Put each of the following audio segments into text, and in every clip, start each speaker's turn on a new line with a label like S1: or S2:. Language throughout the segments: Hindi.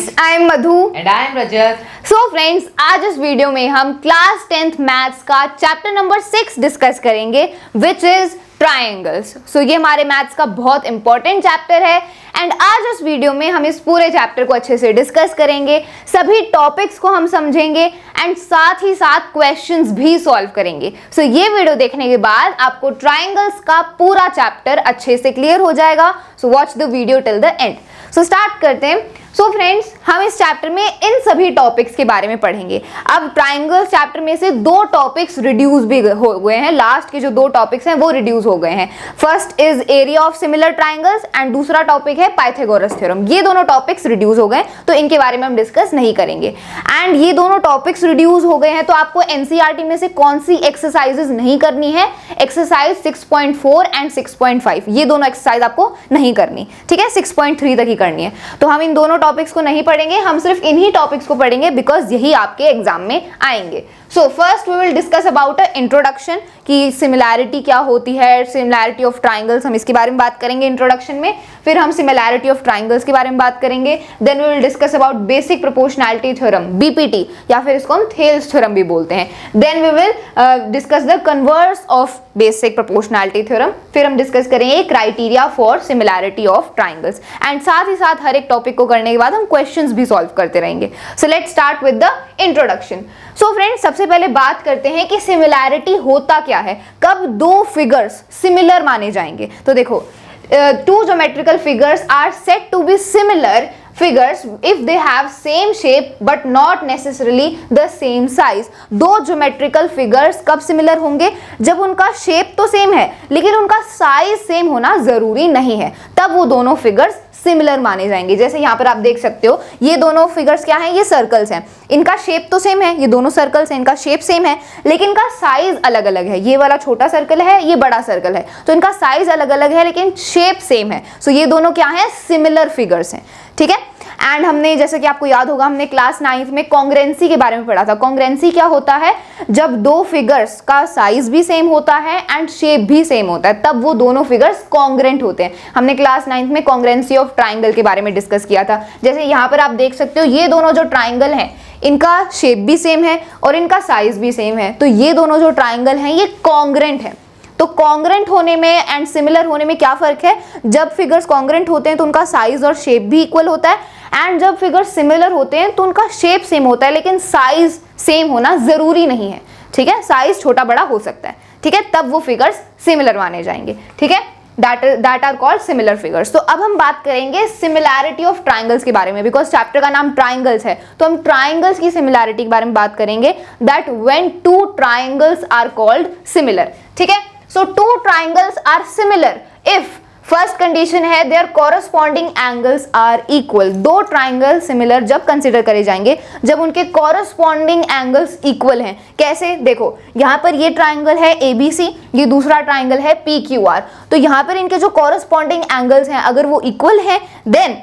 S1: Friends, I am Madhu
S2: and I am Rajat.
S1: So friends, आज इस वीडियो में हम क्लास 10th मैथ्स का चैप्टर नंबर 6 डिस्कस करेंगे विच इज ट्राइंगल्स। सो ये हमारे मैथ्स का बहुत इंपॉर्टेंट चैप्टर है एंड आज इस वीडियो में हम इस पूरे चैप्टर को अच्छे से डिस्कस करेंगे, सभी टॉपिक्स को हम समझेंगे एंड साथ ही साथ क्वेश्चंस भी सॉल्व करेंगे। सो ये वीडियो देखने के बाद आपको ट्राइंगल्स का पूरा चैप्टर अच्छे से क्लियर हो जाएगा। So watch the video till the end. So start करते हैं। सो फ्रेंड्स, हम इस चैप्टर में इन सभी टॉपिक्स के बारे में पढ़ेंगे। अब ट्राइंगल्स चैप्टर में से दो टॉपिक्स रिड्यूस भी हो गए हैं, लास्ट के जो दो टॉपिक्स हैं वो रिड्यूस हो गए हैं। First is area of similar triangles and दूसरा टॉपिक है पाइथागोरस थ्योरम। ये दोनों टॉपिक्स रिड्यूस हो गए तो इनके बारे में हम डिस्कस नहीं करेंगे। एंड ये दोनों टॉपिक्स रिड्यूस हो गए हैं तो आपको एनसीईआरटी में से कौन सी एक्सरसाइजेज नहीं करनी है? एक्सरसाइज 6.4 एंड 6.5, ये दोनों एक्सरसाइज आपको नहीं करनी, ठीक है? 6.3 तक ही करनी है। तो हम इन दोनों टॉपिक्स को नहीं पढ़ेंगे, हम सिर्फ इन्हीं टॉपिक्स को पढ़ेंगे बिकॉज यही आपके एग्जाम में आएंगे। So first we will discuss about a introduction कि सिमिलैरिटी क्या होती है, सिमिलैरिटी ऑफ ट्राइंगल्स, हम इसके बारे में बात करेंगे इंट्रोडक्शन में। फिर हम सिमिलैरिटी ऑफ ट्राइंगल्स के बारे में बात करेंगे। Then we will discuss about basic proportionality theorem, BPT, या फिर इसको हम थेल्स थ्योरम भी बोलते हैं। Then we will discuss the converse of basic proportionality theorem. फिर हम डिस्कस करेंगे criteria for similarity of triangles and साथ ही साथ हर एक टॉपिक को करने के बाद हम क्वेश्चंस भी सॉल्व करते रहेंगे। So let's start with the introduction. So friends, सबसे पहले बात करते हैं कि सिमिलैरिटी होता क्या है, कब दो फिगर्स सिमिलर माने जाएंगे। तो देखो, two geometrical figures are said to be similar figures if they have same shape but not necessarily the same size। दो geometrical figures कब similar होंगे? जब उनका shape तो same है लेकिन उनका size same होना जरूरी नहीं है, तब वो दोनों figures सिमिलर माने जाएंगे। जैसे यहाँ पर आप देख सकते हो, ये दोनों फिगर्स क्या हैं? ये सर्कल्स हैं, इनका शेप तो सेम है, ये दोनों सर्कल्स हैं, इनका शेप सेम है लेकिन इनका साइज अलग अलग है। ये वाला छोटा सर्कल है, ये बड़ा सर्कल है, तो इनका साइज अलग अलग है लेकिन शेप सेम है। सो ये दोनों क्या हैं? सिमिलर फिगर्स हैं, ठीक है? एंड हमने, जैसे कि आपको याद होगा, हमने क्लास 9th में कॉन्ग्रेंसी के बारे में पढ़ा था। कॉन्ग्रेंसी क्या होता है? जब दो फिगर्स का साइज भी सेम होता है एंड शेप भी सेम होता है, तब वो दोनों फिगर्स कॉन्ग्रेंट होते हैं। हमने क्लास 9th में कॉन्ग्रेंसी ऑफ ट्राइंगल के बारे में डिस्कस किया था। जैसे यहाँ पर आप देख सकते हो, ये दोनों जो ट्राइंगल हैं इनका शेप भी सेम है और इनका साइज भी सेम है, तो ये दोनों जो ट्राइंगल हैं ये कॉन्ग्रेंट है। तो कॉन्ग्रेंट होने में एंड सिमिलर होने में क्या फर्क है? जब फिगर्स कॉन्ग्रेंट होते हैं तो उनका साइज और शेप भी इक्वल होता है एंड जब फिगर्स सिमिलर होते हैं तो उनका शेप सेम होता है लेकिन साइज सेम होना जरूरी नहीं है, ठीक है? साइज छोटा बड़ा हो सकता है, ठीक है? तब वो फिगर्स सिमिलर माने जाएंगे, ठीक है? That are called similar figures. तो अब हम बात करेंगे सिमिलैरिटी ऑफ ट्राइंगल्स के बारे में, बिकॉज चैप्टर का नाम ट्राइंगल्स है तो हम ट्राइंगल्स की सिमिलैरिटी के बारे में बात करेंगे। That when two triangles are called similar, ठीक है? So two triangles are similar if first condition है there corresponding angles are equal. दो ट्राइंगल सिमिलर जब कंसिडर करे जाएंगे जब उनके कॉरस्पॉन्डिंग एंगल्स इक्वल हैं। कैसे? देखो, यहाँ पर ये ट्राइंगल है ABC, ये दूसरा ट्राइंगल है PQR, तो यहाँ पर इनके जो कॉरस्पॉन्डिंग एंगल्स हैं अगर वो इक्वल हैं then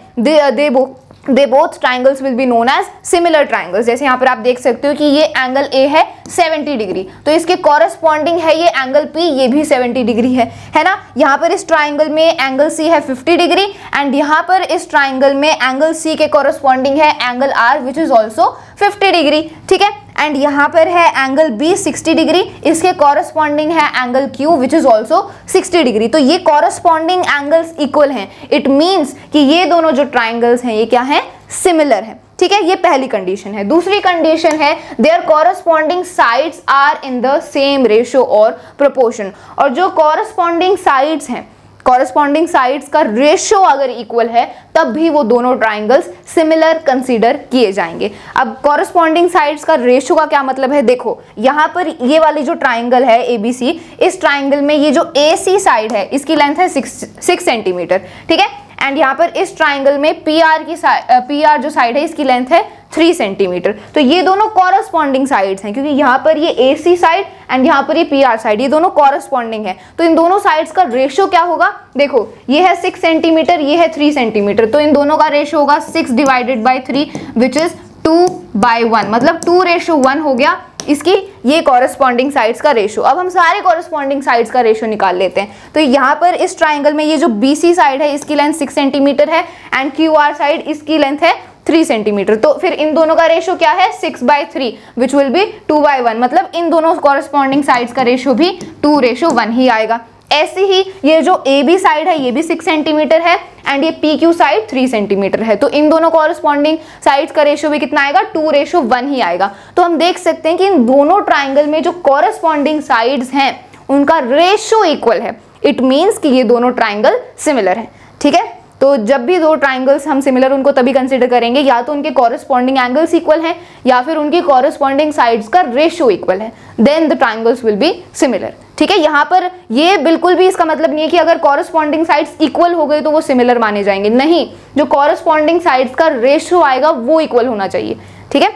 S1: they both triangles will be known as similar triangles. जैसे यहाँ पर आप देख सकते हो कि ये एंगल A है 70 डिग्री, तो इसके कॉरस्पॉन्डिंग है ये एंगल P, ये भी 70 डिग्री है ना? यहाँ पर इस ट्राइंगल में एंगल C है 50 डिग्री एंड यहाँ पर इस ट्राइंगल में एंगल C के कॉरस्पॉन्डिंग है angle R which is also 50 degree, ठीक है? एंड यहाँ पर है एंगल B 60 डिग्री, इसके कॉरस्पॉन्डिंग है angle Q which is also 60 degree. तो ये कॉरस्पॉन्डिंग एंगल्स इक्वल हैं, इट मीन्स कि ये दोनों जो ट्राइंगल्स हैं ये क्या हैं? सिमिलर हैं, ठीक है? ये पहली कंडीशन है। दूसरी कंडीशन है there corresponding sides are in the same ratio और प्रोपोर्शन। और जो कॉरस्पॉन्डिंग साइड्स हैं, कॉरस्पॉन्डिंग साइड्स का रेशियो अगर इक्वल है तब भी वो दोनों ट्राइंगल्स सिमिलर कंसीडर किए जाएंगे। अब कॉरस्पॉन्डिंग साइड्स का रेशियो का क्या मतलब है? देखो, यहाँ पर ये वाली जो ट्राइंगल है ABC, इस ट्राइंगल में ये जो AC साइड है इसकी लेंथ है 6 सेंटीमीटर, ठीक है? एंड यहाँ पर इस ट्राइंगल में PR जो साइड है इसकी लेंथ है 3 सेंटीमीटर। तो ये दोनों कॉरस्पॉन्डिंग साइड्स हैं क्योंकि यहाँ पर ये AC साइड एंड यहाँ पर ये PR साइड, ये दोनों कॉरस्पॉन्डिंग है। तो इन दोनों साइड्स का रेशियो क्या होगा? देखो, ये है 6 सेंटीमीटर, ये है 3 सेंटीमीटर, तो इन दोनों का रेशियो होगा 6 डिवाइडेड बाई 3 विच इज 2/1, मतलब 2:1 हो गया इसकी ये कॉरस्पॉन्डिंग साइड्स का रेशियो। अब हम सारे कॉरस्पॉन्डिंग साइड्स का रेशियो निकाल लेते हैं। तो यहाँ पर इस ट्राइंगल में ये जो BC साइड है इसकी लेंथ 6 सेंटीमीटर है एंड QR साइड इसकी लेंथ है 3 सेंटीमीटर। तो फिर इन दोनों का रेशो क्या है 6/3 विच विल बी 2/1, मतलब इन दोनों कॉरेस्पॉन्डिंग साइड्स का रेशो भी 2:1 ही आएगा। ऐसे ही ये जो ए बी साइड है ये भी 6 सेंटीमीटर है एंड ये पी क्यू साइड 3 सेंटीमीटर है, तो इन दोनों कॉरेस्पॉन्डिंग साइड्स का रेशो भी कितना आएगा 2:1 ही आएगा। तो हम देख सकते हैं कि इन दोनों ट्राइंगल में जो कॉरेस्पॉन्डिंग साइड्स हैं उनका रेशो इक्वल है। इट मीन्स कि ये दोनों ट्राइंगल सिमिलर है। ठीक है, तो जब भी दो ट्राइंगल्स हम सिमिलर उनको तभी कंसिडर करेंगे या तो उनके कॉरेस्पॉन्डिंग एंगल्स इक्वल हैं या फिर उनकी कॉरेस्पॉन्डिंग साइड्स का रेशियो इक्वल है, then the triangles will be similar. ठीक है, यहाँ पर ये बिल्कुल भी इसका मतलब नहीं है कि अगर कॉरेस्पॉन्डिंग साइड्स इक्वल हो गए तो वो सिमिलर माने जाएंगे, नहीं, जो कॉरेस्पॉन्डिंग साइड्स का रेशियो आएगा वो इक्वल होना चाहिए। ठीक है,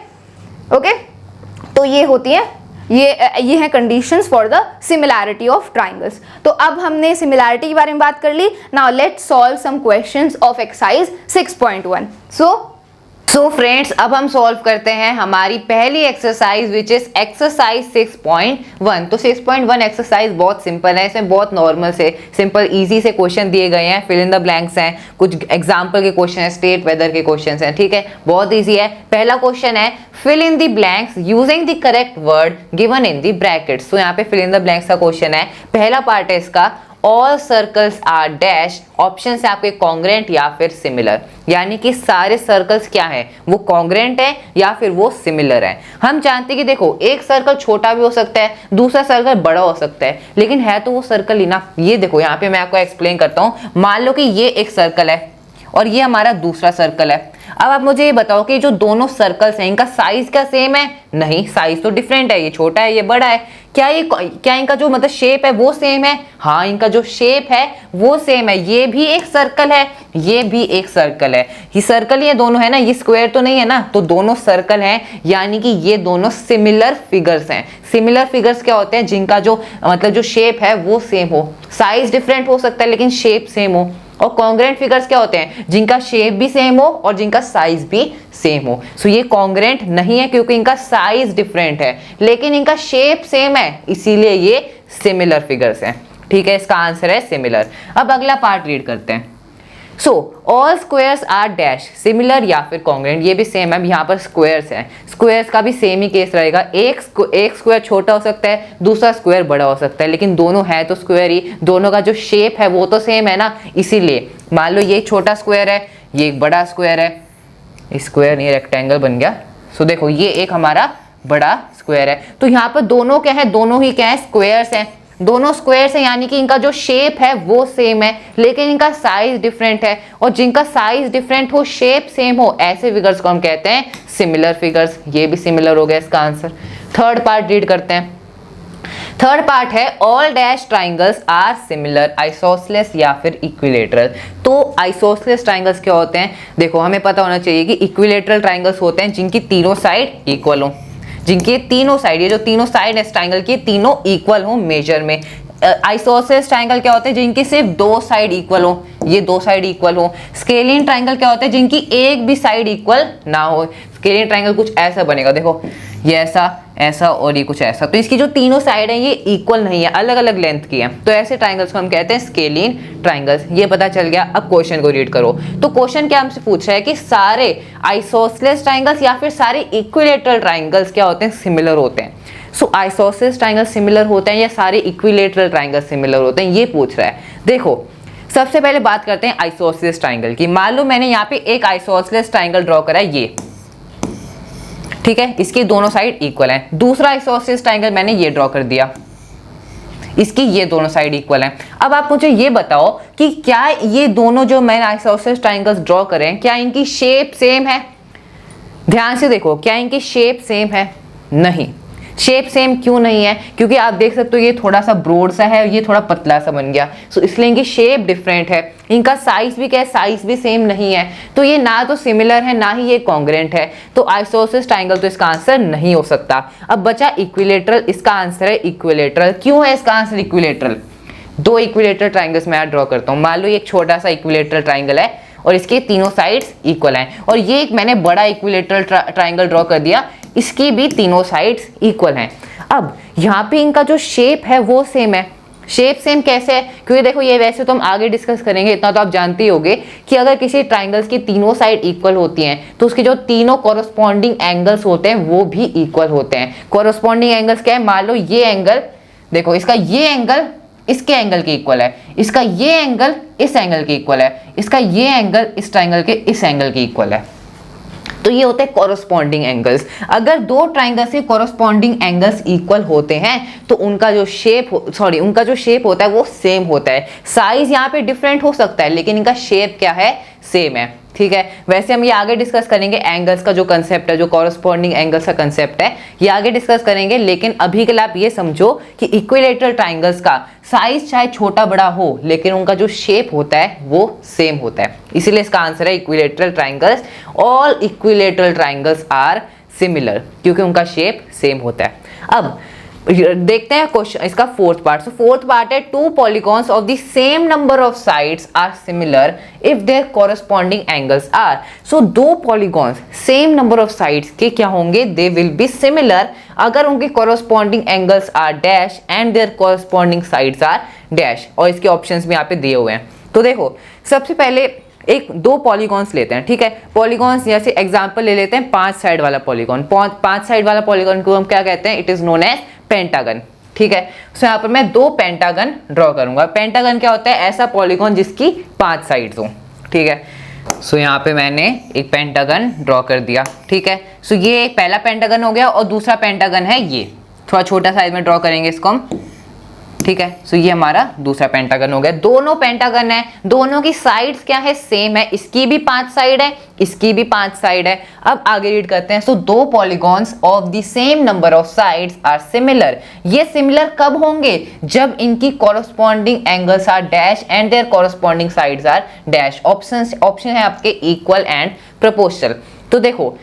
S1: ओके, तो ये होती है ये है conditions for the similarity of triangles. तो अब हमने सिमिलैरिटी के बारे में बात कर ली। Now let's solve some questions of exercise 6.1। So friends, अब हम सॉल्व करते हैं हमारी पहली एक्सरसाइज विच इज एक्सरसाइज 6.1। तो 6.1 एक्सरसाइज बहुत सिंपल है, इसमें बहुत नॉर्मल से सिंपल इजी से क्वेश्चन दिए गए हैं, फिल इन द ब्लैंक्स हैं, कुछ एग्जाम्पल के क्वेश्चन हैं, स्टेट वेदर के क्वेश्चन हैं। ठीक है, बहुत ईजी है। पहला क्वेश्चन है fill in the blanks using the correct word given in the brackets. तो यहाँ पे फिल इन द ब्लैंक्स का क्वेश्चन है। पहला पार्ट है इसका all circles are dash, option है आपके कॉन्ग्रेंट या फिर सिमिलर, यानी कि सारे सर्कल्स क्या हैं, वो कॉन्ग्रेंट है या फिर वो सिमिलर है। हम जानते हैं कि देखो एक सर्कल छोटा भी हो सकता है, दूसरा सर्कल बड़ा हो सकता है, लेकिन है तो वो सर्कल ही ना। ये देखो यहाँ पे मैं आपको एक्सप्लेन करता हूँ। मान लो कि ये एक सर्कल है और ये हमारा दूसरा सर्कल है। अब आप मुझे ये बताओ कि जो दोनों सर्कल्स हैं इनका साइज क्या सेम है? नहीं, साइज तो डिफरेंट है, ये छोटा है ये बड़ा है। क्या इनका जो मतलब शेप है वो सेम है? हाँ, इनका जो शेप है वो सेम है। ये भी एक सर्कल है, ये भी एक सर्कल है, ये सर्कल ये दोनों है ना, ये स्क्वायर तो नहीं है ना, तो दोनों सर्कल हैं, यानी कि ये दोनों सिमिलर फिगर्स हैं। सिमिलर फिगर्स क्या होते हैं? जिनका जो मतलब जो शेप है वो सेम हो, साइज डिफरेंट हो सकता है लेकिन शेप सेम हो। और कॉन्ग्रेंट फिगर्स क्या होते हैं? जिनका शेप भी सेम हो और जिनका साइज भी सेम हो। सो ये कॉन्ग्रेंट नहीं है क्योंकि इनका साइज डिफरेंट है, लेकिन इनका शेप सेम है, इसीलिए ये सिमिलर फिगर्स हैं। ठीक है, इसका आंसर है सिमिलर। अब अगला पार्ट रीड करते हैं। So all squares are dash, similar या फिर कॉन्ग्रेंट, ये भी सेम है। यहाँ पर स्क्वायर्स हैं, स्क्वायर्स का भी सेम ही केस रहेगा। एक स्क्वायर छोटा हो सकता है, दूसरा स्क्वायर बड़ा हो सकता है, लेकिन दोनों है तो स्क्वायर ही, दोनों का जो शेप है वो तो सेम है ना। इसीलिए मान लो ये छोटा स्क्वायर है, ये एक बड़ा स्क्वायर है, स्क्वायर नहीं रेक्टेंगल बन गया। सो देखो ये एक हमारा बड़ा स्क्वायर है, तो यहाँ पर दोनों क्या है, दोनों ही क्या है, स्क्वायर्स हैं। दोनों स्क्वायर्स हैं यानी कि इनका जो शेप है वो सेम है, लेकिन इनका साइज डिफरेंट है। और जिनका साइज डिफरेंट हो, शेप सेम हो, ऐसे फिगर्स को हम कहते हैं सिमिलर फिगर्स। ये भी सिमिलर हो गया इसका आंसर। थर्ड पार्ट रीड करते हैं। थर्ड पार्ट है all dash triangles are similar, isosceles या फिर इक्विलेटरल। तो आइसोसेलेस ट्राइंगल्स क्या होते हैं? देखो हमें पता होना चाहिए कि इक्विलेटरल ट्राइंगल्स होते हैं जिनकी तीनों साइड इक्वल हो, जिनके तीनों साइड, ये जो तीनों साइड है इस ट्राइंगल की, तीनों इक्वल हो मेजर में। आइसोसेलेस ट्राइंगल क्या होते हैं? जिनकी सिर्फ दो साइड इक्वल हो, ये दो साइड इक्वल हो। स्केलियन ट्राइंगल क्या होते हैं? जिनकी एक भी साइड इक्वल ना हो। स्केलियन ट्राइंगल कुछ ऐसा बनेगा, देखो ये ऐसा, ऐसा और ये कुछ ऐसा, तो इसकी जो तीनों साइड है ये इक्वल नहीं है, अलग अलग लेंथ की है। तो ऐसे ट्राइंगल्स को हम कहते हैं स्केलियन ट्राइंगल्स। ये पता चल गया। अब क्वेश्चन को रीड करो। तो क्वेश्चन क्या हमसे पूछ रहा है कि सारे आइसोसेलेस ट्राइंगल्स या फिर सारे इक्विलेटरल ट्राइंगल्स क्या होते हैं? सिमिलर होते हैं। सो आइसोसेलेस ट्राइंगल सिमिलर होते हैं या सारे इक्विलेटरल ट्राइंगल सिमिलर होते हैं, ये पूछ रहा है। देखो सबसे पहले बात करते हैं आइसोसेलेस ट्राइंगल की। मान लो मैंने यहाँ पे एक आइसोसेलेस ट्राइंगल ड्रॉ करा है, ये ठीक है, इसकी दोनों साइड इक्वल हैं। दूसरा आइसोसेलेस ट्राइंगल मैंने ये ड्रॉ कर दिया, इसकी ये दोनों साइड इक्वल हैं। अब आप मुझे ये बताओ कि क्या ये दोनों जो मैंने आइसोसेलेस ट्राइंगल्स ड्रॉ करे हैं, क्या इनकी शेप सेम है? ध्यान से देखो, क्या इनकी शेप सेम है? नहीं। शेप सेम क्यों नहीं है? क्योंकि आप देख सकते हो ये थोड़ा सा ब्रॉड सा है, ये थोड़ा पतला सा बन गया, सो इसलिए इनकी शेप डिफरेंट है। इनका साइज भी क्या है? साइज भी सेम नहीं है, तो ये ना तो सिमिलर है ना ही ये कॉन्ग्रेंट है। तो आइसोसेलेस ट्राइंगल तो इसका आंसर नहीं हो सकता। अब बचा इक्विलेटरल, इसका आंसर है इक्विलेटरल। क्यों है इसका आंसर इक्विलेटरल? दो इक्विलेटरल ट्राइंगल्स मैं ड्रॉ करता हूँ। मान लो एक छोटा सा इक्विलेटरल ट्राइंगल है और इसके तीनों साइड्स इक्वल हैं, और ये एक मैंने बड़ा इक्विलेटरल ट्राइंगल ड्रॉ कर दिया, इसकी भी तीनों साइड्स इक्वल हैं। अब यहाँ पे इनका जो शेप है वो सेम है,
S2: शेप सेम कैसे है, क्योंकि देखो ये वैसे तो हम आगे डिस्कस करेंगे, इतना तो आप जानते ही होगे कि अगर किसी ट्राइंगल्स की तीनों साइड इक्वल होती हैं तो उसके जो तीनों कॉरस्पॉन्डिंग एंगल्स होते हैं वो भी इक्वल होते हैं। कॉरस्पॉन्डिंग एंगल्स क्या है, मान लो ये एंगल, देखो इसका ये एंगल इसके एंगल के इक्वल है, इसका ये एंगल इस एंगल के इक्वल है, इसका ये एंगल इस ट्राइंगल के इस एंगल के इक्वल है। तो ये होते हैं कॉरस्पॉन्डिंग एंगल्स। अगर दो ट्राइंगल्स के कॉरस्पॉन्डिंग एंगल्स इक्वल होते हैं तो उनका जो शेप होता है वो सेम होता है। साइज यहाँ पे डिफरेंट हो सकता है लेकिन इनका शेप क्या है, सेम है। ठीक है, वैसे हम ये आगे डिस्कस करेंगे एंगल्स का जो कंसेप्ट है, जो कॉरस्पॉन्डिंग एंगल्स का कंसेप्ट है, ये आगे डिस्कस करेंगे। लेकिन अभी के लिए आप ये समझो कि इक्विलेटरल ट्राइंगल्स का साइज चाहे छोटा बड़ा हो लेकिन उनका जो शेप होता है वो सेम होता है, इसीलिए इसका आंसर है equilateral triangles. All equilateral triangles are similar, क्योंकि उनका शेप सेम होता है। अब देखते हैं क्वेश्चन इसका fourth part. So fourth part है, two polygons of the same number of sides are similar if their corresponding angles are. So दो polygons same number of sides के क्या होंगे, दे विल बी सिमिलर अगर उनके corresponding angles are dash and their corresponding sides are dash. और इसके ऑप्शंस भी यहाँ पे दिए हुए हैं। तो देखो सबसे पहले एक दो पॉलीगॉन्स लेते हैं। ठीक है, पॉलीगॉन्स जैसे एग्जांपल ले लेते हैं 5 साइड वाला पॉलीगॉन। 5 साइड वाला पॉलीगॉन को हम क्या कहते हैं, it is known as pentagon. ठीक है, सो यहाँ पर मैं दो पेंटागन ड्रॉ करूंगा। पेंटागन क्या होता है, ऐसा पॉलीगॉन जिसकी 5 साइड्स हो। ठीक है, सो यहाँ पे मैंने एक पेंटागन ड्रॉ कर दिया। ठीक है, सो ये एक पहला पेंटागन हो गया और दूसरा पेंटागन है ये, थोड़ा छोटा साइज में ड्रॉ करेंगे इसको हम। ठीक है, सो ये हमारा दूसरा पेंटागन हो गया। दोनों पेंटागन है, दोनों की साइड्स क्या है, सेम है। इसकी भी 5 साइड है, इसकी भी 5 साइड है। अब आगे रीड करते हैं। सो दो polygons of the same number of sides are similar. ये सिमिलर कब होंगे, जब इनकी corresponding angles are dash and their corresponding sides are dash. Option है आपके इक्वल एंड प्रोपोर्शनल। तो देखो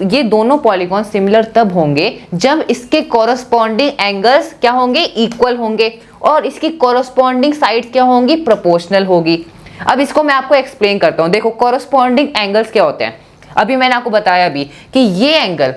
S2: ये दोनों पॉलीगॉन सिमिलर तब होंगे जब इसके कॉरस्पॉन्डिंग एंगल्स क्या होंगे, इक्वल होंगे, और इसकी कॉरस्पॉन्डिंग साइड्स क्या होंगी, प्रोपोर्शनल होगी। अब इसको मैं आपको एक्सप्लेन करता हूं। देखो कॉरस्पॉन्डिंग एंगल्स क्या होते हैं, अभी मैंने आपको बताया भी कि ये एंगल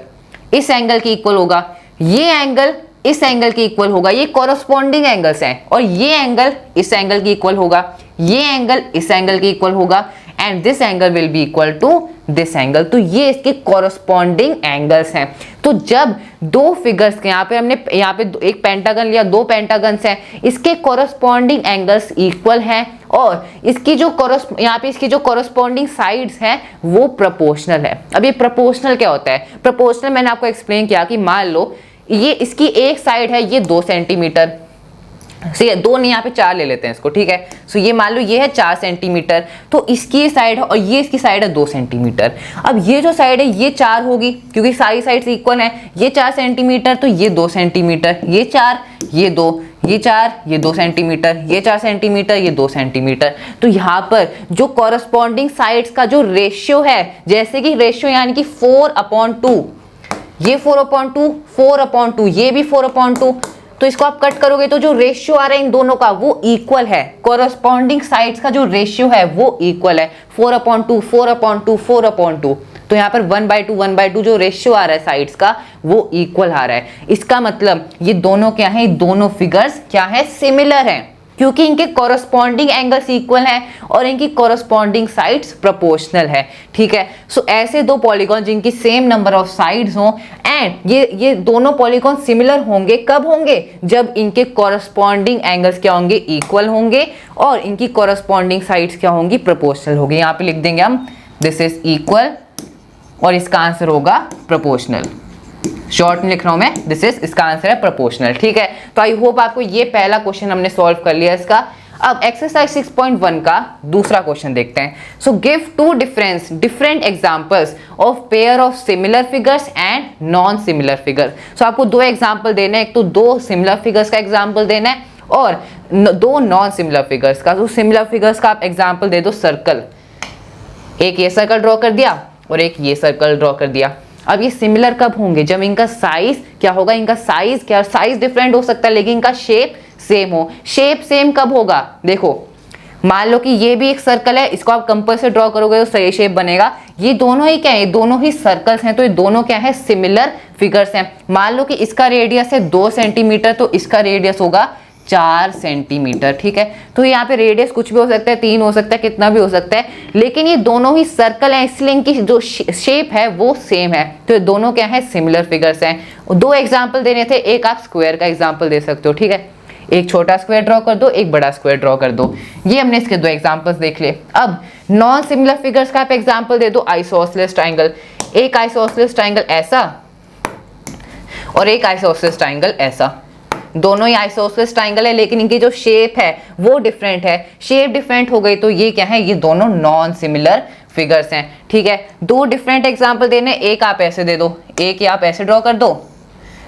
S2: इस एंगल के इक्वल होगा, ये एंगल इस एंगल के इक्वल होगा, ये कॉरस्पॉन्डिंग एंगल्स हैं। और ये एंगल इस एंगल के इक्वल होगा, ये एंगल इस एंगल के इक्वल होगा, and this angle will be equal to this angle. तो ये इसके कॉरस्पॉन्डिंग एंगल्स हैं। तो जब दो फिगर्स के यहाँ पे हमने यहाँ पे एक पेंटागन लिया, दो पेंटागन्स हैं, इसके कॉरस्पॉन्डिंग एंगल्स इक्वल हैं और इसकी जो यहाँ पे इसकी जो कॉरस्पॉन्डिंग साइड्स हैं वो प्रोपोर्शनल है। अब ये प्रोपोर्शनल क्या होता है, प्रोपोर्शनल मैंने आपको एक्सप्लेन किया कि मान लो ये इसकी एक साइड है, ये 2 सेंटीमीटर, सही है, 2 नहीं यहाँ पे 4 ले लेते हैं इसको। ठीक है, सो ये मान लो ये है 4 सेंटीमीटर, तो इसकी साइड है और ये इसकी साइड है 2 सेंटीमीटर। अब ये जो साइड है ये 4 होगी क्योंकि सारी साइड्स इक्वल है। ये 4 सेंटीमीटर तो ये 2 सेंटीमीटर, ये 4 ये 2, ये 4 ये 2 सेंटीमीटर, ये 4 सेंटीमीटर ये 2 सेंटीमीटर। तो यहाँ पर जो कॉरस्पॉन्डिंग साइड्स का जो रेशियो है, जैसे कि रेशियो यानी कि 4/2, ये 4/2, 4/2, ये भी 4/2, तो इसको आप कट करोगे तो जो रेशियो आ रहा है इन दोनों का वो इक्वल है। कॉरस्पॉन्डिंग साइड्स का जो रेशियो है वो इक्वल है, 4/2, 4/2, 4/2। तो यहाँ पर 1/2, 1/2 जो रेशियो आ रहा है साइड्स का वो इक्वल आ रहा है। इसका मतलब ये दोनों क्या है, दोनों फिगर्स क्या है, सिमिलर हैं, क्योंकि इनके कॉरस्पॉन्डिंग एंगल्स इक्वल हैं और इनकी कॉरस्पॉन्डिंग साइड्स प्रोपोर्शनल है। ठीक है, सो ऐसे दो पॉलीगॉन जिनकी सेम नंबर ऑफ साइड्स हो एंड ये दोनों पॉलीगॉन सिमिलर होंगे, कब होंगे, जब इनके कॉरस्पॉन्डिंग एंगल्स क्या होंगे, इक्वल होंगे, और इनकी कॉरस्पॉन्डिंग साइड्स क्या होंगी, प्रोपोर्शनल होगी। यहाँ पे लिख देंगे हम दिस इज इक्वल और इसका आंसर होगा प्रोपोर्शनल। शॉर्ट में लिख रहा हूं मैं, दिस इज, इसका आंसर है प्रोपोर्शनल। ठीक है, तो आई होप आपको ये पहला क्वेश्चन हमने सॉल्व कर लिया इसका। अब एक्सरसाइज 6.1 का दूसरा क्वेश्चन देखते हैं। So give 2 different examples of pair of similar figures and non similar figure. So आपको 2 एग्जांपल देने हैं, एक तो 2 सिमिलर फिगर्स का एग्जांपल देना है और 2 नॉन सिमिलर फिगर्स का। तो सिमिलर फिगर्स का आप एग्जांपल दे दो सर्कल, एक ये सर्कल ड्रॉ कर दिया और एक ये सर्कल ड्रॉ कर दिया। अब ये सिमिलर कब होंगे, जब इनका साइज क्या होगा, इनका साइज क्या, साइज डिफरेंट हो सकता है लेकिन इनका शेप सेम हो। शेप सेम कब होगा, देखो मान लो कि ये भी एक सर्कल है, इसको आप कंपास से ड्रॉ करोगे तो सही शेप बनेगा। ये दोनों ही क्या है, दोनों ही सर्कल्स हैं, तो ये दोनों क्या है, सिमिलर फिगर्स हैं। मान लो कि इसका रेडियस है 2 सेंटीमीटर तो इसका रेडियस होगा 4 सेंटीमीटर। ठीक है, तो यहाँ पे रेडियस कुछ भी हो सकता है, 3 हो सकता है, कितना भी हो सकता है, लेकिन ये दोनों ही सर्कल है, इसलिए इनकी जो शेप है वो सेम है। तो ये दोनों क्या है, सिमिलर फिगर्स हैं। 2 एग्जाम्पल देने थे, एक आप स्क्वायर का एग्जाम्पल दे सकते हो। ठीक है, एक छोटा स्क्वायर ड्रॉ कर दो, एक बड़ा स्क्वायर ड्रॉ कर दो। ये हमने इसके 2 एग्जांपल्स देख लिए। अब नॉन सिमिलर फिगर्स का आप एग्जांपल दे दो। आइसोसेलेस ट्रायंगल, एक आइसोसेलेस ट्रायंगल ऐसा और एक आइसोसेलेस ट्रायंगल ऐसा। दोनों ही आइसोसेलेस ट्रायंगल है, लेकिन इनकी जो शेप है वो डिफरेंट है। शेप डिफरेंट हो गई तो ये क्या है, ये दोनों नॉन सिमिलर फिगर्स हैं। ठीक है, 2 डिफरेंट एग्जांपल देने, एक आप ऐसे दे दो, एक आप ऐसे ड्रॉ कर दो,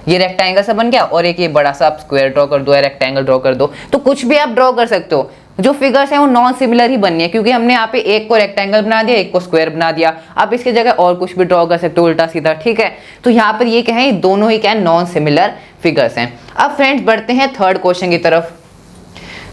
S2: ये रेक्टेंगल सा बन गया, और एक ये बड़ा सा आप स्क्वायर ड्रॉ कर दो या रेक्टेंगल ड्रॉ कर दो। तो कुछ भी आप ड्रॉ कर सकते हो, जो फिगर्स हैं वो नॉन सिमिलर ही बननी है, क्योंकि हमने यहाँ पे एक को रेक्टेंगल बना दिया, एक को स्क्वायर बना दिया। आप इसकी जगह और कुछ भी ड्रॉ कर सकते हो, उल्टा सीधा। ठीक है, तो यहाँ पर ये क्या है, दोनों ही क्या है, नॉन सिमिलर फिगर्स हैं। अब फ्रेंड्स बढ़ते हैं थर्ड क्वेश्चन की तरफ।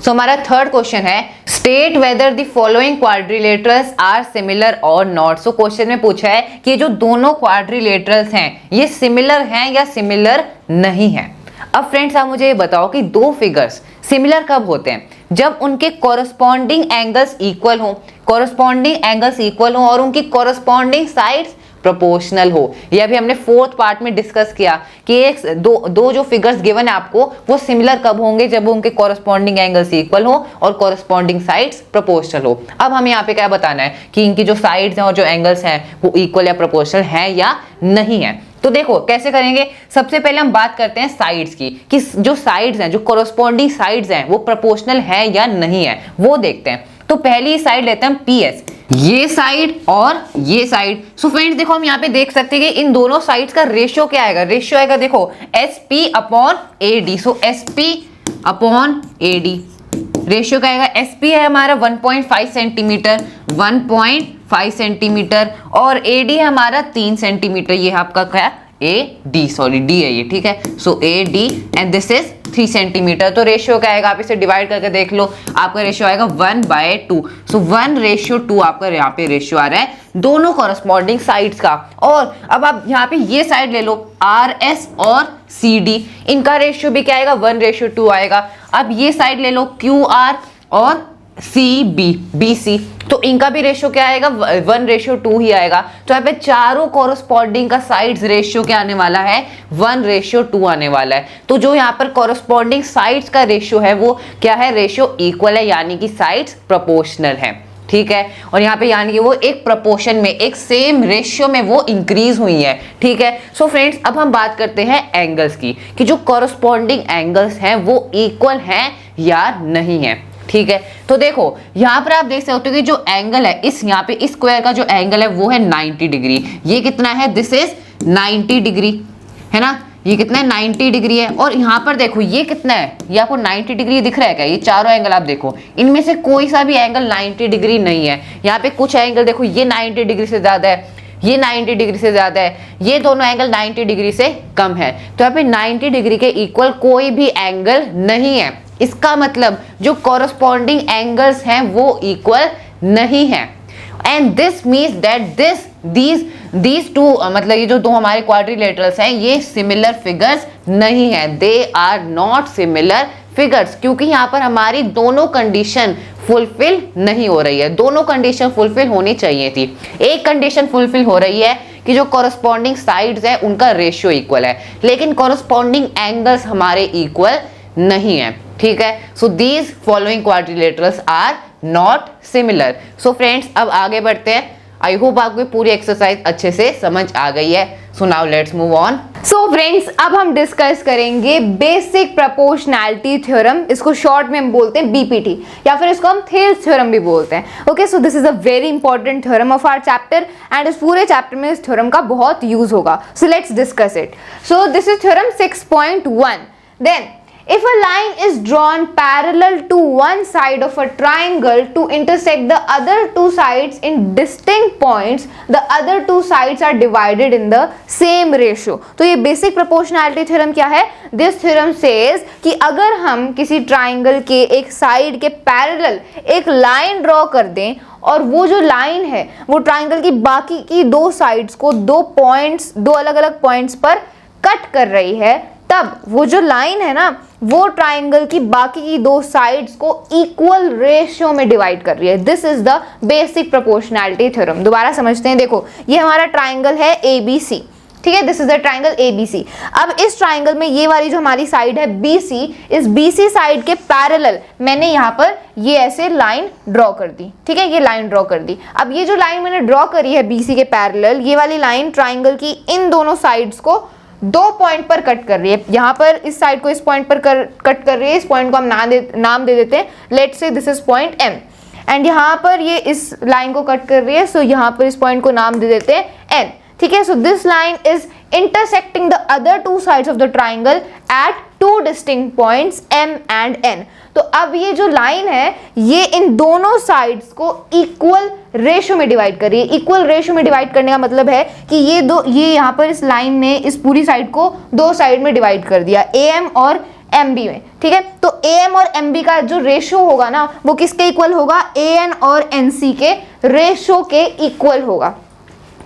S2: सो हमारा थर्ड क्वेश्चन है, state whether the following quadrilaterals are similar और नॉट। सो क्वेश्चन में पूछा है कि जो दोनों क्वाड्रिलेटरल्स हैं ये सिमिलर हैं या सिमिलर नहीं है। अब फ्रेंड्स आप मुझे ये बताओ कि 2 फिगर्स सिमिलर कब होते हैं, जब उनके कॉरस्पॉन्डिंग एंगल्स इक्वल हो, कॉरस्पॉन्डिंग एंगल्स इक्वल हो और उनकी कॉरस्पॉन्डिंग साइड्स प्रोपोर्शनल हो। यह भी हमने 4th पार्ट में डिस्कस किया कि दो जो फिगर्स गिवन है आपको वो सिमिलर कब होंगे, जब उनके कॉरस्पॉन्डिंग एंगल्स इक्वल हो और कॉरस्पॉन्डिंग साइड्स प्रोपोर्शनल हो। अब हमें यहाँ पे क्या बताना है कि इनकी जो साइड्स हैं और जो एंगल्स हैं वो इक्वल या प्रोपोर्शनल है या नहीं है। तो देखो कैसे करेंगे, सबसे पहले हम बात करते हैं साइड्स की, कि जो साइड्स हैं, जो कॉरस्पॉन्डिंग साइड्स हैं वो प्रोपोर्शनल है या नहीं है, वो देखते हैं। तो पहली साइड लेते हैं हम PS, ये साइड और ये साइड। सो फ्रेंड्स देखो हम यहाँ पे देख सकते हैं कि इन दोनों साइड्स का रेशियो क्या आएगा, रेशियो आएगा देखो SP अपॉन AD। सो SP अपॉन AD रेशियो क्या आएगा, SP है हमारा 1.5 सेंटीमीटर, 1.5 सेंटीमीटर, और AD है हमारा 3 सेंटीमीटर। ये आपका क्या, AD, सॉरी D है ये। ठीक है, सो AD and this is 3 centimetre. तो रेशियो क्या आएगा, आप इसे डिवाइड करके देख लो, आपका रेशियो आएगा 1/2। सो 1:2 आपका यहाँ पे रेशियो आ रहा है दोनों कॉरस्पॉन्डिंग साइड्स का। और अब आप यहाँ पे ये साइड ले लो, RS और CD, इनका रेशियो भी क्या आएगा, 1:2 आएगा। अब ये साइड ले लो, QR और BC, तो इनका भी रेशियो क्या आएगा, 1:2 ही आएगा। तो यहाँ पे चारों कॉरस्पॉन्डिंग का साइड्स रेशियो क्या आने वाला है, 1:2 आने वाला है। तो जो यहाँ पर कॉरस्पॉन्डिंग साइड्स का रेशियो है वो क्या है, रेशियो इक्वल है, यानी कि साइड्स प्रोपोर्शनल है। ठीक है, और यहाँ पे यानी कि वो एक प्रोपोर्शन में, एक सेम रेशियो में वो इंक्रीज हुई है। ठीक है, सो फ्रेंड्स अब हम बात करते हैं एंगल्स की, कि जो कॉरस्पॉन्डिंग एंगल्स हैं वो इक्वल हैं या नहीं है। ठीक है, तो देखो यहाँ पर आप देख सकते हो कि जो एंगल है इस यहाँ पे इस स्क्वायर का जो एंगल है वो है 90 डिग्री। ये कितना है, दिस इज 90 डिग्री, है ना, ये कितना है, 90 डिग्री है। और यहाँ पर देखो ये कितना है, ये आपको 90 डिग्री दिख रहा है क्या, ये चारों एंगल आप देखो, इनमें से कोई सा भी एंगल 90 डिग्री नहीं है। यहाँ पे कुछ एंगल देखो ये 90 डिग्री से ज्यादा है, ये 90 डिग्री से ज्यादा है, ये दोनों एंगल 90 डिग्री से कम है। तो यहाँ पे 90 डिग्री के इक्वल कोई भी एंगल नहीं है। इसका मतलब जो कॉरस्पॉन्डिंग एंगल्स हैं वो इक्वल नहीं है। And this means that these two, मतलब ये जो दो हमारे क्वाड्रिलेटरल्स हैं ये सिमिलर फिगर्स नहीं है, they are not similar figures, क्योंकि यहाँ पर हमारी दोनों कंडीशन फुलफिल नहीं हो रही है। दोनों कंडीशन फुलफिल होनी चाहिए थी। एक कंडीशन फुलफिल हो रही है कि जो कॉरस्पॉन्डिंग साइड्स है उनका रेशियो इक्वल है, लेकिन कॉरस्पॉन्डिंग एंगल्स हमारे इक्वल नहीं है। ठीक है, so these following quadrilaterals are not similar. So friends अब आगे बढ़ते हैं। आई होप आपको पूरी एक्सरसाइज अच्छे से समझ आ गई है। So now let's move on.
S1: So friends अब हम डिस्कस करेंगे बेसिक प्रोपोर्शनैलिटी थ्योरम, इसको शॉर्ट में हम बोलते हैं BPT, या फिर इसको हम थेल्स थ्योरम भी बोलते हैं। Okay, so this is a very important theorem of our chapter and इस पूरे चैप्टर में इस थ्योरम का बहुत यूज होगा। So let's discuss it. So this is theorem 6.1। Then if a line is drawn parallel to one side of a triangle to intersect the other two sides in distinct points, the other two sides are divided in the same ratio. तो ये basic proportionality theorem क्या है? This theorem says कि अगर हम किसी triangle के एक side के parallel एक line draw कर दें और वो जो लाइन है वो ट्राइंगल की बाकी की दो साइड्स को दो अलग अलग पॉइंट्स पर कट कर रही है, तब वो जो लाइन है ना वो ट्राइंगल की बाकी की दो साइड्स को इक्वल रेशियो में डिवाइड कर रही है। This is the basic proportionality theorem. दोबारा समझते हैं, देखो ये हमारा ट्राइंगल है ABC, ठीक है, this is the triangle ABC। अब इस ट्राइंगल में ये वाली जो हमारी साइड है BC, इस BC साइड के पैरेलल मैंने यहाँ पर ये ऐसे लाइन ड्रॉ कर दी, ठीक है, ये लाइन ड्रॉ कर दी। अब ये जो लाइन मैंने ड्रॉ करी है BC के पैरेलल, ये वाली लाइन ट्राइंगल की इन दोनों साइड्स को 2 पॉइंट पर कट कर रही है। यहाँ पर इस साइड को इस पॉइंट पर कट कर रही है, इस पॉइंट को हम नाम दे देते हैं, let's say this is point M, and यहाँ पर ये इस लाइन को कट कर रही है, सो यहाँ पर इस पॉइंट को नाम दे देते हैं N, ठीक है। So this line is intersecting the other two sides of the triangle at two distinct points M and N। तो अब ये जो लाइन है ये इन दोनों साइड्स को इक्वल रेशियो में डिवाइड कर रही है। इक्वल रेशियो में डिवाइड करने का मतलब है कि ये यहाँ पर इस लाइन ने इस पूरी साइड को 2 साइड में डिवाइड कर दिया, AM और MB में, ठीक है। तो AM और MB का जो रेशियो होगा ना वो किसके इक्वल होगा, AN और NC के रेशियो के इक्वल होगा,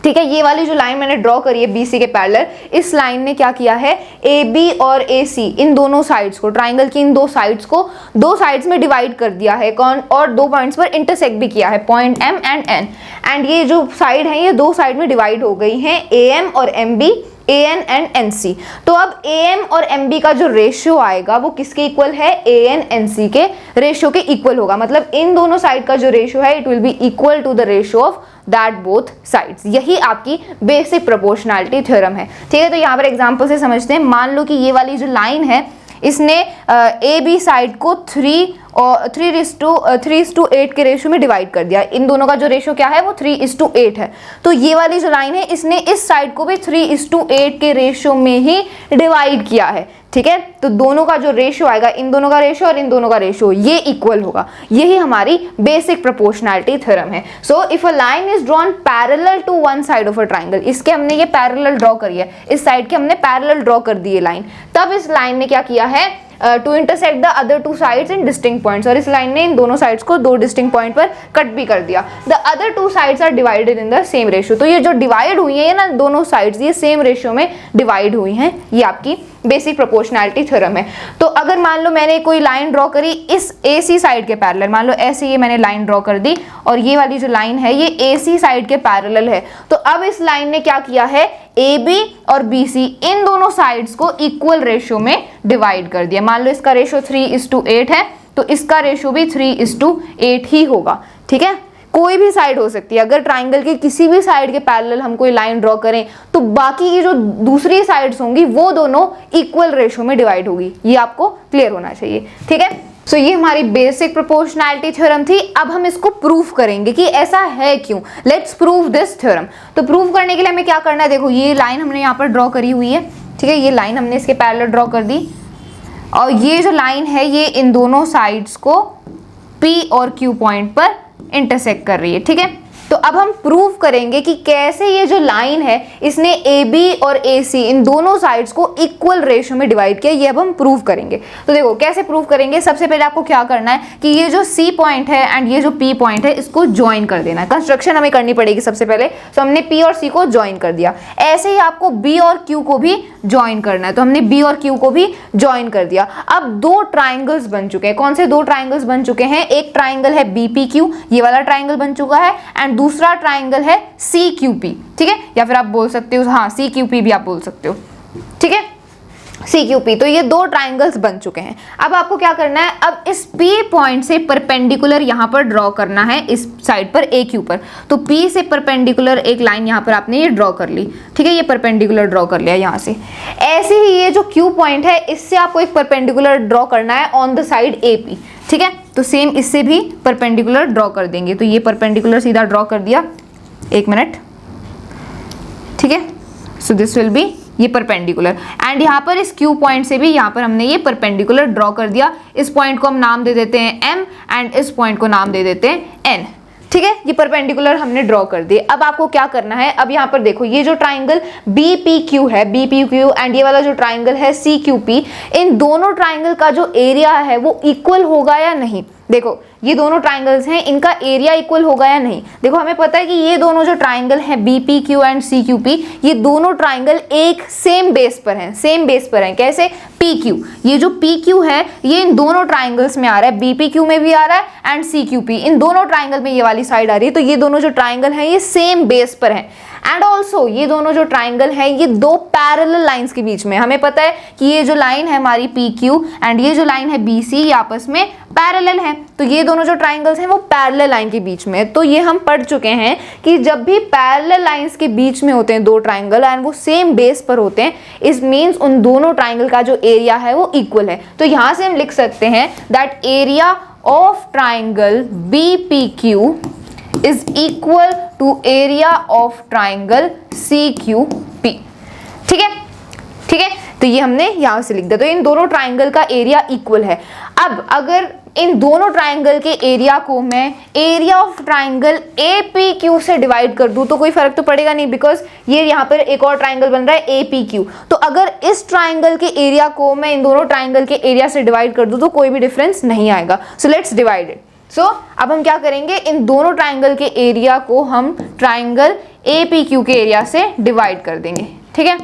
S1: ठीक है। ये वाली जो लाइन मैंने ड्रॉ करी है BC के पैरेलल, इस लाइन ने क्या किया है, AB और AC इन दोनों साइड्स को, ट्राइंगल की इन 2 साइड्स को 2 साइड्स में डिवाइड कर दिया है, कौन, और 2 पॉइंट्स पर इंटरसेक्ट भी किया है, point M and N, and ये जो साइड है ये 2 साइड में डिवाइड हो गई हैं, AM और MB, AN एंड NC। तो अब AM और MB का जो रेशियो आएगा वो किसके इक्वल है, AN NC के रेशियो के इक्वल होगा। मतलब इन दोनों साइड का जो रेशियो है it will be equal to the ratio of that both sides. यही आपकी बेसिक प्रोपोर्शनैलिटी थ्योरम है, ठीक है। तो यहाँ पर एग्जांपल से समझते हैं। मान लो कि ये वाली जो लाइन है इसने AB साइड को 3:8 के रेशियो में डिवाइड कर दिया। इन दोनों का जो रेशियो क्या है वो 3:8 है। तो ये वाली जो लाइन है इसने इस साइड को भी 3:8 के रेशियो में ही डिवाइड किया है, ठीक है। तो दोनों का जो रेशियो आएगा, इन दोनों का रेशियो और इन दोनों का रेशियो, ये इक्वल होगा। यही हमारी बेसिक प्रोपोर्शनैलिटी थ्योरम है। So if a line is drawn parallel to one side of a triangle, इसके हमने ये पैरेलल ड्रॉ करी है, इस साइड के हमने पैरेलल ड्रॉ कर दी है लाइन, तब इस लाइन ने क्या किया है, to intersect the other 2 sides in distinct points, और इस लाइन ने इन दोनों साइड्स को 2 डिस्टिंक्ट पॉइंट पर कट भी कर दिया। The other 2 sides are divided in the same ratio. तो ये जो डिवाइड हुई है ना दोनों साइड्स, ये सेम रेशियो में डिवाइड हुई हैं। ये आपकी बेसिक प्रोपोर्शनैलिटी थ्योरम है। तो अगर मान लो मैंने कोई लाइन ड्रॉ करी इस AC साइड के पैरेलल, मान लो ऐसे ये मैंने लाइन ड्रॉ कर दी और ये वाली जो लाइन है ये AC साइड के पैरेलल है, तो अब इस लाइन ने क्या किया है, AB और BC इन दोनों साइड्स को इक्वल रेशियो में डिवाइड कर दिया। मान लो इसका रेशियो 3:8 है तो इसका रेशियो भी 3:8 ही होगा, ठीक है। कोई भी साइड हो सकती है, अगर ट्राइंगल के किसी भी साइड के पैरेलल हम कोई लाइन ड्रॉ करें तो बाकी की जो दूसरी साइड्स होंगी वो दोनों इक्वल रेशियो में डिवाइड होगी। ये आपको क्लियर होना चाहिए, ठीक है। सो ये हमारी बेसिक प्रोपोर्शनैलिटी थ्योरम थी। अब हम इसको प्रूफ करेंगे कि ऐसा है क्यों। Let's prove this theorem. तो प्रूव करने के लिए हमें क्या करना है, देखो ये लाइन हमने यहाँ पर ड्रॉ करी हुई है, ठीक है, ये लाइन हमने इसके पैरेलल ड्रॉ कर दी और ये जो लाइन है ये इन दोनों साइड्स को P और Q पॉइंट पर इंटरसेक्ट कर रही है, ठीक है। तो अब हम प्रूव करेंगे कि कैसे ये जो लाइन है इसने AB और AC इन दोनों साइड्स को इक्वल रेशियो में डिवाइड किया। ये अब हम प्रूव करेंगे। तो देखो कैसे प्रूव करेंगे। सबसे पहले आपको क्या करना है कि ये जो C पॉइंट है एंड ये जो P पॉइंट है इसको ज्वाइन कर देना है। कंस्ट्रक्शन हमें करनी पड़ेगी सबसे पहले। तो हमने P और C को ज्वाइन कर दिया। ऐसे ही आपको B और Q को भी ज्वाइन करना है। तो हमने B और Q को भी ज्वाइन कर दिया। अब 2 ट्राइंगल्स बन चुके हैं। कौन से 2 ट्राइंगल्स बन चुके हैं, एक ट्राइंगल है BPQ, ये वाला ट्राइंगल बन चुका है, एंड दूसरा ट्राइंगल है CQP, ठीक है, या फिर आप बोल सकते हो, हाँ CQP भी आप बोल सकते हो, ठीक है, CQP। तो ये 2 ट्राइंगल्स बन चुके हैं। अब आपको क्या करना है, अब इस P पॉइंट से परपेंडिकुलर यहाँ पर ड्रॉ करना है, इस साइड पर AQ पर। तो P से परपेंडिकुलर एक लाइन यहाँ पर आपने ये ड्रॉ कर ली, ठीक है, ये परपेंडिकुलर ड्रॉ कर लिया यहाँ से। ऐसे ही ये जो Q पॉइंट है इससे आपको एक परपेंडिकुलर ड्रॉ करना है ऑन द साइड AP, ठीक है। तो सेम इससे भी परपेंडिकुलर ड्रॉ कर देंगे। तो ये परपेंडिकुलर सीधा ड्रॉ कर दिया, 1 मिनट, ठीक है। सो दिस विल बी ये परपेंडिकुलर, एंड यहाँ पर इस Q पॉइंट से भी यहाँ पर हमने ये परपेंडिकुलर ड्रॉ कर दिया। इस पॉइंट को हम नाम दे देते हैं M एंड इस पॉइंट को नाम दे देते हैं N, ठीक है। ये परपेंडिकुलर हमने ड्रॉ कर दिए। अब आपको क्या करना है, अब यहाँ पर देखो ये जो ट्राइंगल BPQ है, BPQ एंड ये वाला जो ट्राइंगल है CQP, इन दोनों ट्राइंगल का जो एरिया है वो इक्वल होगा या नहीं। देखो ये दोनों ट्राइंगल्स हैं, इनका एरिया इक्वल होगा या नहीं। देखो हमें पता है कि ये दोनों जो ट्राइंगल हैं BPQ एंड CQP, ये दोनों ट्राइंगल एक सेम बेस पर हैं, सेम बेस पर हैं। कैसे? PQ, ये जो PQ है ये इन दोनों ट्राइंगल्स में आ रहा है, BPQ में भी आ रहा है एंड CQP, इन दोनों ट्राइंगल में ये वाली साइड आ रही है। तो ये दोनों जो ट्राइंगल हैं ये सेम बेस पर हैं। एंड ऑल्सो ये दोनों जो ट्राइंगल है ये दो पैरेलल लाइंस के बीच में, हमें पता है कि ये जो लाइन है हमारी PQ एंड ये जो लाइन है BC, ये आपस में पैरेलल है। तो ये दोनों जो ट्राइंगल्स हैं वो पैरेलल लाइन के बीच में है। तो ये हम पढ़ चुके हैं कि जब भी पैरेलल लाइंस के बीच में होते हैं दो ट्राइंगल एंड वो सेम बेस पर होते हैं, इट मीन्स उन दोनों ट्राइंगल का जो एरिया है वो इक्वल है। तो यहां से हम लिख सकते हैं that area of triangle BPQ is equal to area of triangle CQP। ठीक है, ठीक है, तो ये हमने यहां से लिख दिया। तो इन दोनों ट्राइंगल का एरिया इक्वल है। अब अगर इन दोनों ट्राइंगल के एरिया को मैं एरिया ऑफ ट्राइंगल APQ से डिवाइड कर दूं तो कोई फर्क तो पड़ेगा नहीं, बिकॉज ये यहाँ पर एक और ट्राइंगल बन रहा है APQ। तो अगर इस ट्राइंगल के एरिया को मैं इन दोनों ट्राइंगल के एरिया से डिवाइड कर दूं तो कोई भी डिफरेंस नहीं आएगा। So let's divide it. So अब हम क्या करेंगे, इन दोनों ट्राइंगल के एरिया को हम ट्राइंगल APQ के एरिया से डिवाइड कर देंगे। ठीक है,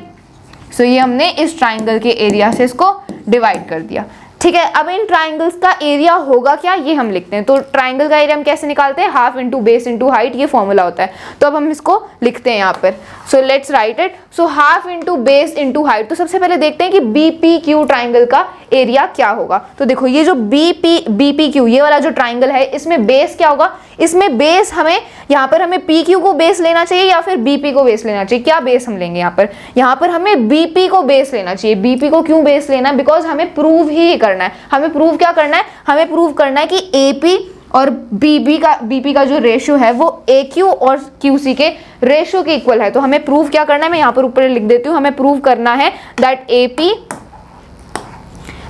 S1: सो ये हमने इस ट्राइंगल के एरिया से इसको डिवाइड कर दिया। ठीक है, अब इन ट्राइंगल्स का एरिया होगा क्या ये हम लिखते हैं। तो ट्राइंगल का एरिया हम कैसे निकालते हैं, half into base into height, ये फॉर्मूला होता है। तो अब हम इसको लिखते हैं यहाँ पर। So let's write it. So half into base into height. तो सबसे पहले देखते हैं कि BPQ ट्राइंगल का एरिया क्या होगा। तो देखो ये जो BPQ ये वाला जो ट्राइंगल है, इसमें बेस क्या होगा, इसमें बेस हमें यहाँ पर हमें PQ को बेस लेना चाहिए या फिर BP को बेस लेना चाहिए। क्या बेस हम लेंगे यहाँ पर हमें BP को बेस लेना चाहिए। BP को क्यों बेस लेना है, बिकॉज हमें प्रूव ही करना है। हमें प्रूव क्या करना है, हमें प्रूव करना है कि AP और BP का जो रेशियो है वो AQ और QC के रेशियो के इक्वल है। तो हमें प्रूव क्या करना है, मैं यहाँ पर ऊपर लिख देती हूँ। हमें प्रूव करना है that AP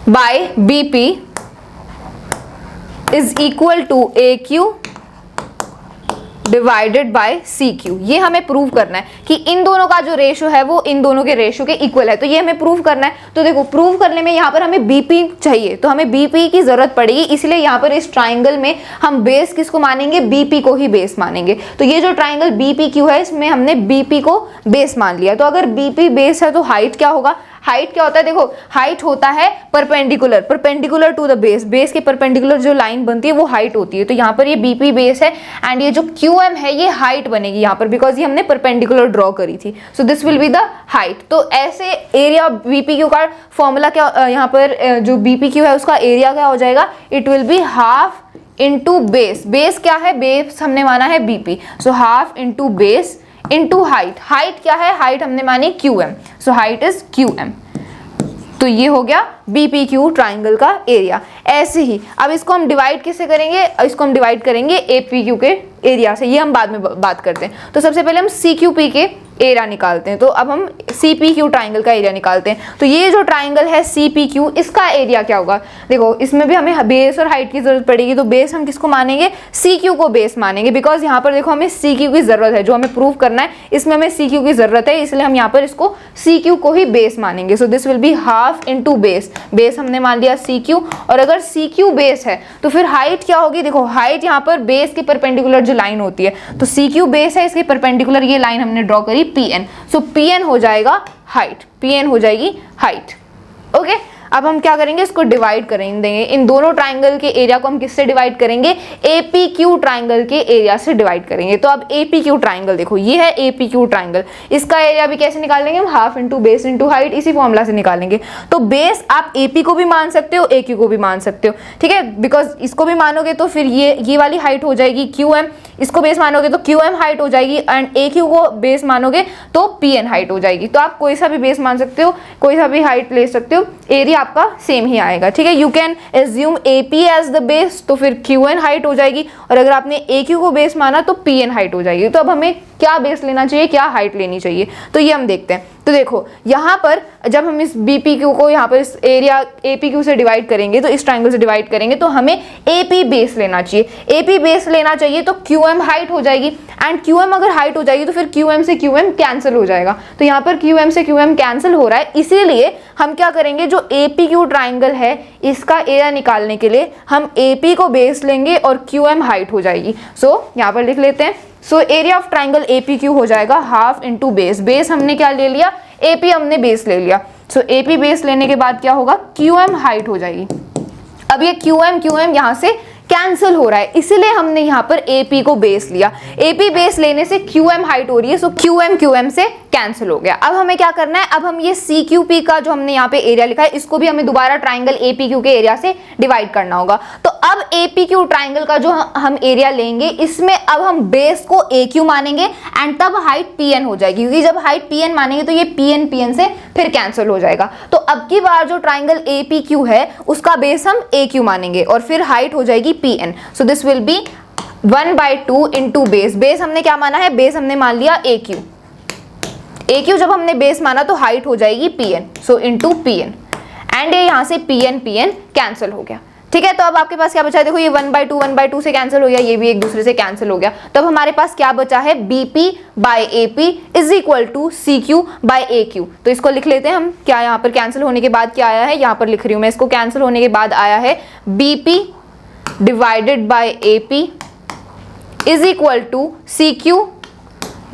S1: by BP is equal to AQ divided by CQ। ये हमें प्रूव करना है कि इन दोनों का जो रेशियो है वो इन दोनों के रेशियो के इक्वल है। तो ये हमें प्रूव करना है। तो देखो प्रूव करने में यहाँ पर हमें BP चाहिए, तो हमें BP की जरूरत पड़ेगी। इसलिए यहाँ पर इस ट्राइंगल में हम बेस किसको मानेंगे, BP को ही बेस मानेंगे। तो ये जो ट्राइंगल BPQ है इसमें हमने BP को बेस मान लिया। तो अगर BP बेस है तो हाइट क्या होगा, हाइट क्या होता है, देखो हाइट होता है perpendicular to the base. Base के परपेंडिकुलर जो लाइन बनती है वो हाइट होती है। तो यहाँ पर ये BP बेस है एंड ये जो QM है ये हाइट बनेगी यहाँ पर, बिकॉज ये हमने परपेंडिकुलर ड्रॉ करी थी। So this will be the height. तो ऐसे एरिया BPQ का फॉर्मूला क्या, यहाँ पर जो BPQ है उसका एरिया क्या हो जाएगा, it will be half into base. Base क्या है, बेस हमने माना है BP। So half into base into height. Height क्या है, हाइट हमने मानी QM। So height is QM। तो ये हो गया BPQ ट्राइंगल का एरिया। ऐसे ही अब इसको हम डिवाइड किससे करेंगे, इसको हम डिवाइड करेंगे APQ के एरिया से। ये हम बाद में बात करते हैं। तो सबसे पहले हम CQP के एरिया निकालते हैं। तो अब हम CPQ ट्राइंगल का एरिया निकालते हैं। तो ये जो ट्राइंगल है CPQ, इसका एरिया क्या होगा, देखो इसमें भी हमें बेस और हाइट की जरूरत पड़ेगी। तो बेस हम किसको मानेंगे, CQ को बेस मानेंगे, बिकॉज यहाँ पर देखो हमें CQ की जरूरत है। जो हमें प्रूव करना है इसमें हमें CQ की जरूरत है, इसलिए हम यहाँ पर इसको CQ को ही बेस मानेंगे। So this will be half into base. Base हमने मान लिया CQ, और अगर CQ बेस है तो फिर हाइट क्या होगी, देखो हाइट यहाँ पर बेस के परपेंडिकुलर जो लाइन होती है, तो CQ बेस है, इसके परपेंडिकुलर ये लाइन हमने ड्रॉ करी PN। सो PN हो जाएगा हाइट, PN हो जाएगी हाइट। ओके, अब हम क्या करेंगे, इसको डिवाइड करेंगे। इन दोनों ट्राइंगल के एरिया को हम किससे डिवाइड करेंगे, APQ ट्राइंगल के एरिया से डिवाइड करेंगे। तो अब APQ ट्राइंगल देखो, ये है APQ ट्राइंगल, इसका एरिया भी कैसे निकालेंगे हम, half into base into height, इसी फॉर्मूला से निकालेंगे। तो बेस आप AP को भी मान सकते हो, AQ को भी मान सकते हो, ठीक है, बिकॉज इसको भी मानोगे तो फिर ये वाली हाइट हो जाएगी QM, इसको बेस मानोगे तो QM हाइट हो जाएगी, एंड AQ को बेस मानोगे तो PN हाइट हो जाएगी। तो आप कोई सा भी बेस मान सकते हो, कोई सा भी हाइट ले सकते हो, एरिया आपका सेम ही आएगा। ठीक है, you can assume AP as the base, तो फिर QN हाइट हो जाएगी, और अगर आपने AQ को बेस माना तो PN हाइट हो जाएगी। तो अब हमें क्या बेस लेना चाहिए, क्या हाइट लेनी चाहिए, तो ये हम देखते हैं। तो तो देखो यहाँ पर जब हम इस BPQ को यहाँ पर इस एरिया APQ से डिवाइड करेंगे, तो इस ट्राइंगल से डिवाइड करेंगे, तो हमें AP बेस लेना चाहिए। AP बेस लेना चाहिए तो QM हाइट हो जाएगी, एंड QM अगर हाइट हो जाएगी तो फिर QM से QM कैंसिल हो जाएगा। तो यहाँ पर QM से QM कैंसिल हो रहा है, इसीलिए हम क्या करेंगे, जो APQ ट्राइंगल है इसका एरिया निकालने के लिए हम AP को बेस लेंगे और QM हाइट हो जाएगी। सो यहाँ पर लिख लेते हैं। So area of triangle APQ हो जाएगा हाफ इंटू बेस। बेस हमने क्या ले लिया, AP हमने बेस ले लिया। सो AP बेस लेने के बाद क्या होगा, QM हाइट हो जाएगी। अब ये QM यहाँ से कैंसिल हो रहा है, इसीलिए हमने यहाँ पर AP को बेस लिया। AP बेस लेने से QM हाइट हो रही है, सो QM से कैंसिल हो गया। अब हमें क्या करना है, अब हम ये CQP का जो हमने यहाँ पे एरिया लिखा है, इसको भी हमें दोबारा ट्राइंगल APQ के एरिया से डिवाइड करना होगा। तो अब APQ ट्राइंगल का जो हम एरिया लेंगे, इसमें अब हम बेस को AQ मानेंगे एंड तब हाइट PN हो जाएगी, क्योंकि जब हाइट PN मानेंगे तो ये PN से फिर कैंसिल हो जाएगा। तो अब की बार जो ट्राइंगल APQ है उसका बेस हम AQ मानेंगे और फिर हाइट हो जाएगी PN। So this will be 1/2 into base. Base हमने क्या माना है, बेस हमने मान लिया AQ। AQ जब हमने बेस माना तो हाइट हो जाएगी PN, so into PN, and ये यहाँ से PN कैंसिल हो गया। ठीक है, तो अब आपके पास क्या बचा है, देखो ये 1/2 से कैंसिल हो गया, ये भी एक दूसरे से कैंसिल हो गया। तो अब हमारे पास क्या बचा है, BP by AP is equal to CQ by AQ। तो इसको लिख लेते हैं हम, क्या यहाँ पर कैंसिल होने के बाद क्या आया है, यहाँ पर लिख रही हूँ मैं इसको, कैंसिल होने के बाद आया है BP divided by AP is equal to CQ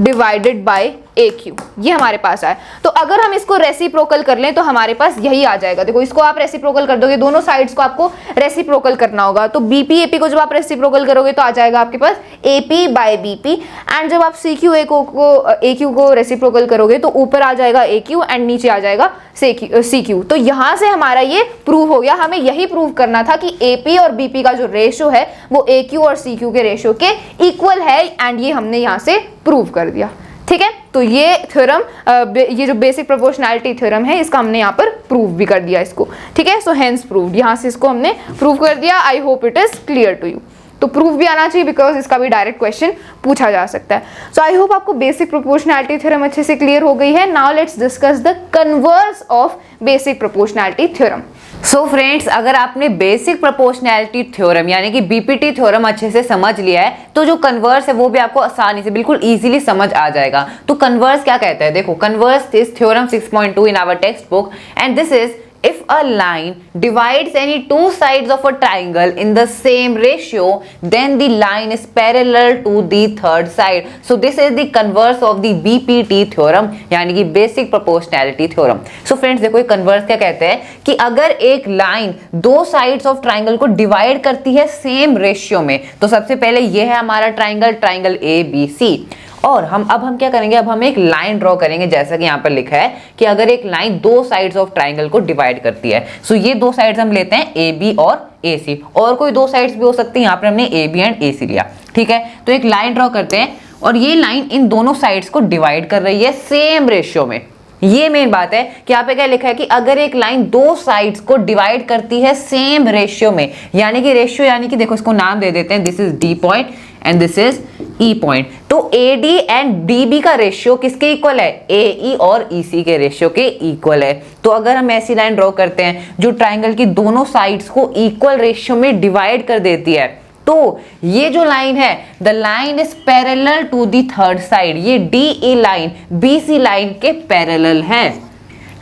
S1: divided by AQ। ये हमारे पास आया। तो अगर हम इसको रेसिप्रोकल कर लें तो हमारे पास यही आ जाएगा। देखो इसको आप रेसिप्रोकल कर दोगे, दोनों साइड्स को आपको रेसिप्रोकल करना होगा। तो BP AP को जब आप रेसिप्रोकल करोगे तो आ जाएगा आपके पास AP बाय BP, एंड जब आप CQ AQ को रेसिप्रोकल करोगे तो ऊपर आ जाएगा AQ एंड नीचे आ जाएगा CQ। तो यहाँ से हमारा ये प्रूव हो गया। हमें यही प्रूव करना था कि AP और BP का जो रेशियो है वो AQ और CQ के रेशियो के इक्वल है, एंड ये हमने यहाँ से प्रूव कर दिया। ठीक है, तो ये थ्योरम, ये जो बेसिक प्रोपोर्शनैलिटी थ्योरम है, इसका हमने यहाँ पर प्रूव भी कर दिया इसको। ठीक है, सो हेंस प्रूव्ड, यहाँ से इसको हमने प्रूव कर दिया। I hope it is clear to you. तो प्रूफ भी आना चाहिए, बिकॉज इसका भी डायरेक्ट क्वेश्चन पूछा जा सकता है। सो आई होप आपको बेसिक प्रोपोर्शनैलिटी थ्योरम अच्छे से क्लियर हो गई है। Now let's discuss the converse of basic proportionality theorem.
S2: So friends, अगर आपने बेसिक प्रोपोर्शनैलिटी थ्योरम यानी कि BPT थ्योरम अच्छे से समझ लिया है तो जो कन्वर्स है वो भी आपको आसानी से बिल्कुल इजीली समझ आ जाएगा। तो कन्वर्स क्या कहता है, देखो converse is theorem 6.2 in our text book, and this is if a line divides any two sides of a triangle in the same ratio, then the line is parallel to the third side. So this is the converse of the BPT theorem, यानी कि basic proportionality theorem. So friends, देखो ये converse क्या कहते हैं कि अगर एक लाइन दो साइड्स ऑफ ट्राइंगल को डिवाइड करती है सेम रेशियो में, तो सबसे पहले ये है हमारा ट्राइंगल ABC, और हम क्या करेंगे, अब हम एक लाइन ड्रॉ करेंगे, जैसा कि यहाँ पर लिखा है कि अगर एक लाइन दो साइड्स ऑफ ट्राइंगल को डिवाइड करती है। सो ये दो साइड्स हम लेते हैं AB और AC, और कोई दो साइड्स भी हो सकती है, यहाँ पर हमने AB एंड AC लिया। ठीक है, तो एक लाइन ड्रॉ करते हैं और ये लाइन इन दोनों साइड्स को डिवाइड कर रही है सेम रेशियो में। ये मेन बात है कि यहाँ पे क्या लिखा है कि अगर एक लाइन दो साइड्स को डिवाइड करती है सेम रेशियो में, यानी कि रेशियो यानी कि देखो इसको नाम दे देते हैं, this is D point and this is E point. तो AD एंड DB का रेशियो किसके इक्वल है, AE और EC के रेशियो के इक्वल है। तो अगर हम ऐसी लाइन ड्रॉ करते हैं जो ट्राइंगल की दोनों साइड्स को इक्वल रेशियो में डिवाइड कर देती है, तो ये जो लाइन है, the line is parallel to the third side, ये DE लाइन BC लाइन के पैरेलल है।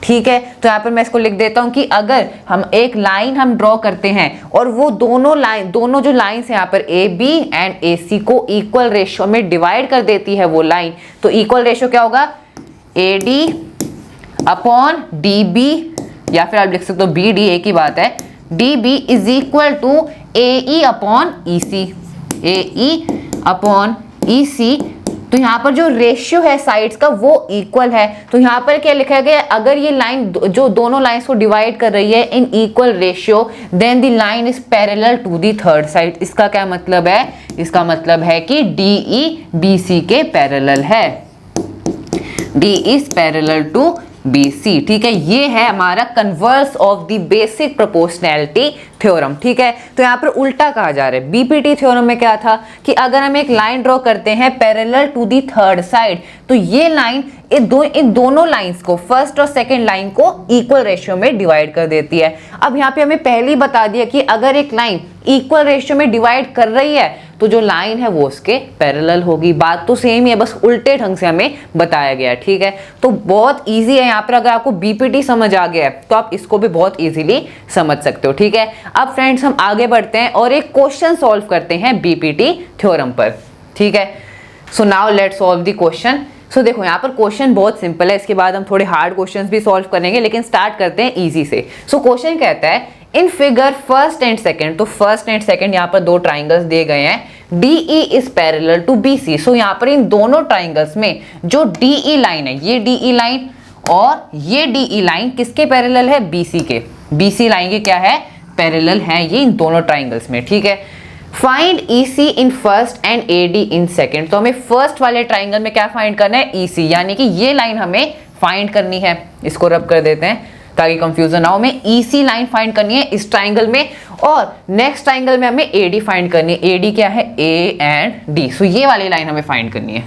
S2: ठीक है, तो यहाँ पर मैं इसको लिख देता हूं कि अगर हम एक लाइन हम ड्रॉ करते हैं और वो दोनों जो लाइंस हैं यहाँ पर AB एंड AC को इक्वल रेशियो में डिवाइड कर देती है वो लाइन, तो इक्वल रेशियो क्या होगा, AD अपॉन DB, या फिर आप लिख सकते हो BD, एक ही बात है, DB is equal to AE upon EC, AE upon EC। तो यहाँ पर जो रेशियो है साइड्स का वो इक्वल है। तो यहाँ पर क्या लिखा गया, अगर ये लाइन जो दोनों लाइंस को डिवाइड कर रही है in equal ratio, then the line is parallel to the third side. इसका क्या मतलब है, इसका मतलब है कि DE BC के पैरेलल है, D is parallel to BC। ठीक है, ये है हमारा converse of the basic proportionality theorem. ठीक है, तो यहाँ पर उल्टा कहा जा रहा है। BPT थ्योरम में क्या था कि अगर हम एक लाइन ड्रॉ करते हैं parallel to the third side, तो ये लाइन इन दोनों लाइंस को, फर्स्ट और सेकंड लाइन को इक्वल रेशियो में डिवाइड कर देती है। अब यहाँ पे हमें पहले ही बता दिया कि अगर एक लाइन इक्वल रेशियो में डिवाइड कर रही है तो जो लाइन है वो उसके पैरेलल होगी। बात तो सेम ही है, बस उल्टे ढंग से हमें बताया गया है, ठीक है। तो बहुत इजी है यहाँ पर, अगर आपको बीपीटी समझ आ गया है तो आप इसको भी बहुत इजीली समझ सकते हो, ठीक है। अब फ्रेंड्स हम आगे बढ़ते हैं और एक क्वेश्चन सॉल्व करते हैं बीपीटी थ्योरम पर, ठीक है। So now let's solve the question. So देखो यहाँ पर क्वेश्चन बहुत सिंपल है, इसके बाद हम थोड़े हार्ड क्वेश्चंस भी सॉल्व करेंगे, लेकिन स्टार्ट करते हैं इजी से। सो क्वेश्चन कहता है in figure first and second, तो फर्स्ट एंड सेकंड यहाँ पर दो ट्राइंगल्स दिए गए हैं, DE is parallel to BC। So यहाँ पर इन दोनों ट्राइंगल्स में जो DE लाइन है, ये DE लाइन और ये DE लाइन किसके पैरेलल है? BC के। BC लाइन के क्या है? पैरेलल है ये इन दोनों ट्राइंगल्स में, ठीक है। Find EC in first and AD in second. तो हमें फर्स्ट वाले ट्राइंगल में क्या फाइंड करना है? EC, यानी कि ये लाइन हमें फाइंड करनी है। इसको रब कर देते हैं ताकि कंफ्यूजन ना हो। हमें EC लाइन फाइंड करनी है इस ट्राइंगल में, और नेक्स्ट ट्राइंगल में हमें AD फाइंड करनी है। AD क्या है? A and D। सो ये वाली लाइन हमें फाइंड करनी है,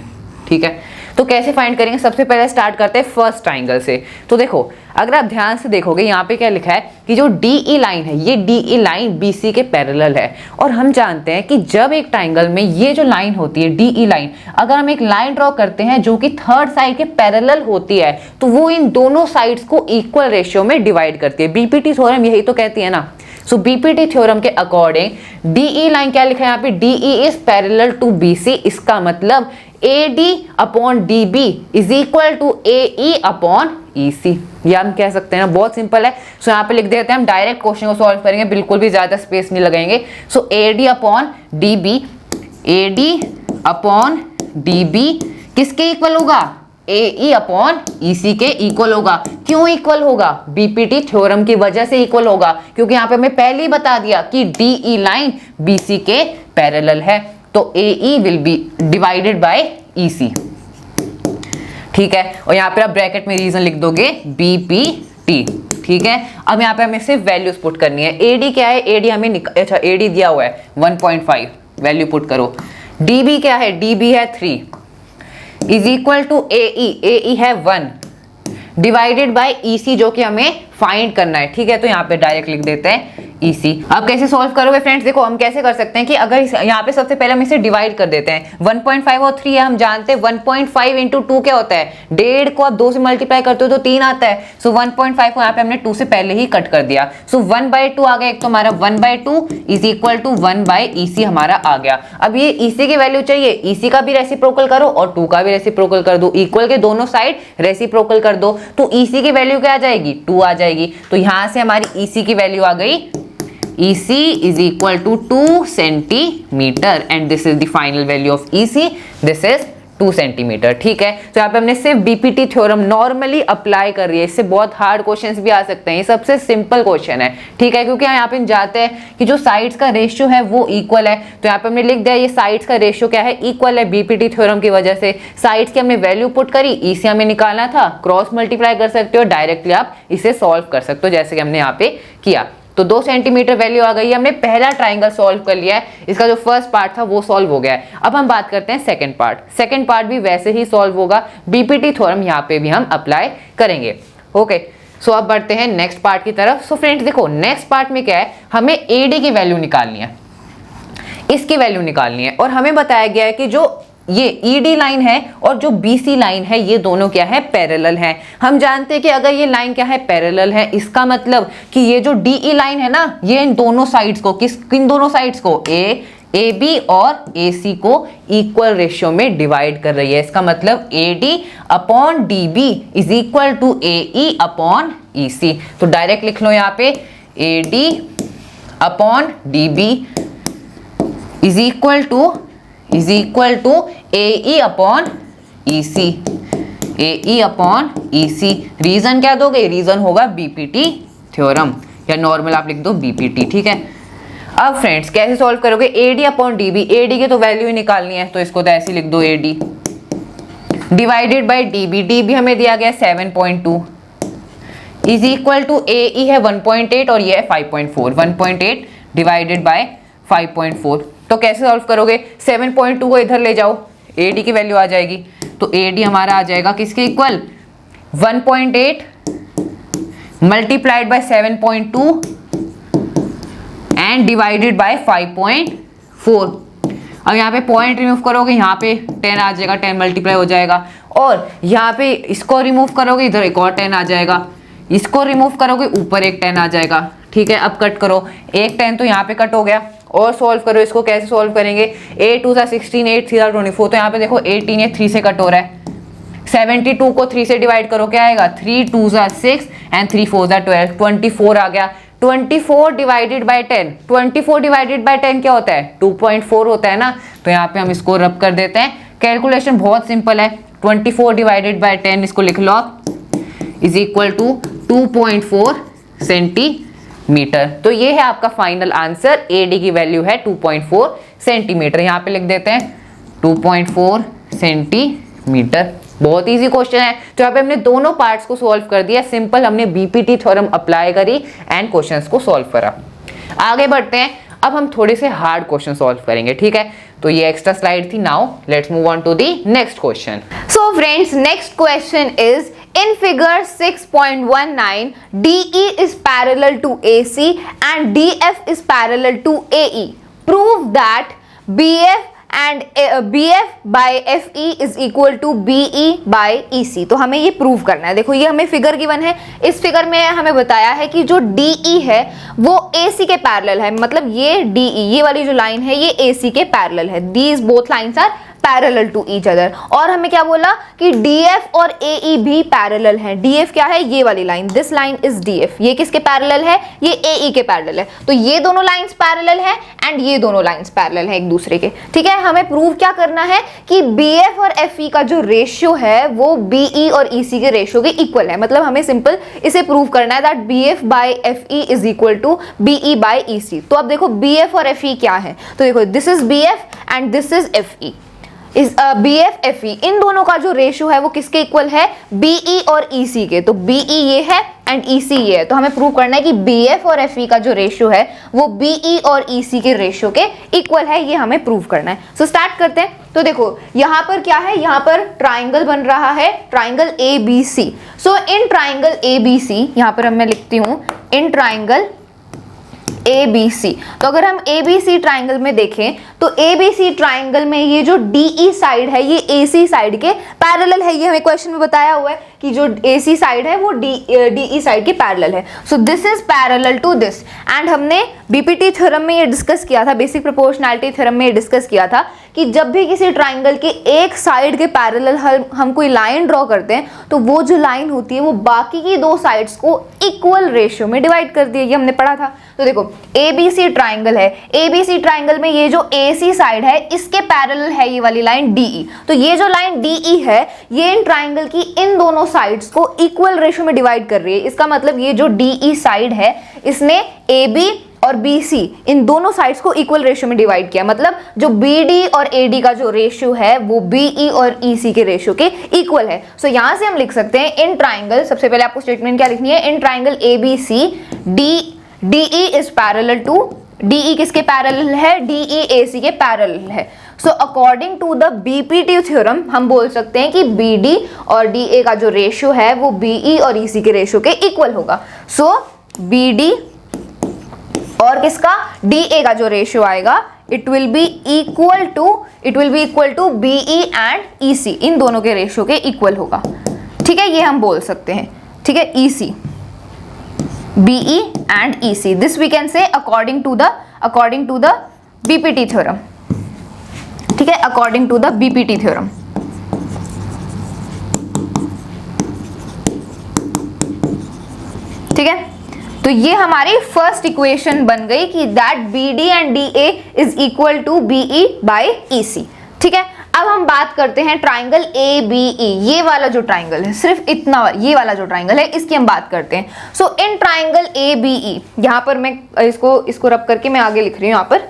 S2: ठीक है। तो कैसे फाइंड करेंगे? सबसे पहले स्टार्ट करते हैं फर्स्ट ट्राइंगल से। तो देखो अगर आप ध्यान से देखोगे यहाँ पे क्या लिखा है कि जो DE लाइन है, ये DE लाइन BC के पैरेलल है। और हम जानते हैं कि जब एक ट्राइंगल में ये जो लाइन होती है DE लाइन, अगर हम एक लाइन ड्रॉ करते हैं जो कि थर्ड साइड के पैरेलल होती है तो वो इन दोनों साइड्स को इक्वल रेशियो में डिवाइड करती है। बीपीटी थ्योरम यही तो कहती है ना। सो बीपीटी थ्योरम के अकॉर्डिंग DE लाइन क्या लिखा है यहाँ पे? DE is parallel to BC। इसका मतलब AD upon DB is equal to AE upon EC। ये हम कह सकते हैं ना, बहुत सिंपल है। सो यहाँ पे लिख देते हैं, हम डायरेक्ट क्वेश्चन को सॉल्व करेंगे, बिल्कुल भी ज्यादा स्पेस नहीं लगाएंगे। सो AD upon DB, AD upon DB किसके इक्वल होगा? AE अपॉन EC के इक्वल होगा। क्यों इक्वल होगा? बीपीटी थ्योरम की वजह से इक्वल होगा, क्योंकि यहाँ पे हमें पहले ही बता दिया कि DE लाइन BC के पैरेलल है, तो AE will be divided by EC, ठीक है। और यहाँ पे आप ब्रैकेट में रीजन लिख दोगे BPT, ठीक है। अब यहाँ पे हमें सिर्फ वैल्यूज पुट करनी है। AD क्या है? AD हमें अच्छा AD दिया हुआ है 1.5, वैल्यू पुट करो। DB क्या है? DB है 3 इज इक्वल टू AE है 1 डिवाइडेड बाय EC जो कि हमें फाइंड करना है, ठीक है। तो यहाँ पे डायरेक्ट लिख देते हैं EC। अब कैसे सॉल्व करोगे फ्रेंड्स? देखो हम कैसे कर सकते हैं कि अगर यहाँ पे सबसे पहले हम इसे डिवाइड कर देते हैं। 1.5 और 3 है, हम जानते हैं 1.5 इंटू 2 क्या होता है? 1.5 को आप 2 से मल्टीप्लाई करते हो तो 3 आता है। सो 1.5 को यहाँ पे हमने 2 से पहले ही कट कर दिया। सो 1/2 आ गया, एक तो हमारा 1/2 इज इक्वल टू 1/EC हमारा आ गया। अब ये EC की वैल्यू चाहिए, EC का भी रेसिप्रोकल करो और 2 का भी रेसिप्रोकल कर दो। इक्वल के दोनों साइड रेसिप्रोकल कर दो, तो EC की वैल्यू क्या आ जाएगी? 2 आ जाएगी। तो यहां से हमारी EC की वैल्यू आ गई, EC is equal to 2 centimetre and this is the final value of EC, this is 2 centimetre, ठीक है। तो यहाँ पे हमने सिर्फ बीपीटी थ्योरम नॉर्मली अप्लाई कर रही है, इससे बहुत हार्ड क्वेश्चंस भी आ सकते हैं। ये सबसे सिंपल क्वेश्चन है, ठीक है, क्योंकि यहाँ पे हम जाते हैं कि जो साइड्स का रेशियो है वो इक्वल है। तो यहाँ पे हमने लिख दिया ये साइड्स का रेशियो क्या है? इक्वल है। बीपीटी थ्योरम की वजह से साइड्स की हमने वैल्यू पुट करी, EC हमें निकालना था, क्रॉस मल्टीप्लाई कर सकते हो, डायरेक्टली आप इसे सॉल्व कर सकते हो जैसे कि हमने यहाँ पे किया। तो 2 सेंटीमीटर वैल्यू आ गई। हमने पहला ट्राइंगल सॉल्व कर लिया है, इसका जो फर्स्ट पार्ट था वो सॉल्व हो गया है। अब हम बात करते हैं सेकंड पार्ट। सेकंड पार्ट भी वैसे ही सॉल्व होगा, बीपीटी थ्योरम यहाँ पे भी हम अप्लाई करेंगे। ओके, सो अब बढ़ते हैं नेक्स्ट पार्ट की तरफ। सो फ्रेंड्स देखो नेक्स्ट पार्ट में क्या है, हमें AD की वैल्यू निकालनी है, इसकी वैल्यू निकालनी है। और हमें बताया गया है कि जो ये ED लाइन है और जो BC लाइन है ये दोनों क्या है? पैरेलल हैं। हम जानते हैं कि अगर ये लाइन क्या है? पैरेलल है, इसका मतलब कि ये जो DE लाइन है ना, ये इन दोनों साइड्स को किन दोनों साइड्स को? AB और AC को इक्वल रेशियो में डिवाइड कर रही है। इसका मतलब AD upon DB is equal to AE upon EC। तो डायरेक्ट लिख लो यहाँ पे AD upon DB is equal to AE upon EC, AE upon EC। Reason क्या दोगे? रीजन होगा बीपीटी थ्योरम, या नॉर्मल आप लिख दो बीपीटी, ठीक है। अब फ्रेंड्स कैसे सॉल्व करोगे? AD अपॉन DB, AD की तो वैल्यू ही निकालनी है, तो इसको तो ऐसे लिख दो AD divided by DB। DB हमें दिया गया 7.2 इज इक्वल टू AE है 1.8 और ये है 5.4। 1.8 डिवाइडेड बाय 5.4। तो कैसे सॉल्व करोगे? 7.2 को इधर ले जाओ, AD की वैल्यू आ जाएगी तो AD हमारा आ जाएगा किसके equal, 1.8 multiplied by 7.2 and divided by 5.4। अब यहाँ पे पॉइंट रिमूव करोगे, यहाँ पे 10 आ जाएगा, 10 मल्टीप्लाई हो जाएगा, और यहाँ पे इसको रिमूव करोगे, इधर एक और 10 आ जाएगा, इसको रिमूव करोगे, ऊपर एक 10 आ जाएगा। ठीक है, अब कट करो, एक 10 तो यहाँ पे कट हो गया, और सॉल्व करो इसको। कैसे सॉल्व करेंगे, 8 2 16, 8 3 24, तो यहाँ पे देखो 18 ये 3 से कट हो रहा है। 72 को 3 से डिवाइड करो, क्या आएगा, 3 2 6 एंड 3 4 12, 24 आ गया। 24 डिवाइडेड बाय 10, 24 डिवाइडेड बाय 10 क्या होता है, 2.4 होता है ना, तो यहाँ पे हम इसको रब कर देते हैं। कैलकुलेशन बहुत सिंपल है, 24 डिवाइडेड बाय 10 इसको लिख लो इज इक्वल टू 2.4 सेंटीमीटर। तो ये है आपका फाइनल आंसर, AD की वैल्यू है 2.4 सेंटीमीटर। यहाँ पे लिख देते हैं 2.4 सेंटीमीटर। बहुत इजी क्वेश्चन है। तो यहाँ पे हमने दोनों पार्ट्स को सॉल्व कर दिया, सिंपल हमने बीपीटी थ्योरम अप्लाई करी एंड क्वेश्चंस को सॉल्व करा। आगे बढ़ते हैं, अब हम थोड़े से हार्ड क्वेश्चन सॉल्व करेंगे। ठीक है, तो ये एक्स्ट्रा स्लाइड थी। Now let's move on to the next question.
S1: So friends, next question is in figure 6.19 DE is parallel to AC and DF is parallel to AE. Prove that BF and BF by FE is equal to BE by EC। तो हमें ये प्रूव करना है। देखो ये हमें फिगर गिवन है, इस फिगर में हमें बताया है कि जो DE है वो AC के पैरेलल है, मतलब ये DE ये वाली जो लाइन है ये AC के पैरेलल है। These both lines are parallel to each other. और हमें क्या बोला कि DF और AE भी पैरेलल है। DF क्या है, ये वाली line, this line is DF। ये किसके पैरेलल है, ये AE के पैरेलल है। तो ये दोनों लाइंस पैरेलल है एंड ये दोनों लाइंस पैरेलल है एक दूसरे के। ठीक है, हमें प्रूव क्या करना है कि BF और FE का जो रेशियो है वो BE और EC के रेशियो के इक्वल है। मतलब हमें सिंपल इसे प्रूव करना है that BF by FE is equal to BE by EC। तो अब देखो BF और FE क्या है, तो देखो this is BF and this is FE। इस BF FE इन दोनों का जो रेशियो है वो किसके इक्वल है, BE और EC के। तो BE ये है एंड EC ये है। तो हमें प्रूव करना है कि BF और FE का जो रेशियो है वो BE और EC के रेशियो के इक्वल है, ये हमें प्रूव करना है। सो स्टार्ट करते हैं। तो देखो यहाँ पर क्या है, यहाँ पर ट्राइंगल बन रहा है, triangle ABC। So in triangle ABC, यहाँ पर मैं लिखती हूँ इन ट्राइंगल ABC। तो अगर हम ABC ट्राइंगल में देखें तो ABC ट्राइंगल में ये जो DE साइड है ये AC साइड के पैरेलल है। ये हमें क्वेश्चन में बताया हुआ है कि जो AC साइड है वो DE साइड के पैरेलल है। So this is parallel to this. And हमने बीपीटी थ्योरम में ये डिस्कस किया था, बेसिक प्रोपोर्शनैलिटी थ्योरम में ये डिस्कस किया था कि जब भी किसी ट्राइंगल के एक साइड के पैरेलल हम कोई लाइन ड्रॉ करते हैं तो वो जो लाइन होती है वो बाकी की दो साइड्स को इक्वल रेशियो में डिवाइड कर दी है। ये हमने पढ़ा था। तो देखो ABC ट्राइंगल है, ABC ट्राइंगल में ये जो AC साइड है इसके पैरेलल है ये वाली लाइन DE। तो ये जो लाइन DE है ये इन ट्राइंगल की इन दोनों साइड्स को इक्वल रेशियो में डिवाइड कर रही है। इसका मतलब ये जो DE साइड है इसने AB और BC इन दोनों साइड्स को इक्वल रेशियो में डिवाइड किया। मतलब जो BD और AD का जो रेशियो है वो BE और EC के रेशियो के इक्वल है। सो यहां से हम लिख सकते हैं इन ट्राइंगल, सबसे पहले आपको स्टेटमेंट क्या लिखनी है, in triangle ABC DE is parallel to, DE किसके पैरेलल है, DE AC के पैरेलल है। So according to the BPT theorem हम बोल सकते हैं कि BD और DA का जो रेशियो है वो BE और EC के रेशियो के इक्वल होगा। सो BD और किसका, DA का जो रेशियो आएगा it will be equal to BE and EC, इन दोनों के रेशियो के इक्वल होगा। ठीक है, ये हम बोल सकते हैं। ठीक है, EC BE and EC, this we can say according to the BPT theorem। ठीक है, according to the BPT theorem। ठीक है, तो ये हमारी फर्स्ट इक्वेशन बन गई कि that BD and DA is equal to BE by EC। ठीक है, अब हम बात करते हैं ट्राइंगल ABE, ये वाला जो ट्राइंगल है, सिर्फ इतना ये वाला जो ट्राइंगल है इसकी हम बात करते हैं। सो इन ट्राइंगल ABE, यहाँ पर मैं इसको रब करके मैं आगे लिख रही हूँ यहाँ पर।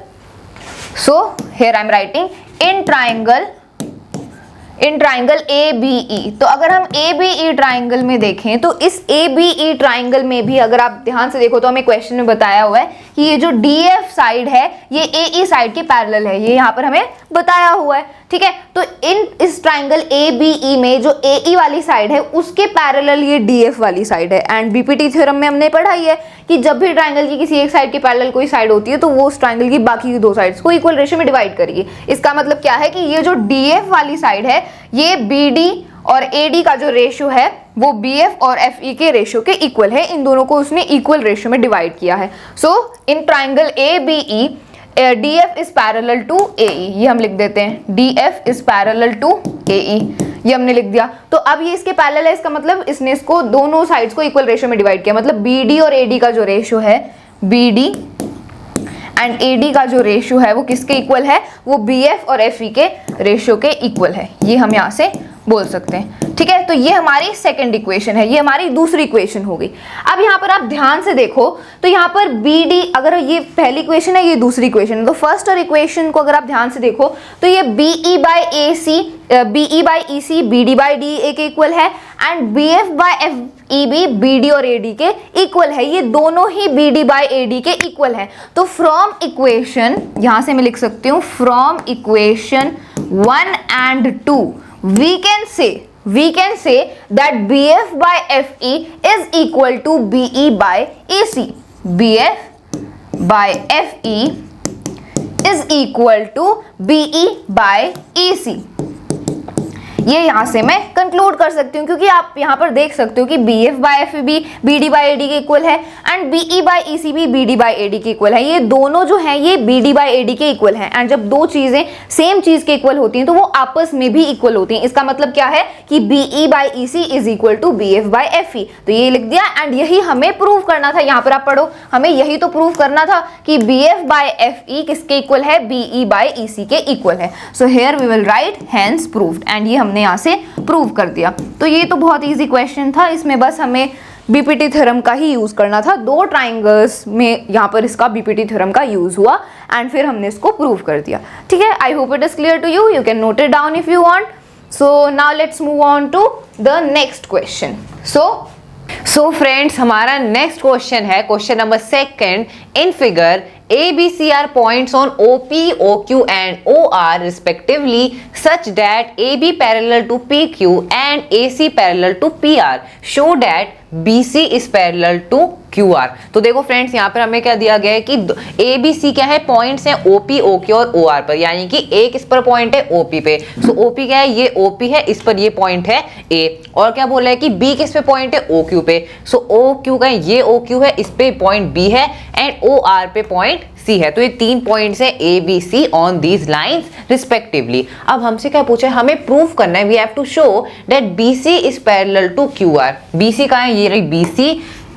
S1: So here I am writing in triangle ABE। तो अगर हम ABE ट्राइंगल में देखें तो इस ABE ट्राइंगल में भी अगर आप ध्यान से देखो तो हमें क्वेश्चन में बताया हुआ है कि ये जो DF साइड है ये AE साइड के पैरेलल है, ये यहाँ पर हमें बताया हुआ है। ठीक है। तो इस ट्राइंगल ABE में जो AE वाली साइड है उसके पैरेलल ये DF वाली साइड है। एंड बीपीटी थ्योरम में हमने पढ़ा ही है कि जब भी ट्राइंगल की किसी एक साइड के पैरेलल कोई साइड होती है तो वो उस ट्राइंगल की बाकी की दो साइड्स को इक्वल रेशियो में डिवाइड करेगी। इसका मतलब क्या है कि ये जो DF वाली साइड है ये BD और AD का जो रेशियो है वो BF और FE के रेशियो के इक्वल है। इन दोनों को उसने इक्वल रेशियो में डिवाइड किया है। So in triangle ABE DF is parallel to AE, ये हम लिख देते हैं DF is parallel to AE, ये हमने लिख दिया। तो अब ये इसके पैरेलल है, इसका मतलब इसने इसको दोनों साइड्स को इक्वल रेशियो में डिवाइड किया। मतलब BD और AD का जो रेशियो है, BD एंड AD का जो रेशियो है वो किसके इक्वल है, वो BF और FE के रेशियो के इक्वल है। ये हम यहाँ से बोल सकते हैं, ठीक है। तो ये हमारी सेकंड इक्वेशन है, ये हमारी दूसरी इक्वेशन हो गई। अब यहाँ पर आप ध्यान से देखो तो यहाँ पर BD, अगर ये पहली इक्वेशन है ये दूसरी इक्वेशन है, तो फर्स्ट और इक्वेशन को अगर आप ध्यान से देखो तो ये BE by EC BD by DE के इक्वल है एंड BF बाई FE भी BD और AD के इक्वल है। ये दोनों ही BD बाई AD के इक्वल है। तो फ्रॉम इक्वेशन, यहाँ से मैं लिख सकती हूँ from equation 1 and 2 we can say that BF by FE is equal to BE by AC. BF by FE is equal to BE by AC. ये यहाँ से मैं कंक्लूड कर सकती हूँ क्योंकि आप यहाँ पर देख सकते हो कि BF बाई FE भी BD बाई AD के इक्वल है एंड BE बाई EC भी BD बाई AD के इक्वल है। ये दोनों जो हैं ये BD बाई AD के इक्वल हैं एंड जब दो चीजें सेम चीज के इक्वल होती हैं तो वो आपस में भी इक्वल होती हैं। इसका मतलब क्या है कि BE by EC is equal to BF by FE। तो ये लिख दिया एंड यही हमें प्रूव करना था। यहाँ पर आप पढ़ो, हमें यही तो प्रूव करना था कि BF बाई FE किसके इक्वल है, BE बाई EC के इक्वल है। So here we will write hence proved and ये हमने यहाँ से प्रूव कर दिया। तो ये तो बहुत इजी क्वेश्चन था, इसमें बस हमें बीपीटी थ्योरम का ही यूज करना था। दो ट्राइंगल्स में यहाँ पर इसका बीपीटी थ्योरम का यूज हुआ एंड फिर हमने इसको प्रूव कर दिया, ठीक है। I hope it is clear to you, you can note it down if you want. So now let's move on to the next question.
S2: So friends, हमारा नेक्स्ट क्वेश्चन है question number second. In figure ABC are points on OP, OQ and OR respectively such that AB parallel to PQ and AC parallel to PR. Show that BC is parallel to QR. तो देखो फ्रेंड्स, यहाँ पर हमें क्या दिया गया है कि ABC क्या है, पॉइंट्स हैं OP, OK और OR पर, यानी कि एक इस पर पॉइंट है OP पे। सो OP क्या है, ये OP है, इस पर ये पॉइंट है A। और क्या बोला है कि B किस पे पॉइंट है, OQ पे। सो OQ का ये OQ है, इस पे पॉइंट B है एंड OR पे पॉइंट C है। तो ये तीन पॉइंट्स है ABC on these lines respectively. अब हमसे क्या पूछा है, हमें प्रूव करना है, we have to show that BC is parallel to QR। BC का है, ये रही BC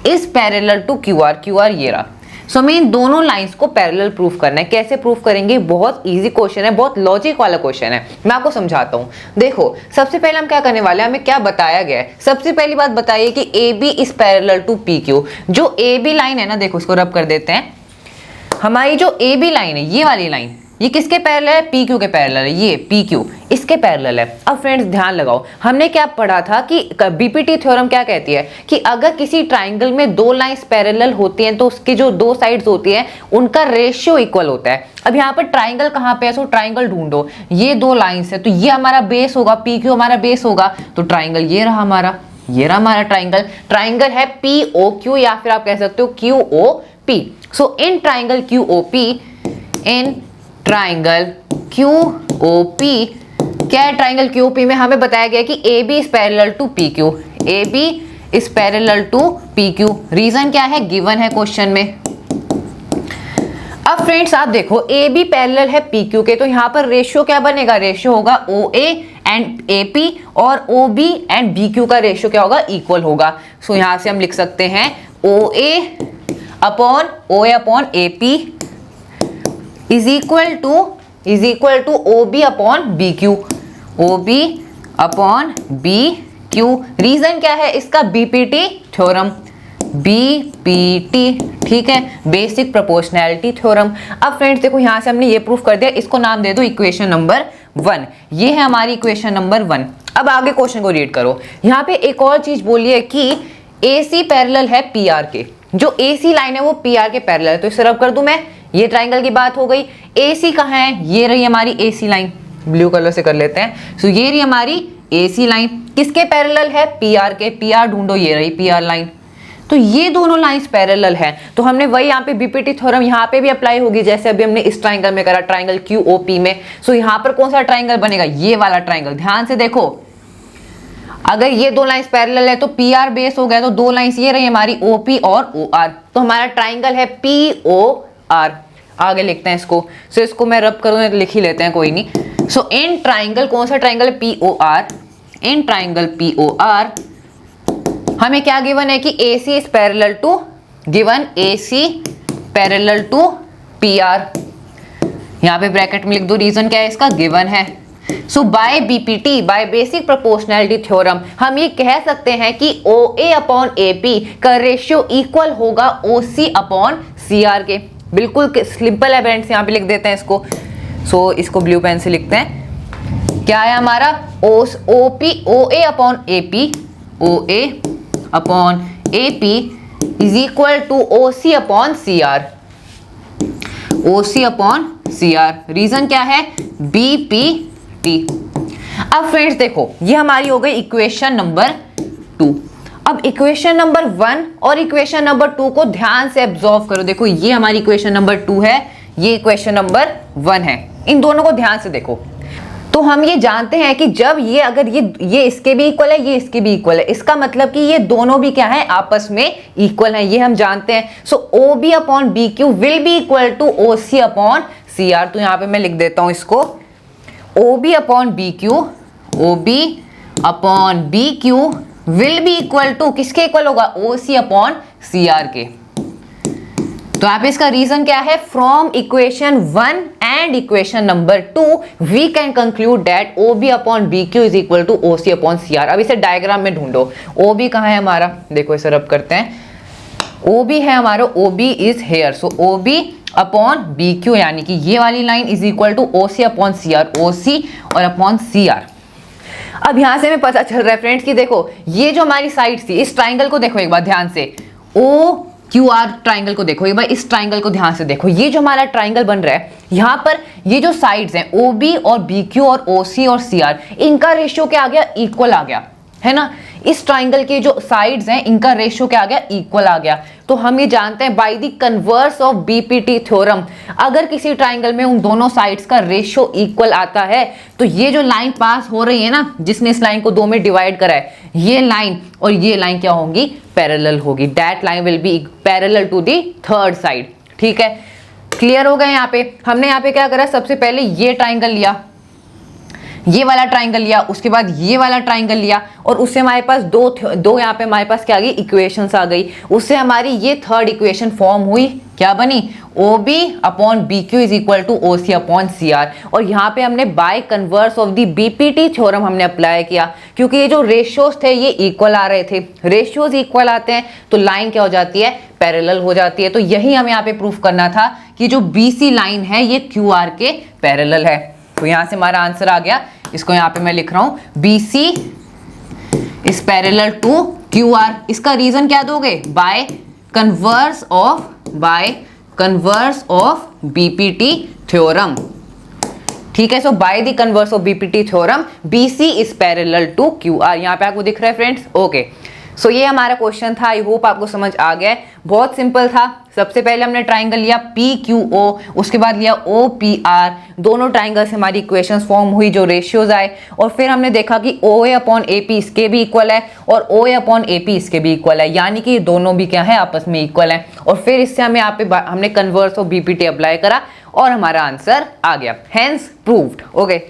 S2: is parallel to QR, QR ये रहा। सो हमें इन दोनों लाइंस को पैरेलल प्रूफ करना है। कैसे प्रूफ करेंगे, बहुत इजी क्वेश्चन है, बहुत लॉजिक वाला क्वेश्चन है। मैं आपको समझाता हूँ। देखो, सबसे पहले हम क्या करने वाले हैं, हमें क्या बताया गया है। सबसे पहली बात बताइए कि AB is parallel to PQ। जो AB लाइन है ना, देखो इसको रब कर देते हैं। हमारी जो AB लाइन है, ये वाली लाइन, ये किसके पैरेलल है, PQ के पैरेलल है। ये PQ इसके पैरेलल है। अब फ्रेंड्स ध्यान लगाओ, हमने क्या पढ़ा था कि बीपीटी थ्योरम क्या कहती है कि अगर किसी ट्राइंगल में दो लाइंस पैरेलल होती हैं तो उसकी जो दो साइड्स होती हैं उनका रेशियो इक्वल होता है। अब यहाँ पर ट्राइंगल कहाँ पे है, सो ट्राइंगल ढूंढो। ये दो लाइंस है तो ये हमारा बेस होगा, PQ हमारा बेस होगा। तो ट्राइंगल ये रहा हमारा, ये रहा हमारा ट्राइंगल। ट्राइंगल है POQ या फिर आप कह सकते हो QOP। So in triangle QOP, in triangle QOP, क्या है ट्राइंगल QOP में हमें बताया गया कि AB is parallel to PQ। AB is parallel to PQ। Reason क्या है, गिवन है क्वेश्चन में। अब फ्रेंड्स आप देखो, AB पैरेलल है PQ के, तो यहाँ पर रेशियो क्या बनेगा, रेशियो होगा OA एंड AP और OB एंड BQ का रेशियो क्या होगा, इक्वल होगा। सो यहाँ से हम लिख सकते हैं OA upon AP is equal to OB upon BQ, OB upon BQ। Reason क्या है इसका, बीपीटी थ्योरम, बीपीटी, ठीक है, बेसिक प्रोपोर्शनैलिटी थ्योरम। अब फ्रेंड्स देखो, यहां से हमने ये प्रूफ कर दिया, इसको नाम दे दो इक्वेशन नंबर 1। ये है हमारी इक्वेशन नंबर 1। अब आगे क्वेश्चन को रीड करो। यहाँ पे एक और चीज बोली है कि AC पैरेलल है PR के। जो AC लाइन है वो PR के पैरेलल है, तो इसे रब कर दूं मैं। ये ट्राइंगल की बात हो गई। AC कहाँ है, ये रही हमारी AC लाइन, ब्लू कलर से कर लेते हैं। सो ये रही हमारी AC लाइन, किसके पैरेलल है? PR के। PR ढूंढो, ये रही PR लाइन। तो ये दोनों लाइंस पैरेलल हैं, तो हमने वही यहाँ पे BPT थ्योरम यहाँ पे भी अप्लाई होगी, जैसे अभी हमने इस ट्राइंगल में करा, ट्राइंगल QOP में। सो यहाँ पर कौन सा ट्राइंगल बनेगा? ये वाला ट्राइंगल। ध्यान से देखो, अगर ये दो लाइंस पैरेलल है तो PR बेस हो गया, तो दो लाइंस ये रही हमारी OP और OR, तो हमारा ट्राइंगल है POR। आगे लिखते हैं इसको। सो इसको मैं रब करूँ, लिख ही लेते हैं, कोई नहीं। सो इन ट्राइंगल, कौन सा ट्राइंगल है? POR। इन ट्राइंगल POR हमें क्या गिवन है कि AC is parallel to, given AC parallel to PR। यहां पे ब्रैकेट में लिख दो, रीजन क्या है इसका? गिवन है। So by BPT, by basic proportionality theorem, हम ये कह सकते हैं कि OA अपॉन AP का रेशियो इक्वल होगा OC अपॉन CR के। बिल्कुल सिंपल है फ्रेंड्स, यहाँ पे लिख देते हैं इसको। सो इसको ब्लू पेन से लिखते हैं। क्या है हमारा? OA upon AP, OA upon AP is equal to OC upon CR, OC upon CR। Reason क्या है? BPT। अब फ्रेंड्स देखो, ये हमारी हो गई इक्वेशन नंबर 2। अब इक्वेशन नंबर 1 और इक्वेशन नंबर 2 को ध्यान से एब्जॉर्व करो। देखो, ये हमारी इक्वेशन नंबर 2 है, ये इक्वेशन नंबर 1 है। इन दोनों को ध्यान से देखो। तो हम ये जानते हैं कि जब ये, अगर ये इसके भी इक्वल है, ये इसके भी इक्वल है, इसका मतलब कि ये दोनों भी क्या है? आपस में इक्वल है, ये हम जानते हैं। So OB upon BQ will be equal to OC upon CR। तो यहां पे मैं लिख देता हूं इसको, OB upon BQ, OB upon BQ will be equal to, किसके इक्वल होगा? OC अपॉन CR के। तो यहाँ पे इसका रीजन क्या है? From equation 1 and equation number 2 we can conclude that OB upon BQ is equal to OC upon CR। अब इसे डायग्राम में ढूंढो। OB कहाँ है हमारा? देखो इसे रब करते हैं। OB है हमारा, OB is here. So OB upon BQ यानी कि ये वाली line is equal to OC upon CR, OC और अपॉन CR। अब यहां से हमें पता चल रहा है फ्रेंड्स कि देखो, ये जो हमारी साइड थी, इस ट्राइंगल को देखो एक बार ध्यान से, OQR ट्राइंगल को देखो एक बार, इस ट्राइंगल को ध्यान से देखो। ये जो हमारा ट्राइंगल बन रहा है, यहां पर ये जो साइड्स हैं OB और BQ और OC और CR, इनका रेशियो क्या आ गया? इक्वल आ गया, है ना। इस ट्राइंगल के जो साइड्स हैं, इनका रेशियो क्या आ गया? इक्वल आ गया। तो हम ये जानते हैं bye the converse of BPT theorem, अगर किसी ट्राइंगल में उन दोनों साइड्स का रेशियो इक्वल आता है, तो ये जो लाइन पास हो रही है ना, जिसने इस लाइन को दो में डिवाइड करा है, ये लाइन और ये लाइन क्या होंगी? पैरेलल होगी। That line will be parallel to the third side. ठीक है, क्लियर हो गया। यहाँ पे हमने यहाँ पे क्या करा? सबसे पहले ये ट्राइंगल लिया, ये वाला ट्राइंगल लिया, उसके बाद ये वाला ट्राइंगल लिया, और उससे हमारे पास दो यहाँ पे हमारे पास क्या आ गई? इक्वेशंस आ गई। उससे हमारी ये थर्ड इक्वेशन फॉर्म हुई, क्या बनी? OB upon BQ is equal to OC upon CR। और यहाँ पे हमने by converse of the BPT theorem हमने अप्लाई किया, क्योंकि ये जो रेशियोज थे ये इक्वल आ रहे थे। रेशियोज इक्वल आते हैं तो लाइन क्या हो जाती है? पैरेलल हो जाती है। तो यही हमें यहाँ पे प्रूफ करना था कि जो BC लाइन है ये QR के पैरेलल है। तो यहां से हमारा आंसर आ गया। इसको यहां पे मैं लिख रहा हूं, BC is parallel to QR। इसका रीजन क्या दोगे? By converse of BPT theorem. ठीक है, so by the converse of BPT theorem BC is parallel to QR। यहां पे आपको दिख रहा है फ्रेंड्स? ओके, सो ये हमारा क्वेश्चन था। आई होप आपको समझ आ गया है। बहुत सिंपल था। सबसे पहले हमने ट्राइंगल लिया PQO, उसके बाद लिया OPR। दोनों ट्राइंगल से हमारी इक्वेशंस फॉर्म हुई, जो रेशियोज आए, और फिर हमने देखा कि OA अपॉन AP इसके भी इक्वल है और OA अपॉन AP इसके भी इक्वल है, यानी कि ये दोनों भी क्या है? आपस में इक्वल है। और फिर इससे हमें यहाँ पे हमने कन्वर्स ऑफ BPT अप्लाई करा और हमारा आंसर आ गया, hence proved. Okay,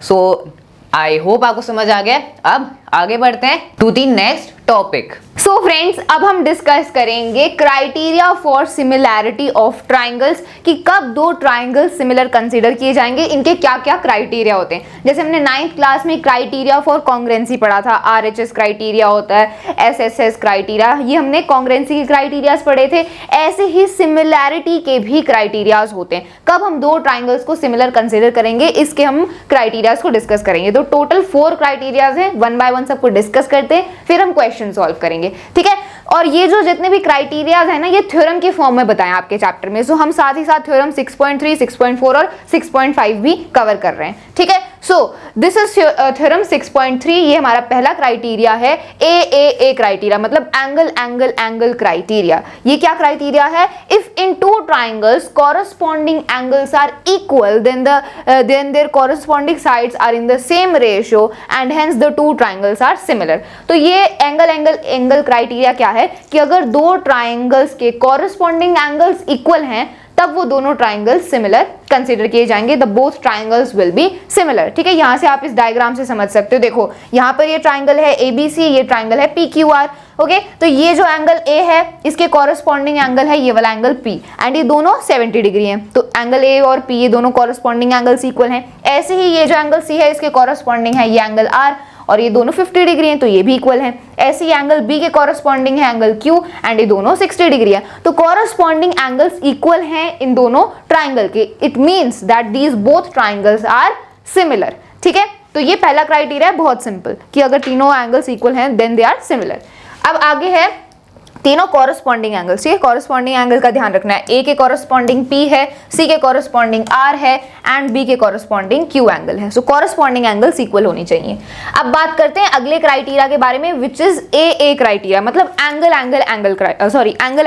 S2: so I hope आपको समझ आ गया। अब आगे बढ़ते हैं to the next topic.
S1: So friends, अब हम डिस्कस करेंगे criteria for similarity of triangles, कि कब दो ट्राइंगल्स सिमिलर कंसीडर किए जाएंगे, इनके क्या क्या क्राइटेरिया होते हैं। जैसे हमने 9th क्लास में क्राइटेरिया फॉर कॉन्ग्रेंसी पढ़ा था, RHS क्राइटेरिया होता है, SSS क्राइटेरिया, ये हमने कॉन्ग्रेंसी के क्राइटेरियाज पढ़े थे। ऐसे ही सिमिलैरिटी के भी क्राइटेरियाज होते हैं, कब हम दो ट्राइंगल्स को सिमिलर कंसीडर करेंगे, इसके हम क्राइटेरियाज को डिस्कस करेंगे। तो टोटल 4 क्राइटेरियाज हैं, 1 बाय 1 सबको डिस्कस करते हैं, फिर हम क्वेश्चन सॉल्व करेंगे। ठीक है, और ये जो जितने भी क्राइटेरियाज है ना, ये थ्योरम के फॉर्म में बताएं आपके चैप्टर में। सो हम साथ ही साथ थ्योरम 6.3, 6.4 और 6.5 भी कवर कर रहे हैं। ठीक है, सो दिस इज थ्योरम 6.3, ये हमारा पहला क्राइटेरिया है ए क्राइटेरिया, मतलब एंगल एंगल एंगल क्राइटेरिया। ये क्या क्राइटेरिया है? If in two triangles corresponding angles are equal then their corresponding sides are in the same ratio and hence the two triangles are similar. तो ये एंगल एंगल एंगल क्राइटेरिया क्या है कि अगर दो ट्राइंगल्स के कॉरस्पॉन्डिंग एंगल्स इक्वल हैं तब वो दोनों ट्राइंगल्स सिमिलर कंसीडर किए जाएंगे, the both triangles will be similar. ठीक है, यहां से आप इस डायग्राम से समझ सकते हो। देखो यहां पर ये ट्राइंगल है ABC, ये ट्राइंगल है PQR। ओके, तो ये जो एंगल A है इसके कॉरस्पॉन्डिंग एंगल है ये वाला एंगल P, एंड ये दोनों 70 डिग्री हैं। तो एंगल A और P ये दोनों कॉरस्पॉन्डिंग एंगल्स इक्वल हैं। ऐसे ही ये जो एंगल C है इसके कॉरस्पॉन्डिंग है ये एंगल R, और ये दोनों 50 डिग्री हैं तो ये भी इक्वल हैं। ऐसे ही एंगल B के कॉरस्पॉन्डिंग है एंगल Q, एंड ये दोनों 60 डिग्री है। तो कॉरस्पॉन्डिंग एंगल्स इक्वल हैं इन दोनों ट्राइंगल के। It means that these both triangles are similar. ठीक है, तो ये पहला क्राइटेरिया है, बहुत सिंपल, कि अगर तीनों एंगल्स इक्वल हैं देन दे आर सिमिलर। अब आगे है तीनों कॉरस्पॉन्डिंग एंगल्स। ये कॉरस्पॉन्डिंग एंगल का ध्यान रखना है। A के कॉरस्पॉन्डिंग P है, C के कॉरस्पॉन्डिंग R है, एंड B के कॉरस्पॉन्डिंग Q एंगल है। सो कॉरस्पॉन्डिंग एंगल्स इक्वल होनी चाहिए। अब बात करते हैं अगले क्राइटेरिया के बारे में, विच इज AA क्राइटेरिया, मतलब एंगल एंगल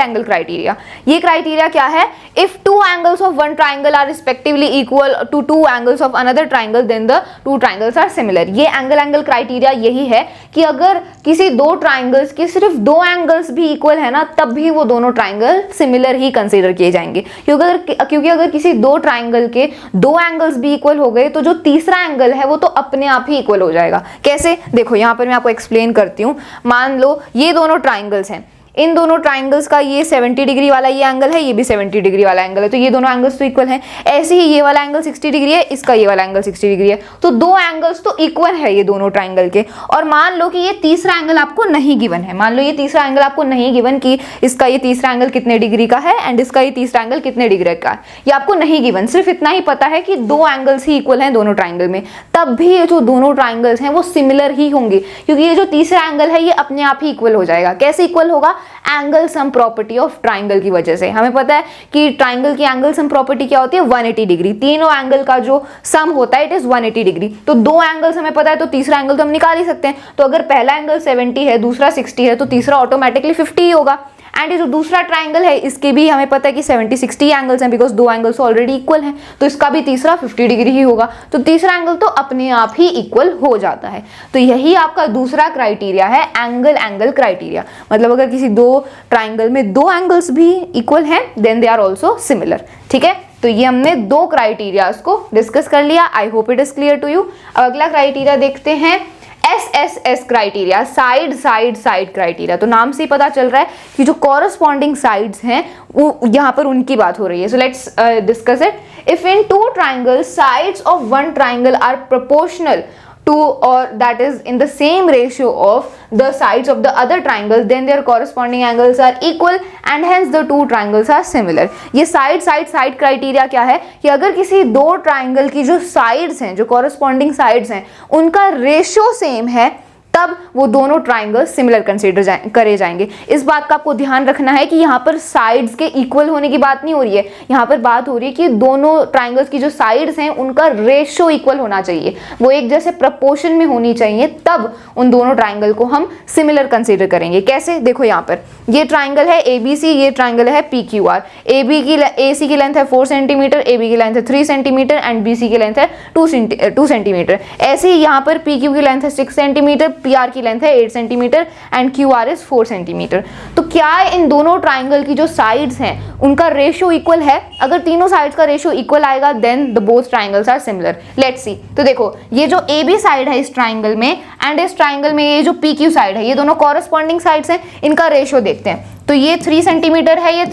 S1: एंगल क्राइटेरिया। ये क्राइटेरिया क्या है? If two angles of one triangle are respectively equal to two angles of another triangle then the two triangles are similar. ये एंगल एंगल क्राइटेरिया यही है कि अगर किसी दो ट्राइंगल्स के सिर्फ दो एंगल्स भी इक्वल है ना तब भी वो दोनों ट्राइंगल सिमिलर ही कंसीडर किए जाएंगे। क्योंकि अगर किसी दो ट्राइंगल के दो एंगल्स भी इक्वल हो गए तो जो तीसरा एंगल है वो तो अपने आप ही इक्वल हो जाएगा। कैसे? देखो यहां पर मैं आपको एक्सप्लेन करती हूं। मान लो ये दोनों ट्राइंगल्स हैं, इन दोनों ट्राइंगल्स का ये 70 डिग्री वाला ये एंगल है, ये भी 70 डिग्री वाला एंगल है, तो ये दोनों एंगल्स तो इक्वल हैं। ऐसे ही ये वाला एंगल 60 डिग्री है, इसका ये वाला एंगल 60 डिग्री है, तो दो एंगल्स तो इक्वल है ये दोनों ट्राइंगल के। और मान लो कि ये तीसरा एंगल आपको नहीं गिवन है, मान लो ये तीसरा एंगल आपको नहीं गिवन कि इसका ये तीसरा एंगल कितने डिग्री का है एंड इसका ये तीसरा एंगल कितने डिग्री का है, ये आपको नहीं गिवन। सिर्फ इतना ही पता है कि दो एंगल्स ही इक्वल हैं दोनों ट्राइंगल में, तब भी ये जो दोनों ट्राइंगल्स हैं वो सिमिलर ही होंगे, क्योंकि ये जो तीसरा एंगल है ये अपने आप ही इक्वल हो जाएगा। कैसे इक्वल होगा? Angle sum property of triangle की वजह से। हमें पता है कि ट्राइंगल की एंगल सम प्रॉपर्टी क्या होती है? 180 डिग्री। तीनों एंगल का जो सम होता है इट इज 180 डिग्री। तो दो एंगल्स हमें पता है तो तीसरा एंगल तो हम निकाल ही सकते हैं। तो अगर पहला एंगल 70 है, दूसरा 60 है, तो तीसरा ऑटोमेटिकली 50 ही होगा। एंड ये जो दूसरा ट्राइंगल है इसके भी हमें पता है कि 70-60 एंगल्स हैं, बिकॉज दो एंगल्स ऑलरेडी इक्वल हैं, तो इसका भी तीसरा 50 डिग्री ही होगा। तो तीसरा एंगल तो अपने आप ही इक्वल हो जाता है। तो यही आपका दूसरा क्राइटेरिया है, एंगल एंगल क्राइटेरिया। मतलब अगर किसी दो ट्राइंगल में दो एंगल्स भी इक्वल हैं then they are also similar. ठीक है, तो ये हमने दो क्राइटेरियाज को डिस्कस कर लिया। I hope it is clear to you. अब अगला क्राइटेरिया देखते हैं, SSS criteria, side side side criteria. तो नाम से ही पता चल रहा है कि जो कॉरस्पॉन्डिंग साइड्स हैं वो यहाँ पर उनकी बात हो रही है। So let's discuss it. If in two triangles sides of one triangle are proportional to, or that is in the same ratio of the sides of the other triangle, then their corresponding angles are equal and hence the two triangles are similar। ये साइड साइड साइड क्राइटेरिया क्या है कि अगर किसी दो ट्राइंगल की जो साइड्स हैं, जो कॉरस्पॉन्डिंग साइड्स हैं, उनका रेशियो सेम है तब वो दोनों ट्राइंगल्स सिमिलर कंसीडर करे जाएंगे। इस बात का आपको ध्यान रखना है कि यहाँ पर साइड्स के इक्वल होने की बात नहीं हो रही है, यहाँ पर बात हो रही है कि दोनों ट्राइंगल्स की जो साइड्स हैं उनका रेशियो इक्वल होना चाहिए, वो एक जैसे प्रपोर्शन में होनी चाहिए, तब उन दोनों ट्राइंगल को हम सिमिलर कंसीडर करेंगे। कैसे? देखो यहाँ पर ये ट्राइंगल है ABC, ये ट्राइंगल है PQR। AC की लेंथ है 4 सेंटीमीटर, AB की लेंथ है 3 सेंटीमीटर एंड BC की लेंथ है 2 सेंटीमीटर। ऐसे ही यहाँ पर PQ की लेंथ है 6 सेंटीमीटर, PR की लेंथ है 8 centimetre and QR is 4 centimetre. तो क्या इन दोनों ट्राइंगल की जो साइड्स हैं उनका रेशियो इक्वल है? अगर तीनों साइड्स का रेशियो इक्वल आएगा then the both triangles are similar. Let's see. तो देखो ये जो AB साइड है इस ट्राइंगल में एंड इस ट्राइंगल में ये जो PQ साइड है, ये दोनों कॉरस्पॉन्डिंग साइड्स हैं, इनका रेशियो देखते हैं। तो ये 3 सेंटीमीटर है, ये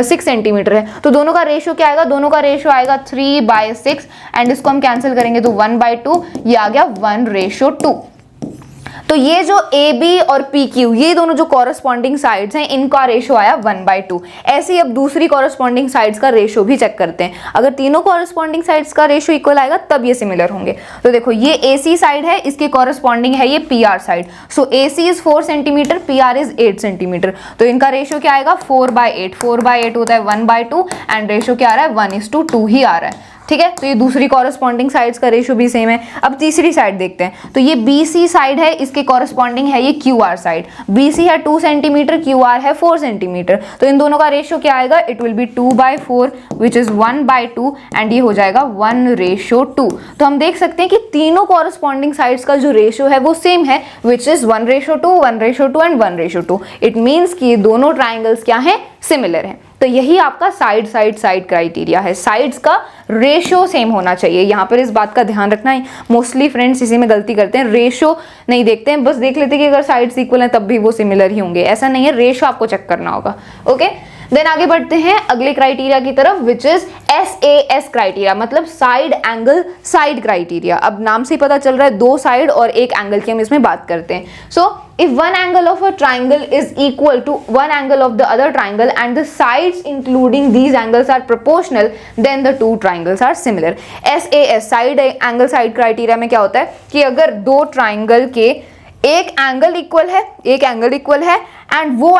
S1: 6 सेंटीमीटर है, तो दोनों का रेशियो क्या आएगा? दोनों का रेशियो आएगा 3/6 एंड इसको हम कैंसिल करेंगे तो 1/2, ये आ गया 1:2। तो ये जो AB और PQ ये दोनों जो कॉरस्पॉन्डिंग साइड्स हैं इनका रेशियो आया 1/2। ऐसे ही अब दूसरी कॉरस्पॉन्डिंग साइड्स का रेशियो भी चेक करते हैं। अगर तीनों कॉरस्पॉन्डिंग साइड्स का रेशियो इक्वल आएगा तब ये सिमिलर होंगे। तो देखो ये AC साइड है, इसके कॉरस्पॉन्डिंग है ये PR side. So AC is 4 centimetre, PR is 8 centimetre. तो इनका रेशियो क्या आएगा? 4/8। 4/8 होता है 1/2 एंड रेशियो क्या आ रहा है? 1:2 ही आ रहा है। ठीक है, तो ये दूसरी कॉरस्पॉन्डिंग साइड्स का रेशियो भी सेम है। अब तीसरी साइड देखते हैं, तो ये BC साइड है, इसके कॉरस्पॉन्डिंग है ये QR साइड। BC है 2 सेंटीमीटर, QR है 4 सेंटीमीटर, तो इन दोनों का रेशियो क्या आएगा, it will B 2/4 which is 1/2 and ये हो जाएगा 1:2। तो हम देख सकते हैं कि तीनों कॉरस्पॉन्डिंग साइड्स का जो रेशियो है वो सेम है, which is 1:2, 1:2 and 1:2। It means कि ये दोनों ट्राइंगल्स क्या हैं, सिमिलर हैं। तो यही आपका साइड साइड साइड क्राइटेरिया है, साइड्स का रेशियो सेम होना चाहिए। यहाँ पर इस बात का ध्यान रखना है, मोस्टली फ्रेंड्स इसी में गलती करते हैं, रेशियो नहीं देखते हैं, बस देख लेते हैं कि अगर साइड्स इक्वल हैं तब भी वो सिमिलर ही होंगे, ऐसा नहीं है, रेशियो आपको चेक करना होगा। ओके, देन आगे बढ़ते हैं अगले क्राइटेरिया की तरफ, विच इज SAS क्राइटेरिया, मतलब साइड एंगल साइड क्राइटेरिया। अब नाम से ही पता चल रहा है दो साइड और एक एंगल की हम इसमें बात करते हैं। So if one angle of a triangle is equal to one angle of the other triangle and the sides including these angles are proportional, then the two triangles are similar. SAS side angle side criteria में क्या होता है कि अगर दो ट्राइंगल के एक एंगल इक्वल है एंड वो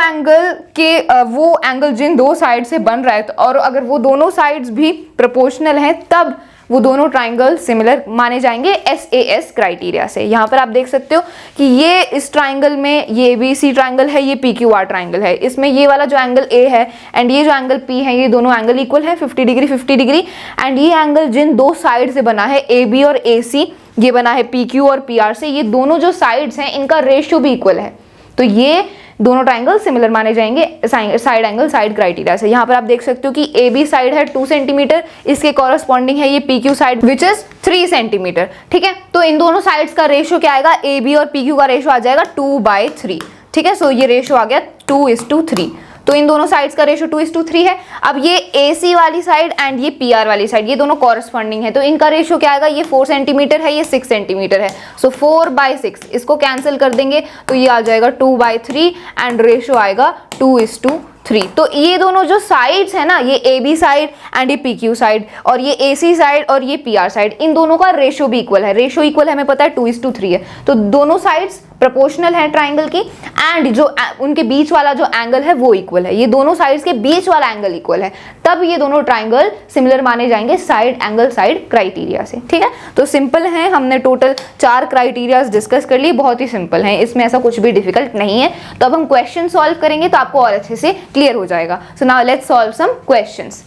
S1: एंगल जिन दो साइड से बन रहा है, तो और अगर वो दोनों साइड्स भी प्रोपोर्शनल हैं, तब वो दोनों ट्राइंगल सिमिलर माने जाएंगे SAS क्राइटेरिया से। यहाँ पर आप देख सकते हो कि ये इस ट्राइंगल में ये ABC ट्राइंगल है, ये PQR ट्राइंगल है, इसमें ये वाला जो एंगल A है एंड ये जो एंगल P है, ये दोनों एंगल इक्वल है 50 डिग्री 50 डिग्री। एंड ये एंगल जिन दो साइड से बना है AB और AC, ये बना है PQ और PR से, ये दोनों जो साइड्स हैं इनका रेशियो भी इक्वल है, तो ये दोनों ट्राइंगल सिमिलर माने जाएंगे साइड एंगल साइड क्राइटेरिया से। यहाँ पर आप देख सकते हो कि AB साइड है 2 सेंटीमीटर, इसके कॉरस्पॉन्डिंग है ये PQ side which is 3 centimetre. ठीक है, तो इन दोनों साइड्स का रेशियो क्या आएगा, AB और PQ का रेशियो आ जाएगा 2/3। ठीक है, सो ये रेशियो आ गया 2:3, तो इन दोनों साइड्स का रेशियो 2:3 है। अब ये AC वाली साइड एंड ये PR वाली साइड, ये दोनों कॉरस्पॉन्डिंग है, तो इनका रेशियो क्या आएगा, ये 4 सेंटीमीटर है, ये 6 सेंटीमीटर है, सो 4/6, इसको कैंसिल कर देंगे तो ये आ जाएगा 2/3 एंड रेशियो आएगा 2:3। तो ये दोनों जो साइड्स है ना, ये AB साइड एंड ये PQ साइड और ये AC साइड और ये PR साइड, इन दोनों का रेशियो भी इक्वल है। रेशियो इक्वल है, हमें पता है 2:3 है, तो दोनों साइड्स प्रोपोर्शनल है ट्राइंगल की एंड जो उनके बीच वाला जो एंगल है वो इक्वल है, ये दोनों साइड्स के बीच वाला एंगल इक्वल है, तब ये दोनों ट्राइंगल सिमिलर माने जाएंगे साइड एंगल साइड क्राइटेरिया से। ठीक है, तो सिंपल है, हमने टोटल 4 क्राइटेरियाज डिस्कस कर लिए, बहुत ही सिंपल हैं, इसमें ऐसा कुछ भी डिफिकल्ट नहीं है। तो अब हम क्वेश्चन सॉल्व करेंगे तो आपको और अच्छे से क्लियर हो जाएगा। So now let's solve some questions.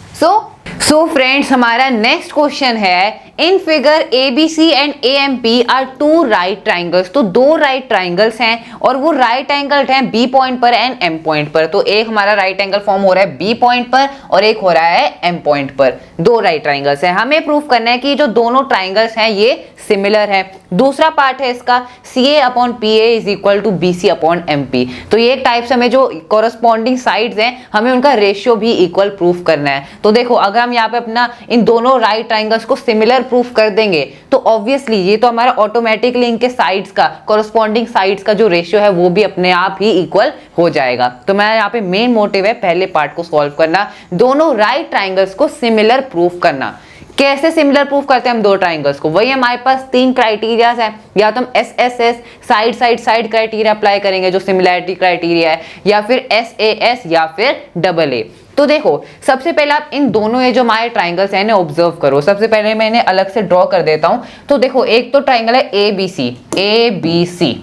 S2: So friends, हमारा नेक्स्ट क्वेश्चन है, in figure ABC and AMP are 2 right triangles. तो दो राइट ट्राइंगल्स हैं और वो राइट एंगल हैं B पॉइंट पर एंड M पॉइंट पर। तो एक हमारा राइट एंगल फॉर्म हो रहा है B पॉइंट पर और एक हो रहा है M पॉइंट पर। दो राइट ट्राइंगल्स हैं, हमें प्रूफ करना है कि जो दोनों ट्राइंगल्स हैं ये सिमिलर है। दूसरा पार्ट है इसका CA/PA is equal to BC/MP। तो ये एक टाइप से हमें जो कॉरस्पॉन्डिंग साइड्स हैं हमें उनका रेशियो भी इक्वल प्रूफ करना है। तो देखो, अगर हम यहाँ पे अपना इन दोनों राइट ट्राइंगल्स को सिमिलर प्रूफ कर देंगे तो ऑब्वियसली ये तो हमारा ऑटोमेटिकली इनके साइड्स का कॉरस्पॉन्डिंग साइड्स का जो रेशियो है वो भी अपने आप ही इक्वल हो जाएगा। तो मेरा यहाँ पे मेन मोटिव है पहले पार्ट को सॉल्व करना, दोनों राइट ट्राइंगल्स को सिमिलर प्रूफ करना। कैसे सिमिलर प्रूफ करते हैं हम दो ट्राइंगल्स को, वही हमारे पास 3 क्राइटेरियाज हैं, या तो हम SSS side side side criteria apply करेंगे जो सिमिलैरिटी क्राइटेरिया है, या फिर SAS या फिर AA। तो देखो, सबसे पहले आप इन दोनों ये जो हमारे ट्राइंगल्स हैं इन्हें ऑब्जर्व करो। सबसे पहले मैं इन्हें अलग से ड्रॉ कर देता हूं। तो देखो, एक तो ट्राइंगल है ABC,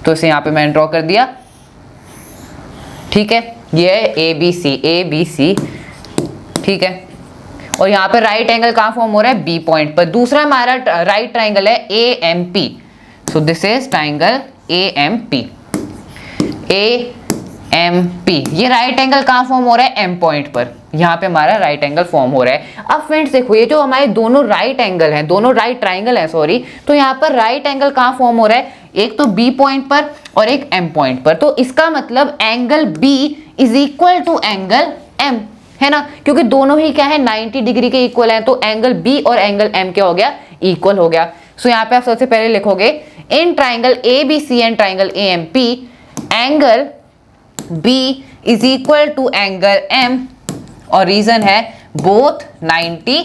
S2: तो इसे यहां पे मैंने ड्रॉ कर दिया। ठीक है, ये है ABC, ठीक है, और यहाँ पे राइट एंगल कहाँ फॉर्म हो रहा है, B पॉइंट पर। दूसरा हमारा राइट ट्राइंगल है AMP, so this is triangle AMP। ये राइट एंगल कहाँ फॉर्म हो रहा है, M पॉइंट पर। यहाँ पे हमारा राइट एंगल फॉर्म हो रहा है। अब फ्रेंड्स देखो, ये जो हमारे दोनों राइट एंगल हैं, दोनों राइट ट्राइंगल हैं सॉरी, तो यहाँ पर राइट एंगल कहाँ फॉर्म हो रहा है, एक तो B पॉइंट पर और एक M पॉइंट पर। तो इसका मतलब angle B is equal to angle M, है ना, क्योंकि दोनों ही क्या है 90 डिग्री के इक्वल हैं, तो एंगल B और एंगल M क्या हो गया, इक्वल हो गया। सो यहाँ पे आप सबसे पहले लिखोगे in triangle ABC and triangle AMP angle B is equal to angle M, और रीजन है बोथ 90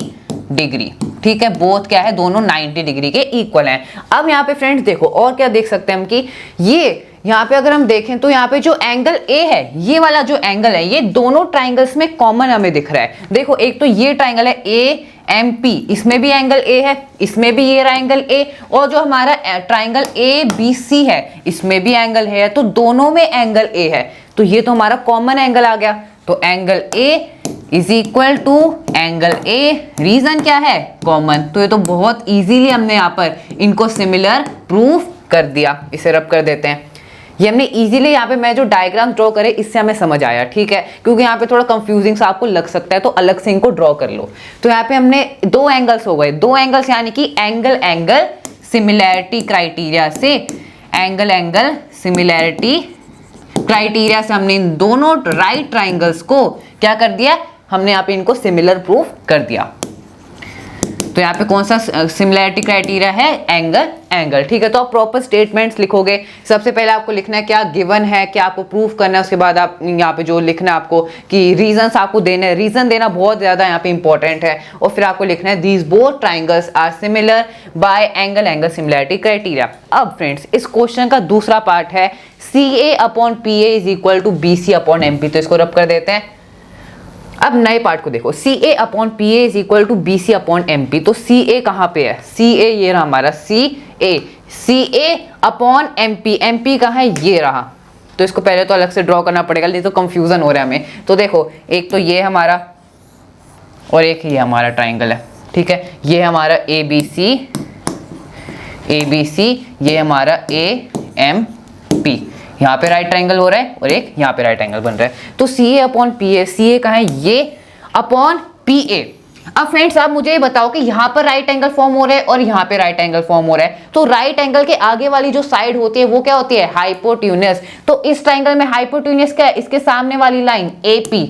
S2: डिग्री। ठीक है, बोथ क्या है, दोनों 90 डिग्री के इक्वल हैं। अब यहाँ पे फ्रेंड्स देखो, और क्या देख सकते हैं हम कि ये यहाँ पे अगर हम देखें तो यहाँ पे जो एंगल ए है, ये वाला जो एंगल है, ये दोनों ट्राइंगल्स में कॉमन हमें दिख रहा है। देखो एक तो ये ट्राइंगल है ए एम पी, इसमें भी एंगल ए है, इसमें भी ये रहा एंगल ए, और जो हमारा ट्राइंगल ए बी सी है इसमें भी एंगल है, तो दोनों में एंगल ए है, तो ये तो हमारा कॉमन एंगल आ गया। तो angle A is equal to angle A, reason क्या है? कॉमन। तो ये तो बहुत इजीली हमने यहाँ पर इनको सिमिलर प्रूफ कर दिया। इसे रब कर देते हैं, ये हमने इजीली यहाँ पे मैं जो डायग्राम ड्रॉ करे इससे हमें समझ आया, ठीक है, क्योंकि यहाँ पे थोड़ा कंफ्यूजिंग सा आपको लग सकता है तो अलग से इनको ड्रॉ कर लो। तो यहाँ पे हमने दो एंगल्स हो गए, दो एंगल्स यानी कि एंगल एंगल सिमिलैरिटी क्राइटेरिया से, एंगल एंगल सिमिलैरिटी क्राइटेरिया से हमने इन दोनों राइट ट्राइंगल्स को क्या कर दिया, हमने यहाँ पे इनको सिमिलर प्रूफ कर दिया। तो यहाँ पे कौन सा सिमिलैरिटी क्राइटेरिया है? एंगल एंगल, ठीक है। तो आप प्रॉपर स्टेटमेंट्स लिखोगे। सबसे पहले आपको लिखना है क्या गिवन है, क्या आपको प्रूफ करना है, उसके बाद आप यहाँ पे जो लिखना है आपको कि रीजंस आपको देने हैं, रीजन देना बहुत ज्यादा यहाँ पे इंपॉर्टेंट है, और फिर आपको लिखना है these both triangles are similar by angle angle similarity criteria. अब फ्रेंड्स इस क्वेश्चन का दूसरा पार्ट है CA upon PA is equal to BC upon MP, तो इसको रब कर देते हैं। अब नए पार्ट को देखो, CA upon PA is equal to BC upon MP, तो CA कहाँ पे है? CA ये रहा हमारा CA अपॉन MP कहाँ है? ये रहा। तो इसको पहले तो अलग से ड्रॉ करना पड़ेगा, नहीं तो कंफ्यूजन हो रहा है हमें। तो देखो एक तो ये हमारा और एक ये हमारा ट्राइंगल है, ठीक है, ये हमारा ABC, ये हमारा AMP, यहाँ पे राइट ट्राइंगल हो रहा है और एक यहाँ पे राइट एंगल बन रहा है। तो CA अपॉन PA, CA कहाँ है? ये अपॉन PA। अब फ्रेंड्स आप मुझे ये बताओ कि यहाँ पर राइट एंगल फॉर्म हो रहा है और यहाँ पे राइट एंगल फॉर्म हो रहा है, तो राइट एंगल के आगे वाली जो साइड होती है वो क्या होती है? हाइपोटेन्यूस। तो इस ट्राइंगल में हाइपोटेन्यूस क्या है? इसके सामने वाली लाइन AP।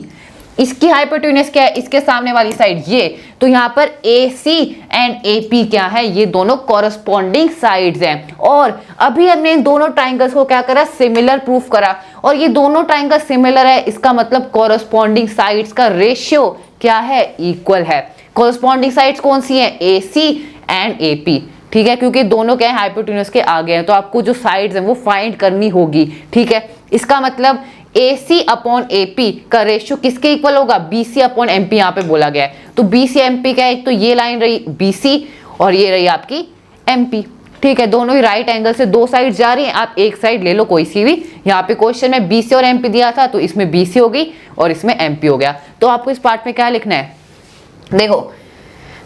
S2: इसकी हाइपोटेन्यूस क्या है? इसके सामने वाली साइड ये। तो यहाँ पर AC एंड AP क्या है? ये दोनों कॉरस्पॉन्डिंग साइड्स हैं, और अभी हमने इन दोनों ट्राइंगल्स को क्या करा? सिमिलर प्रूफ करा, और ये दोनों ट्राइंगल सिमिलर है, इसका मतलब कॉरस्पॉन्डिंग साइड्स का रेशियो क्या है? इक्वल है। कॉरस्पॉन्डिंग साइड्स कौन सी है? AC एंड AP, ठीक है, क्योंकि दोनों क्या है? हाइपोटेन्यूस के आगे हैं, तो आपको जो साइड्स हैं वो फाइंड करनी होगी, ठीक है। इसका मतलब AC अपॉन AP का रेशियो किसके इक्वल होगा? BC अपॉन MP यहाँ पे बोला गया है। तो BC MP क्या है? एक तो ये लाइन रही BC और ये रही आपकी MP, ठीक है, दोनों ही राइट एंगल से दो साइड जा रही हैं, आप एक साइड ले लो कोई सी भी। यहाँ पे क्वेश्चन में BC और MP दिया था, तो इसमें BC हो गई और इसमें MP हो गया। तो आपको इस पार्ट में क्या लिखना है? देखो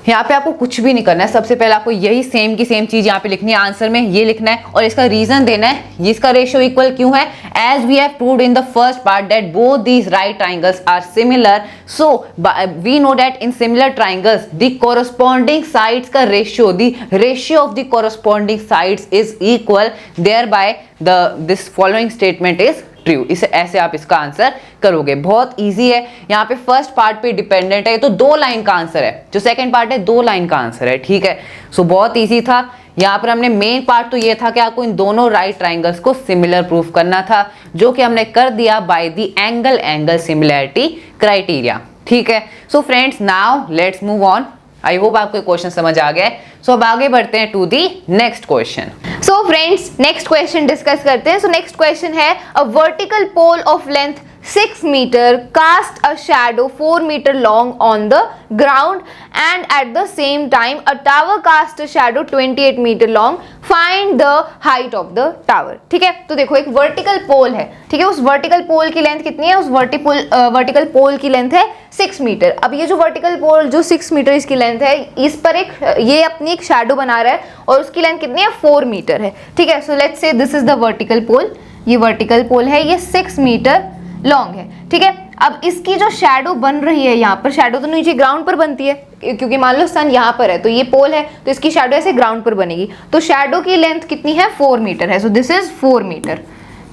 S2: यहाँ पे आपको कुछ भी नहीं करना है, सबसे पहले आपको यही सेम की सेम चीज यहाँ पे लिखनी है, आंसर में ये लिखना है और इसका रीजन देना है, ये इसका रेशियो इक्वल क्यों है? As we have proved in the first part that both these right triangles are similar, so we know that in similar triangles the corresponding sides का ratio, the ratio of the corresponding sides is equal, thereby this following statement is true. इसे ऐसे आप इसका आंसर करोगे, बहुत इजी है। यहाँ पे फर्स्ट पार्ट पे डिपेंडेंट है, तो दो लाइन का आंसर है, जो सेकंड पार्ट है दो लाइन का आंसर है, ठीक है। सो बहुत इजी था। यहाँ पर हमने मेन पार्ट तो ये था कि आपको इन दोनों राइट ट्राइंगल्स को सिमिलर प्रूफ करना था, जो कि हमने कर दिया by the angle angle similarity criteria, ठीक है। So friends now let's move on. I hope आपको क्वेश्चन समझ आ गया है। सो अब आगे बढ़ते हैं to the next question.
S1: So friends next question discuss करते हैं। सो नेक्स्ट क्वेश्चन है a vertical pole of length 6 meter cast a shadow 4 meter long on the ground and at the same time a tower cast a shadow 28 meter long. Find the height of the tower. ठीक है, तो देखो एक वर्टिकल पोल है, ठीक है, उस वर्टिकल पोल की लेंथ कितनी है? उस वर्टिकल पोल की लेंथ है 6 मीटर। अब ये जो वर्टिकल पोल जो 6 मीटर इसकी लेंथ है, इस पर एक ये अपनी एक शैडो बना रहा है और उसकी लेंथ कितनी है? 4 मीटर है, ठीक है। So let's say this is the vertical pole, ये वर्टिकल पोल है, ये 6 मीटर लॉन्ग है, ठीक है। अब इसकी जो शैडो बन रही है, यहाँ पर शैडो तो नीचे ग्राउंड पर बनती है, क्योंकि मान लो सन यहाँ पर है तो ये पोल है, तो इसकी शैडो ऐसे ग्राउंड पर बनेगी। तो शैडो की लेंथ कितनी है? 4 मीटर है। सो दिस इज 4 मीटर,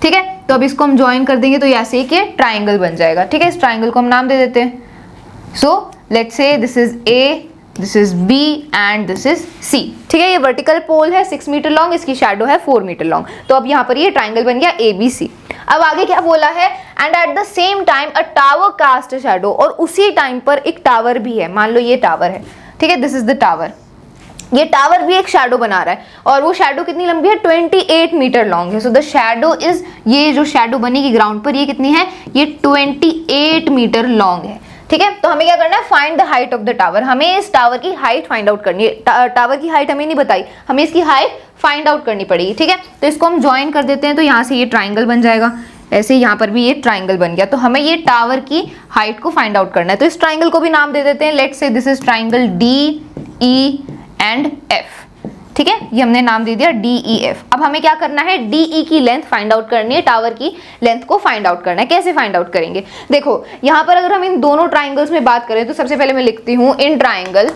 S1: ठीक है। तो अब इसको हम ज्वाइन कर देंगे तो ऐसे एक ये ट्राइंगल बन जाएगा, ठीक है। इस ट्राइंगल को हम नाम दे देते हैं। सो let's say this is A, this is B and this is C, ठीक है। ये वर्टिकल पोल है 6 मीटर लॉन्ग, इसकी शैडो है 4 मीटर लॉन्ग। तो अब यहाँ पर ये ट्राइंगल बन गया ABC। अब आगे क्या बोला है? And at the same time a tower cast shadow, और उसी टाइम पर एक टावर भी है, मान लो ये टावर है, ठीक है, दिस इज द टावर। ये टावर भी एक शैडो बना रहा है और वो शैडो कितनी लंबी है, 28 मीटर लॉन्ग है। सो द शैडो इज, ये जो शैडो बनेगी ग्राउंड पर, ये कितनी है, ये 28 मीटर लॉन्ग है। ठीक है, तो हमें क्या करना है, find the height of the tower. हमें इस टावर की हाइट फाइंड आउट करनी है। टावर की हाइट हमें नहीं बताई, हमें इसकी हाइट फाइंड आउट करनी पड़ेगी। ठीक है, तो इसको हम ज्वाइन कर देते हैं, तो यहाँ से ये ट्राइंगल बन जाएगा, ऐसे यहाँ पर भी ये ट्राइंगल बन गया। तो हमें ये टावर की हाइट को फाइंड आउट करना है। तो इस ट्राइंगल को भी नाम दे देते हैं, let's say this is triangle DE and F। ठीक है, ये हमने नाम दे दिया DEF। अब हमें क्या करना है, DE की लेंथ फाइंड आउट करनी है, टावर की लेंथ को फाइंड आउट करना है। कैसे फाइंड आउट करेंगे, देखो यहाँ पर अगर हम इन दोनों ट्राइंगल्स में बात करें तो सबसे पहले मैं लिखती हूँ इन triangle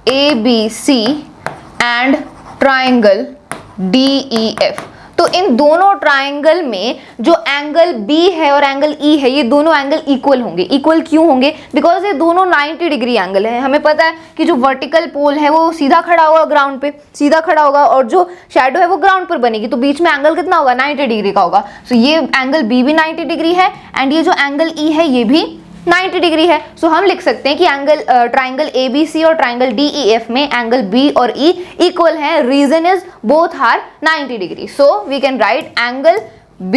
S1: ABC and triangle DEF। तो इन दोनों ट्राइंगल में जो एंगल B है और एंगल E है, ये दोनों एंगल इक्वल होंगे। इक्वल क्यों होंगे, बिकॉज ये दोनों 90 डिग्री एंगल है। हमें पता है कि जो वर्टिकल पोल है वो सीधा खड़ा होगा, ग्राउंड पे सीधा खड़ा होगा, और जो शैडो है वो ग्राउंड पर बनेगी, तो बीच में एंगल कितना होगा, 90 डिग्री का होगा। सो ये एंगल B भी 90 डिग्री है एंड ये जो एंगल E है ये भी 90 डिग्री है। सो हम लिख सकते हैं कि ट्राइंगल ABC और ट्राइंगल DEF में एंगल B और E इक्वल है। Reason is both are 90 degree. So we can write angle B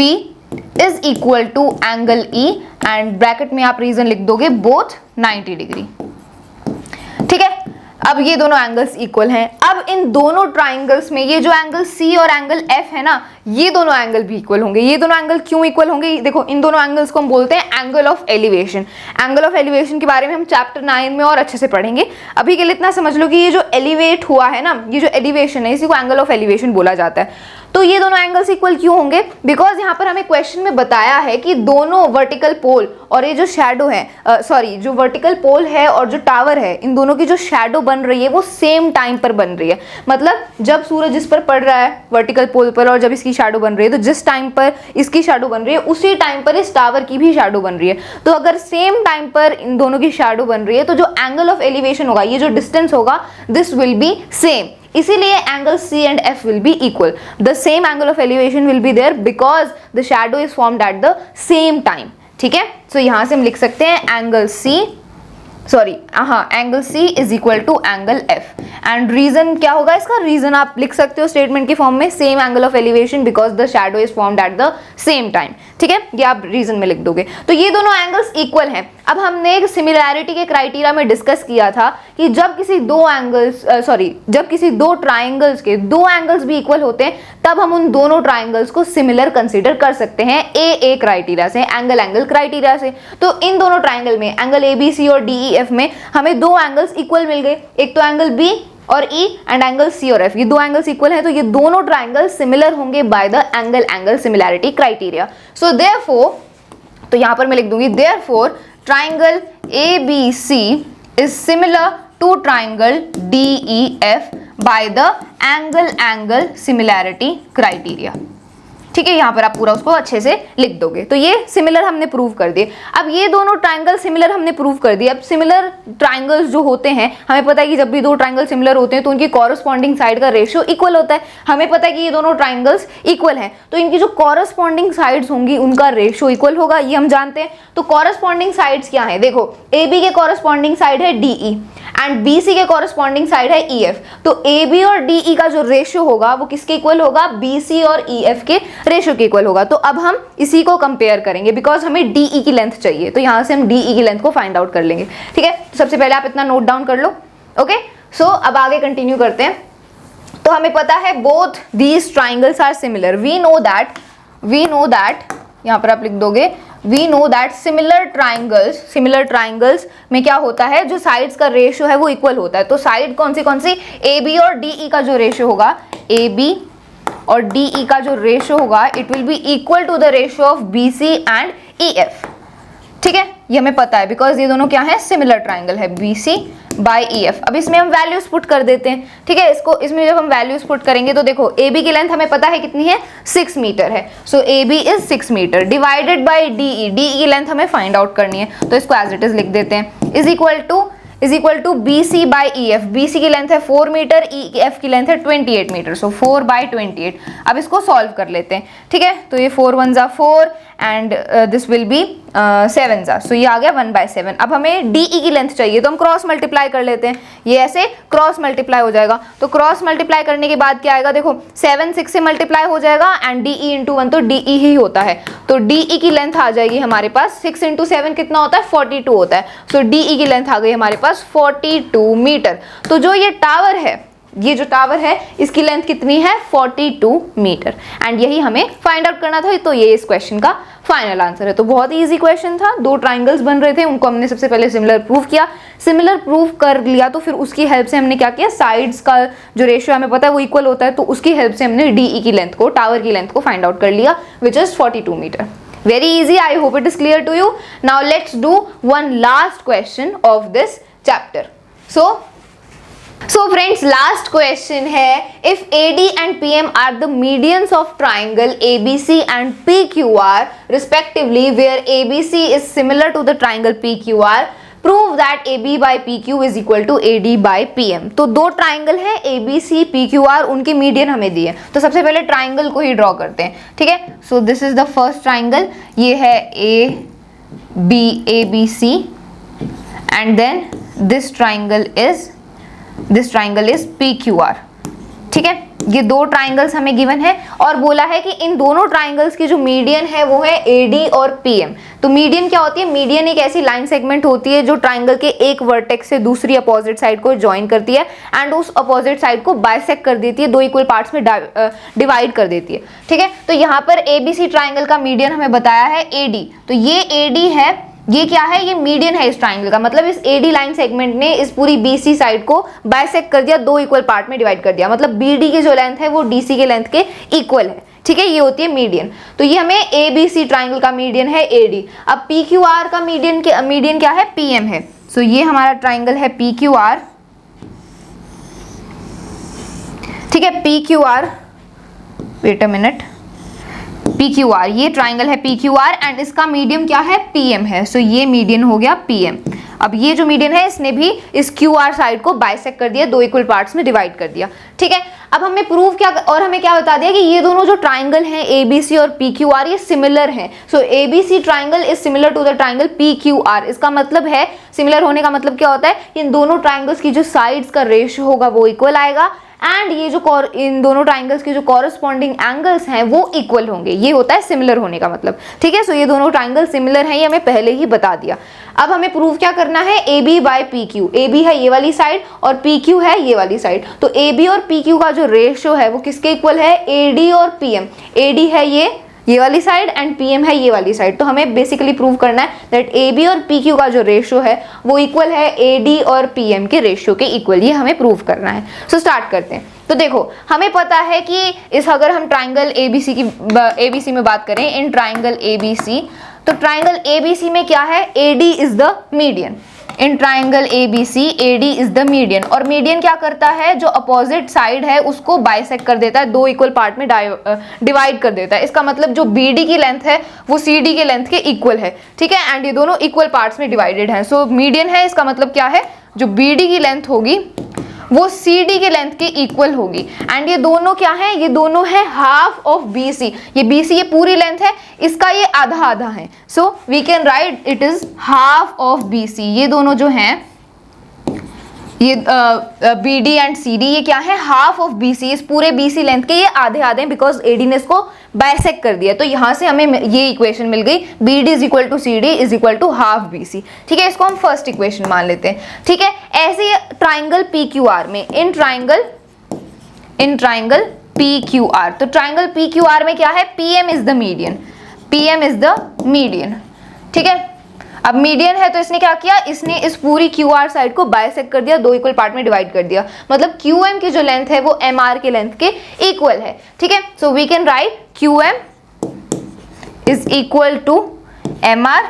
S1: is equal to angle E and bracket में आप रीजन लिख दोगे बोथ 90 डिग्री। ठीक है, अब ये दोनों एंगल्स इक्वल हैं। अब इन दोनों ट्राइंगल्स में ये जो एंगल C और एंगल F है ना, ये दोनों एंगल भी इक्वल होंगे। ये दोनों एंगल क्यों इक्वल होंगे, देखो इन दोनों एंगल्स को हम बोलते हैं angle of elevation. Angle of elevation के बारे में हम चैप्टर 9 में और अच्छे से पढ़ेंगे। अभी के लिए इतना समझ लो कि ये जो एलिवेट हुआ है ना, ये जो एलिवेशन है, इसी को एंगल ऑफ एलिवेशन बोला जाता है। तो ये दोनों एंगल्स इक्वल क्यों होंगे, बिकॉज यहाँ पर हमें क्वेश्चन में बताया है कि दोनों वर्टिकल पोल और ये जो शैडो है, जो वर्टिकल पोल है और जो टावर है, इन दोनों की जो शैडो बन रही है वो सेम टाइम पर बन रही है। मतलब जब सूरज इस पर पड़ रहा है वर्टिकल पोल पर और जब इसकी शैडो बन रही है, तो जिस टाइम पर इसकी शैडो बन रही है उसी टाइम पर इस टावर की भी शैडो बन रही है। तो अगर सेम टाइम पर इन दोनों की शैडो बन रही है तो जो एंगल ऑफ एलिवेशन होगा, ये जो डिस्टेंस होगा, दिस विल बी सेम। इसीलिए angle C and F will be equal. The same angle of elevation will be there because the shadow is formed at the same time. ठीक है, so यहाँ से हम लिख सकते हैं angle C is equal to angle F। And reason क्या होगा इसका, रीजन आप लिख सकते हो स्टेटमेंट की फॉर्म में, same angle of elevation because the shadow is formed at the same time. ठीक है, ये आप रीजन में लिख दोगे। तो ये दोनों एंगल्स इक्वल हैं। अब हमने एक सिमिलैरिटी के क्राइटेरिया में डिस्कस किया था कि जब किसी दो ट्राइंगल्स के दो एंगल्स भी इक्वल होते हैं तब हम उन दोनों ट्राइंगल्स को सिमिलर कंसीडर कर सकते हैं AA क्राइटेरिया से, एंगल क्राइटेरिया से। तो इन दोनों ट्राइंगल में एंगल ABC और DEF में हमें दो एंगल्स इक्वल मिल गए, एक तो एंगल B और E एंड एंगल C और F, ये दो एंगल्स इक्वल हैं, तो ये दोनों ट्राइंगल सिमिलर होंगे by the angle similarity criteria. So therefore, तो यहां पर मैं लिख दूंगी therefore triangle ABC is similar to triangle DEF by the angle similarity criteria. ठीक है, यहाँ पर आप पूरा उसको अच्छे से लिख दोगे। तो ये सिमिलर हमने प्रूव कर दिए। अब ये दोनों ट्राइंगल सिमिलर हमने प्रूव कर दिए। अब सिमिलर ट्राइंगल्स जो होते हैं, हमें पता है कि जब भी दो ट्राइंगल सिमिलर होते हैं तो उनकी कॉरस्पॉन्डिंग साइड का रेशियो इक्वल होता है। हमें पता है कि ये दोनों ट्राइंगल्स इक्वल हैं, तो इनकी जो कॉरस्पॉन्डिंग साइड्स होंगी उनका रेशियो इक्वल होगा, ये हम जानते हैं। तो कॉरस्पॉन्डिंग साइड्स क्या है, देखो AB के कॉरस्पॉन्डिंग साइड है DE एंड BC के कॉरस्पॉन्डिंग साइड है EF। तो AB और DE का जो रेशियो होगा वो किसके इक्वल होगा, BC और EF के रेशियो के इक्वल होगा। तो अब हम इसी को कंपेयर करेंगे बिकॉज हमें DE की लेंथ चाहिए, तो यहां से हम DE की लेंथ को फाइंड आउट कर लेंगे। ठीक है, तो सबसे पहले आप इतना नोट डाउन कर लो। ओके, सो अब आगे कंटिन्यू करते हैं। तो हमें पता है both these triangles are similar. We know that यहां पर आप लिख दोगे, we know that similar triangles में क्या होता है, जो साइड्स का रेशियो है वो इक्वल होता है। तो साइड कौन सी AB और DE का जो रेशियो होगा, AB और DE का जो रेशियो होगा, it will be equal to the ratio of BC and EF। ठीक है, ये हमें पता है बिकॉज ये दोनों क्या है, सिमिलर ट्राइंगल है, BC बाय EF। अब इसमें हम वैल्यूज पुट कर देते हैं। ठीक है, इसमें जब हम वैल्यूज पुट करेंगे तो देखो AB की लेंथ हमें पता है कितनी है, 6 मीटर है। So AB is 6 meter divided by DE की लेंथ हमें फाइंड आउट करनी है, तो इसको एज इट इज लिख देते हैं, is equal to BC by EF। BC की लेंथ है 4 मीटर, EF की लेंथ है 28 मीटर, सो 4 बाय 28। अब इसको सॉल्व कर लेते हैं। ठीक है, तो ये 4 1 जा 4 एंड दिस विल बी 7 जा, सो ये आ गया 1/7। अब हमें DE की लेंथ चाहिए तो हम क्रॉस मल्टीप्लाई कर लेते हैं, ये ऐसे क्रॉस मल्टीप्लाई हो जाएगा। तो क्रॉस मल्टीप्लाई करने के बाद क्या आएगा, देखो 7 6 से मल्टीप्लाई हो जाएगा एंड DE इंटू 1 तो DE ही होता है, तो DE की लेंथ आ जाएगी हमारे पास 6 इंटू 7 कितना होता है 42 होता है। सो DE की लेंथ आ गई हमारे पास 42 मीटर। तो जो ये टावर है, ये जो टावर है इसकी लेंथ कितनी है 42 मीटर एंड यही हमें फाइंड आउट करना था। तो ये इस क्वेश्चन का फाइनल आंसर है। तो बहुत ही इजी क्वेश्चन था, दो ट्राइंगल्स बन रहे थे, उनको हमने सबसे पहले सिमिलर प्रूव किया, सिमिलर प्रूव कर लिया तो फिर उसकी हेल्प से हमने क्या किया, साइड्स का जो रेशियो हमें पता है वो इक्वल होता है, तो उसकी हेल्प से हमने DE की लेंथ को, टावर की लेंथ को फाइंड आउट कर लिया which is 42 meter. Very easy, I hope it is clear to you. Now let's do one last question of this chapter. So friends, last question है, if AD and PM are the medians of triangle ABC and PQR respectively, where ABC is similar to the triangle PQR, prove that AB by PQ is equal to AD by PM। तो दो ट्राइंगल हैं ABC PQR, उनके मीडियन हमें दिए, तो सबसे पहले ट्राइंगल को ही ड्रॉ करते हैं, ठीक है। So this is the first triangle, ये है ABC and then this triangle is PQR, ठीक है। ये दो ट्राइंगल्स हमें गिवन है और बोला है कि इन दोनों ट्राइंगल्स की जो मीडियन है वो है AD और PM। तो मीडियन क्या होती है, मीडियन एक ऐसी लाइन सेगमेंट होती है जो ट्राइंगल के एक वर्टेक्स से दूसरी अपोजिट साइड को ज्वाइन करती है एंड उस अपोजिट साइड को बाइसेक्ट कर देती है, दो इक्वल पार्ट्स में डिवाइड कर देती है, ठीक है। तो यहाँ पर ABC ट्राइंगल का मीडियन हमें बताया है AD, तो ये AD है, ये क्या है, ये मीडियन है इस ट्राइंगल का, मतलब इस AD लाइन सेगमेंट ने इस पूरी BC साइड को बाइसेक्ट कर दिया, दो इक्वल पार्ट में डिवाइड कर दिया, मतलब BD की जो लेंथ है वो DC के लेंथ के इक्वल है, ठीक है। ये होती है मीडियन। तो ये हमें ABC ट्राइंगल का मीडियन है AD। अब PQR का मीडियन क्या है, PM है। सो ये हमारा ट्राइंगल है PQR, ठीक है। PQR, wait a minute, PQR, ये ट्राइंगल है PQR एंड इसका मीडियम क्या है, PM है। सो ये मीडियन हो गया PM। अब ये जो मीडियन है इसने भी इस QR साइड को बाइसेक्ट कर दिया, दो इक्वल पार्ट्स में डिवाइड कर दिया, ठीक है। अब हमें प्रूव क्या, और हमें क्या बता दिया कि ये दोनों जो ट्राइंगल हैं ABC और PQR ये सिमिलर हैं। So ABC triangle is similar to the triangle PQR। इसका मतलब है, सिमिलर होने का मतलब क्या होता है, इन दोनों ट्राइंगल्स की जो साइड्स का रेशियो होगा वो इक्वल आएगा एंड ये जो इन दोनों ट्राइंगल्स के जो कॉरस्पॉन्डिंग एंगल्स हैं वो इक्वल होंगे, ये होता है सिमिलर होने का मतलब, ठीक है। सो ये दोनों ट्राइंगल सिमिलर हैं, ये हमें पहले ही बता दिया। अब हमें प्रूव क्या करना है, AB बाय PQ, AB है ये वाली साइड और PQ है ये वाली साइड, तो AB और PQ का जो रेशियो है वो किसके इक्वल है, AD और PM। AD है ये वाली साइड एंड PM है ये वाली साइड, तो हमें बेसिकली प्रूव करना है दैट AB और PQ का जो रेशियो है वो इक्वल है AD और PM के रेशियो के इक्वल, ये हमें प्रूव करना है। सो स्टार्ट करते हैं। तो देखो हमें पता है कि इस, अगर हम ट्राइंगल ABC में बात करें, इन ट्राइंगल ABC, तो ट्राइंगल ABC में क्या है, AD is the median. In triangle ABC AD is the median, और मीडियन क्या करता है, जो अपोजिट साइड है उसको बाइसेक्ट कर देता है, दो इक्वल पार्ट में डिवाइड कर देता है। इसका मतलब जो BD की लेंथ है वो CD के लेंथ के इक्वल है, ठीक है, एंड ये दोनों इक्वल पार्ट्स में डिवाइडेड है। सो मीडियन है, इसका मतलब क्या है, जो BD की लेंथ होगी वो CD के लेंथ के इक्वल होगी एंड ये दोनों क्या है, ये दोनों है हाफ ऑफ BC। ये BC ये पूरी लेंथ है, इसका ये आधा आधा है, so we can write it is half of BC। ये दोनों जो हैं, ये BD एंड CD ये क्या है, हाफ ऑफ BC, इस पूरे BC लेंथ के ये आधे आधे हैं बिकॉज AD ने इसको बाइसेक्ट कर दिया। तो यहाँ से हमें ये इक्वेशन मिल गई, BD is equal to CD is equal to half BC, ठीक है। इसको हम फर्स्ट इक्वेशन मान लेते हैं, ठीक है। ऐसे ट्राइंगल PQR में, इन ट्राइंगल PQR, तो ट्राइंगल PQR में क्या है, PM इज द मीडियन, ठीक है। अब मीडियन है तो इसने क्या किया, इसने इस पूरी QR साइड को बाइसेक्ट कर दिया, दो इक्वल पार्ट में डिवाइड कर दिया, मतलब QM की जो लेंथ है वो MR के लेंथ के इक्वल है, ठीक है। So we can write QM is equal to MR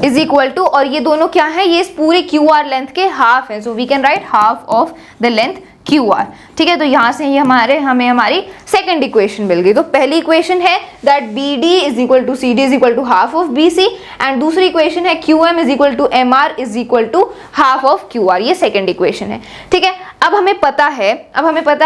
S1: is equal to, और ये दोनों क्या है, ये इस पूरी QR लेंथ के हाफ है, so we can write half of the length QR, ठीक है। तो यहाँ से ये हमें हमारी सेकंड इक्वेशन मिल गई। तो पहली इक्वेशन है that BD is equal to CD is equal to half of BC and दूसरी इक्वेशन है QM is equal to MR is equal to half of QR, ये सेकंड इक्वेशन है, ठीक है। अब हमें पता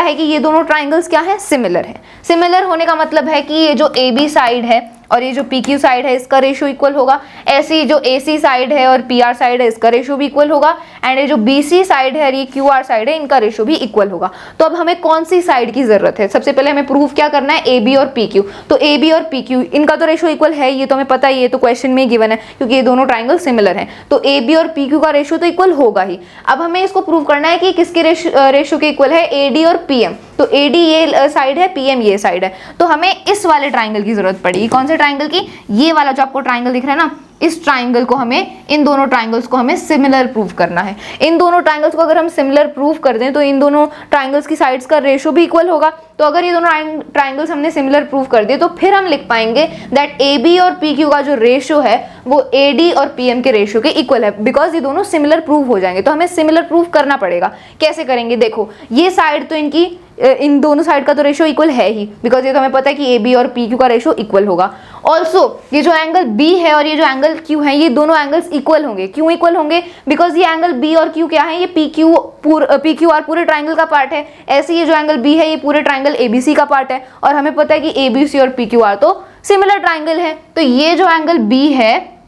S1: है कि ये दोनों ट्राइंगल्स क्या है, सिमिलर है। सिमिलर होने का मतलब है कि ये जो AB साइड है और ये जो PQ साइड है इसका रेशियो इक्वल होगा। ऐसे ही जो AC साइड है और PR साइड है इसका रेशियो भी इक्वल होगा। एंड ये जो BC साइड है और ये QR साइड है इनका रेशियो भी इक्वल होगा। तो अब हमें कौन सी साइड की जरूरत है? सबसे पहले हमें प्रूव क्या करना है? AB और PQ। तो AB और PQ इनका तो रेशियो इक्वल है, ये तो हमें पता ही है, तो क्वेश्चन में गिवन है क्योंकि ये दोनों ट्राइंगल सिमिलर हैं। तो AB और PQ का रेशियो तो इक्वल होगा ही। अब हमें इसको प्रूव करना है कि किसके रेशियो के इक्वल है? AD और PM। तो AD ये साइड है, PM ये साइड है। तो हमें इस वाले ट्राइंगल की जरूरत पड़ेगी। कौन से ट्राइंगल की? ये वाला जो आपको ट्राइंगल दिख रहा है ना, इस ट्राइंगल को हमें, इन दोनों ट्राइंगल्स को हमें सिमिलर प्रूव करना है। इन दोनों ट्राइंगल्स को अगर हम सिमिलर प्रूव कर दें तो इन दोनों ट्राइंगल्स की साइड्स का रेशियो भी इक्वल होगा। तो अगर ये दोनों ट्राइंगल्स हमने सिमिलर प्रूव कर दिए तो फिर हम लिख पाएंगे दैट AB और PQ का जो रेशियो है वो AD और PM के रेशियो के इक्वल है, बिकॉज ये दोनों सिमिलर प्रूव हो जाएंगे। तो हमें सिमिलर प्रूव करना पड़ेगा। कैसे करेंगे? देखो, ये साइड तो इनकी, इन दोनों साइड का तो रेशियो इक्वल है ही, बिकॉज ये तो हमें पता है कि AB और PQ का रेशियो इक्वल होगा। ऑल्सो ये जो एंगल B है और ये जो एंगल Q है, ये दोनों एंगल्स इक्वल होंगे। क्यों इक्वल होंगे? बिकॉज ये एंगल B और Q क्या है? ये PQR पूरे ट्राइंगल का पार्ट है। ऐसे ये जो एंगल B है ये पूरे ट्राइंगल ABC का पार्ट है, और हमें पता है कि ABC और PQR तो सिमिलर ट्राइंगल है। तो ये जो एंगल B है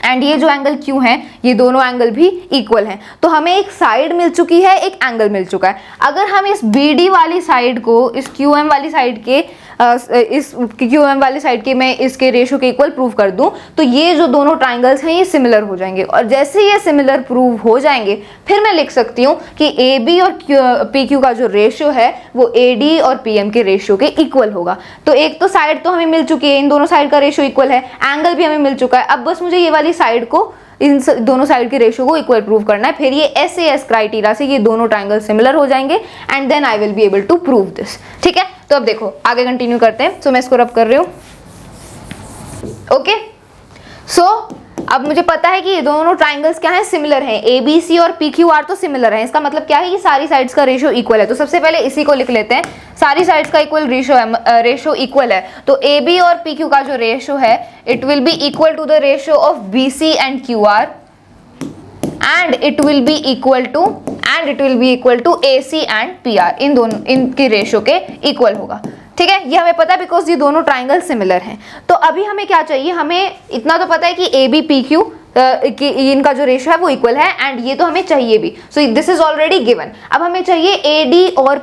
S1: एंड ये जो एंगल Q है, ये दोनों एंगल भी इक्वल हैं। तो हमें एक साइड मिल चुकी है, एक एंगल मिल चुका है। अगर हम इस BD वाली साइड को इस QM वाली साइड के इस QM वाली साइड के मैं इसके रेशियो के इक्वल प्रूव कर दूं तो ये जो दोनों ट्राइंगल्स हैं ये सिमिलर हो जाएंगे। और जैसे ये सिमिलर प्रूव हो जाएंगे फिर मैं लिख सकती हूँ कि AB और PQ का जो रेशियो है वो AD और PM के रेशियो के इक्वल होगा। तो एक तो साइड तो हमें मिल चुकी है, इन दोनों साइड का रेशियो इक्वल है, एंगल भी हमें मिल चुका है। अब बस मुझे ये वाली साइड को, इन दोनों साइड के रेशियो को इक्वल प्रूव करना है। फिर ये SAS क्राइटेरिया से ये दोनों ट्राइंगल सिमिलर हो जाएंगे and then I will be able to prove this. ठीक है, तो अब देखो आगे कंटिन्यू करते हैं। सो मैं इसको रब कर रही हूँ। ओके, सो अब मुझे पता है कि ये दोनों ट्राइंगल्स क्या हैं? सिमिलर हैं। ABC और PQR तो सिमिलर हैं। इसका मतलब क्या है? कि सारी साइड्स का रेशियो इक्वल है। तो सबसे पहले इसी को लिख लेते हैं। सारी साइड्स का इक्वल रेशियो इक्वल है। तो AB और PQ का जो रेशियो है it will be equal to the ratio of BC and QR and it will be equal to AC and PR। इन दोनों, इनके रेशियो के इक्वल होगा। ठीक है, ये हमें पता है बिकॉज ये दोनों ट्राइंगल सिमिलर हैं। तो अभी हमें क्या चाहिए? हमें इतना तो पता है कि AB PQ कि इनका जो रेशियो है वो इक्वल है एंड ये तो हमें चाहिए भी। सो दिस इज ऑलरेडी गिवन। अब हमें चाहिए AD और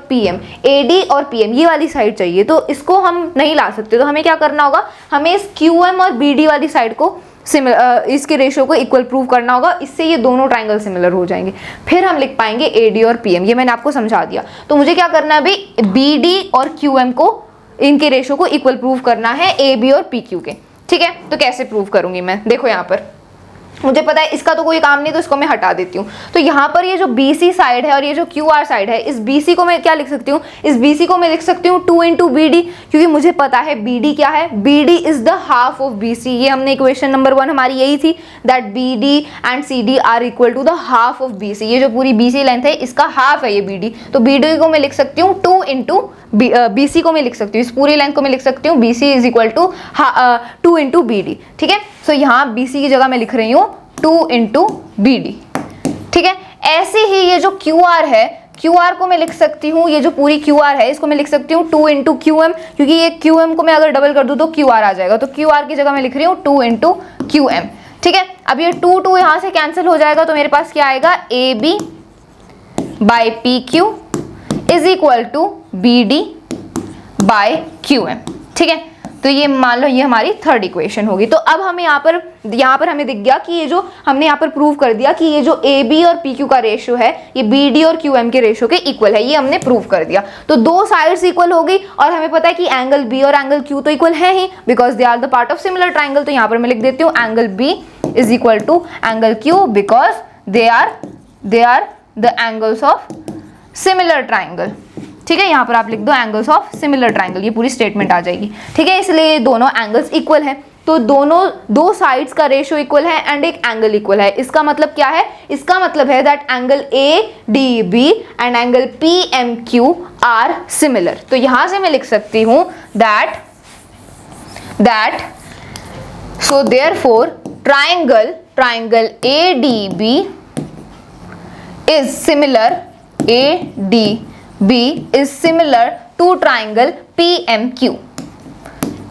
S1: PM ये वाली साइड चाहिए। तो इसको हम नहीं ला सकते, तो हमें क्या करना होगा? हमें इस QM और BD वाली साइड को इसके रेशियो को इक्वल प्रूव करना होगा। इससे ये दोनों ट्राइंगल सिमिलर हो जाएंगे। फिर हम लिख पाएंगे AD और PM। ये मैंने आपको समझा दिया। तो मुझे क्या करना है अभी? BD और QM को, इनके रेशियो को इक्वल प्रूव करना है AB और PQ के। ठीक है, तो कैसे प्रूव करूंगी मैं? देखो यहाँ पर मुझे पता है इसका तो कोई काम नहीं, तो इसको मैं हटा देती हूँ। तो यहाँ पर ये जो BC साइड है और ये जो QR साइड है, इस BC को मैं क्या लिख सकती हूँ? इस BC को मैं लिख सकती हूँ 2 into BD, क्योंकि मुझे पता है BD क्या है? BD is the half of BC। ये हमने इक्वेशन नंबर 1 हमारी यही थी that BD and CD are equal to the half of BC। ये जो पूरी BC लेंथ है इसका हाफ है ये BD। तो BD को मैं लिख सकती हूँ 2 into BC को मैं लिख सकती हूँ, इस पूरी लेंथ को मैं लिख सकती हूँ BC is equal to 2 into BD। ठीक है, सो यहाँ BC की जगह मैं लिख रही हूँ 2 into BD। ठीक है, ऐसे ही ये जो QR है, QR को मैं लिख सकती हूँ, ये जो पूरी QR है इसको मैं लिख सकती हूँ 2 into QM, क्योंकि ये QM को मैं अगर डबल कर दूँ तो QR आ जाएगा। तो QR की जगह मैं लिख रही हूँ 2 into QM। ठीक है, अब ये 2 यहाँ से कैंसिल हो जाएगा, तो मेरे पास क्या आएगा? AB by PQ is equal to BD by QM। ठीक है, तो ये मान लो ये हमारी थर्ड इक्वेशन होगी। तो अब हमें यहाँ पर हमें दिख गया कि ये जो हमने यहाँ पर प्रूव कर दिया कि ये जो AB और PQ का रेशियो है ये BD और QM के रेशियो के इक्वल है। ये हमने प्रूव कर दिया। तो दो साइड्स इक्वल हो गई और हमें पता है कि एंगल B और एंगल Q तो इक्वल है ही, because they are the part of similar triangle. तो यहाँ पर मैं लिख देती हूँ angle B is equal to angle Q because they are the angles of similar triangle. ठीक है, यहाँ पर आप लिख दो एंगल्स ऑफ सिमिलर ट्राइंगल, ये पूरी स्टेटमेंट आ जाएगी। ठीक है, इसलिए ये दोनों एंगल्स इक्वल हैं। तो दो साइड्स का रेशियो इक्वल है एंड एक एंगल इक्वल है। इसका मतलब क्या है? इसका मतलब है that angle ADB and angle PMQ are similar. तो यहां से मैं लिख सकती हूं that so therefore triangle ADB is similar ADB is similar to triangle PMQ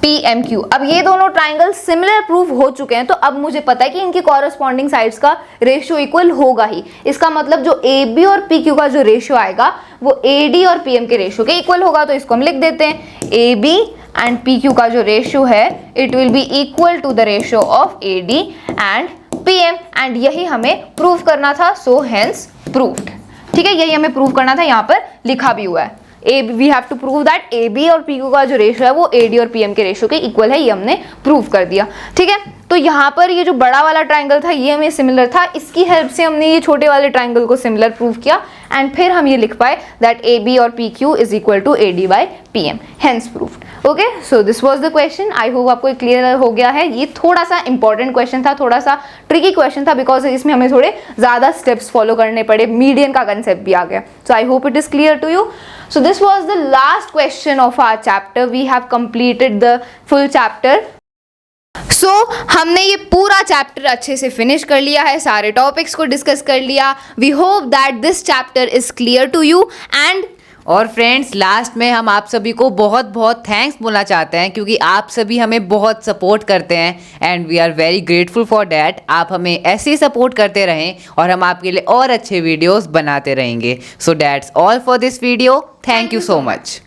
S1: PMQ। अब ये दोनों ट्राइंगल सिमिलर प्रूव हो चुके हैं, तो अब मुझे पता है कि इनकी कॉरस्पॉन्डिंग साइड्स का रेशियो इक्वल होगा ही। इसका मतलब जो AB और PQ का जो रेशियो आएगा वो AD और PM के रेशियो के इक्वल होगा। तो इसको हम लिख देते हैं, AB एंड PQ का जो रेशियो है it will be equal to the ratio of AD and PM, and यही हमें प्रूव करना था, सो हेंस प्रूव्ड। ठीक है, यही हमें प्रूव करना था, यहाँ पर लिखा भी हुआ है। We have to prove that AB और PQ का जो रेशियो है वो AD और PM के रेशियो के इक्वल है, ये हमने प्रूव कर दिया। ठीक है, तो यहाँ पर ये जो बड़ा वाला ट्राइंगल था ये हमें सिमिलर था, इसकी हेल्प से हमने ये छोटे वाले ट्राइंगल को सिमिलर प्रूव किया, एंड फिर हम ये लिख पाए दैट AB और PQ is equal to AD by PM, hence proved. Okay, so this was the question. I hope आपको क्लियर हो गया है। ये थोड़ा सा इंपॉर्टेंट क्वेश्चन था, थोड़ा सा ट्रिकी क्वेश्चन था, बिकॉज इसमें हमें थोड़े ज्यादा स्टेप्स फॉलो करने पड़े, मीडियन का कंसेप्ट भी आ गया। So I hope it is clear to you. So this was the last question of our chapter. We have completed the full chapter. So हमने ये पूरा चैप्टर अच्छे से फिनिश कर लिया है, सारे टॉपिक्स को डिस्कस कर लिया। We hope that this chapter is clear to you and
S2: और फ्रेंड्स, लास्ट में हम आप सभी को बहुत बहुत थैंक्स बोलना चाहते हैं, क्योंकि आप सभी हमें बहुत सपोर्ट करते हैं and we are very grateful for that. आप हमें ऐसे ही सपोर्ट करते रहें और हम आपके लिए और अच्छे वीडियोस बनाते रहेंगे। So that's all for this video. Thank you so much.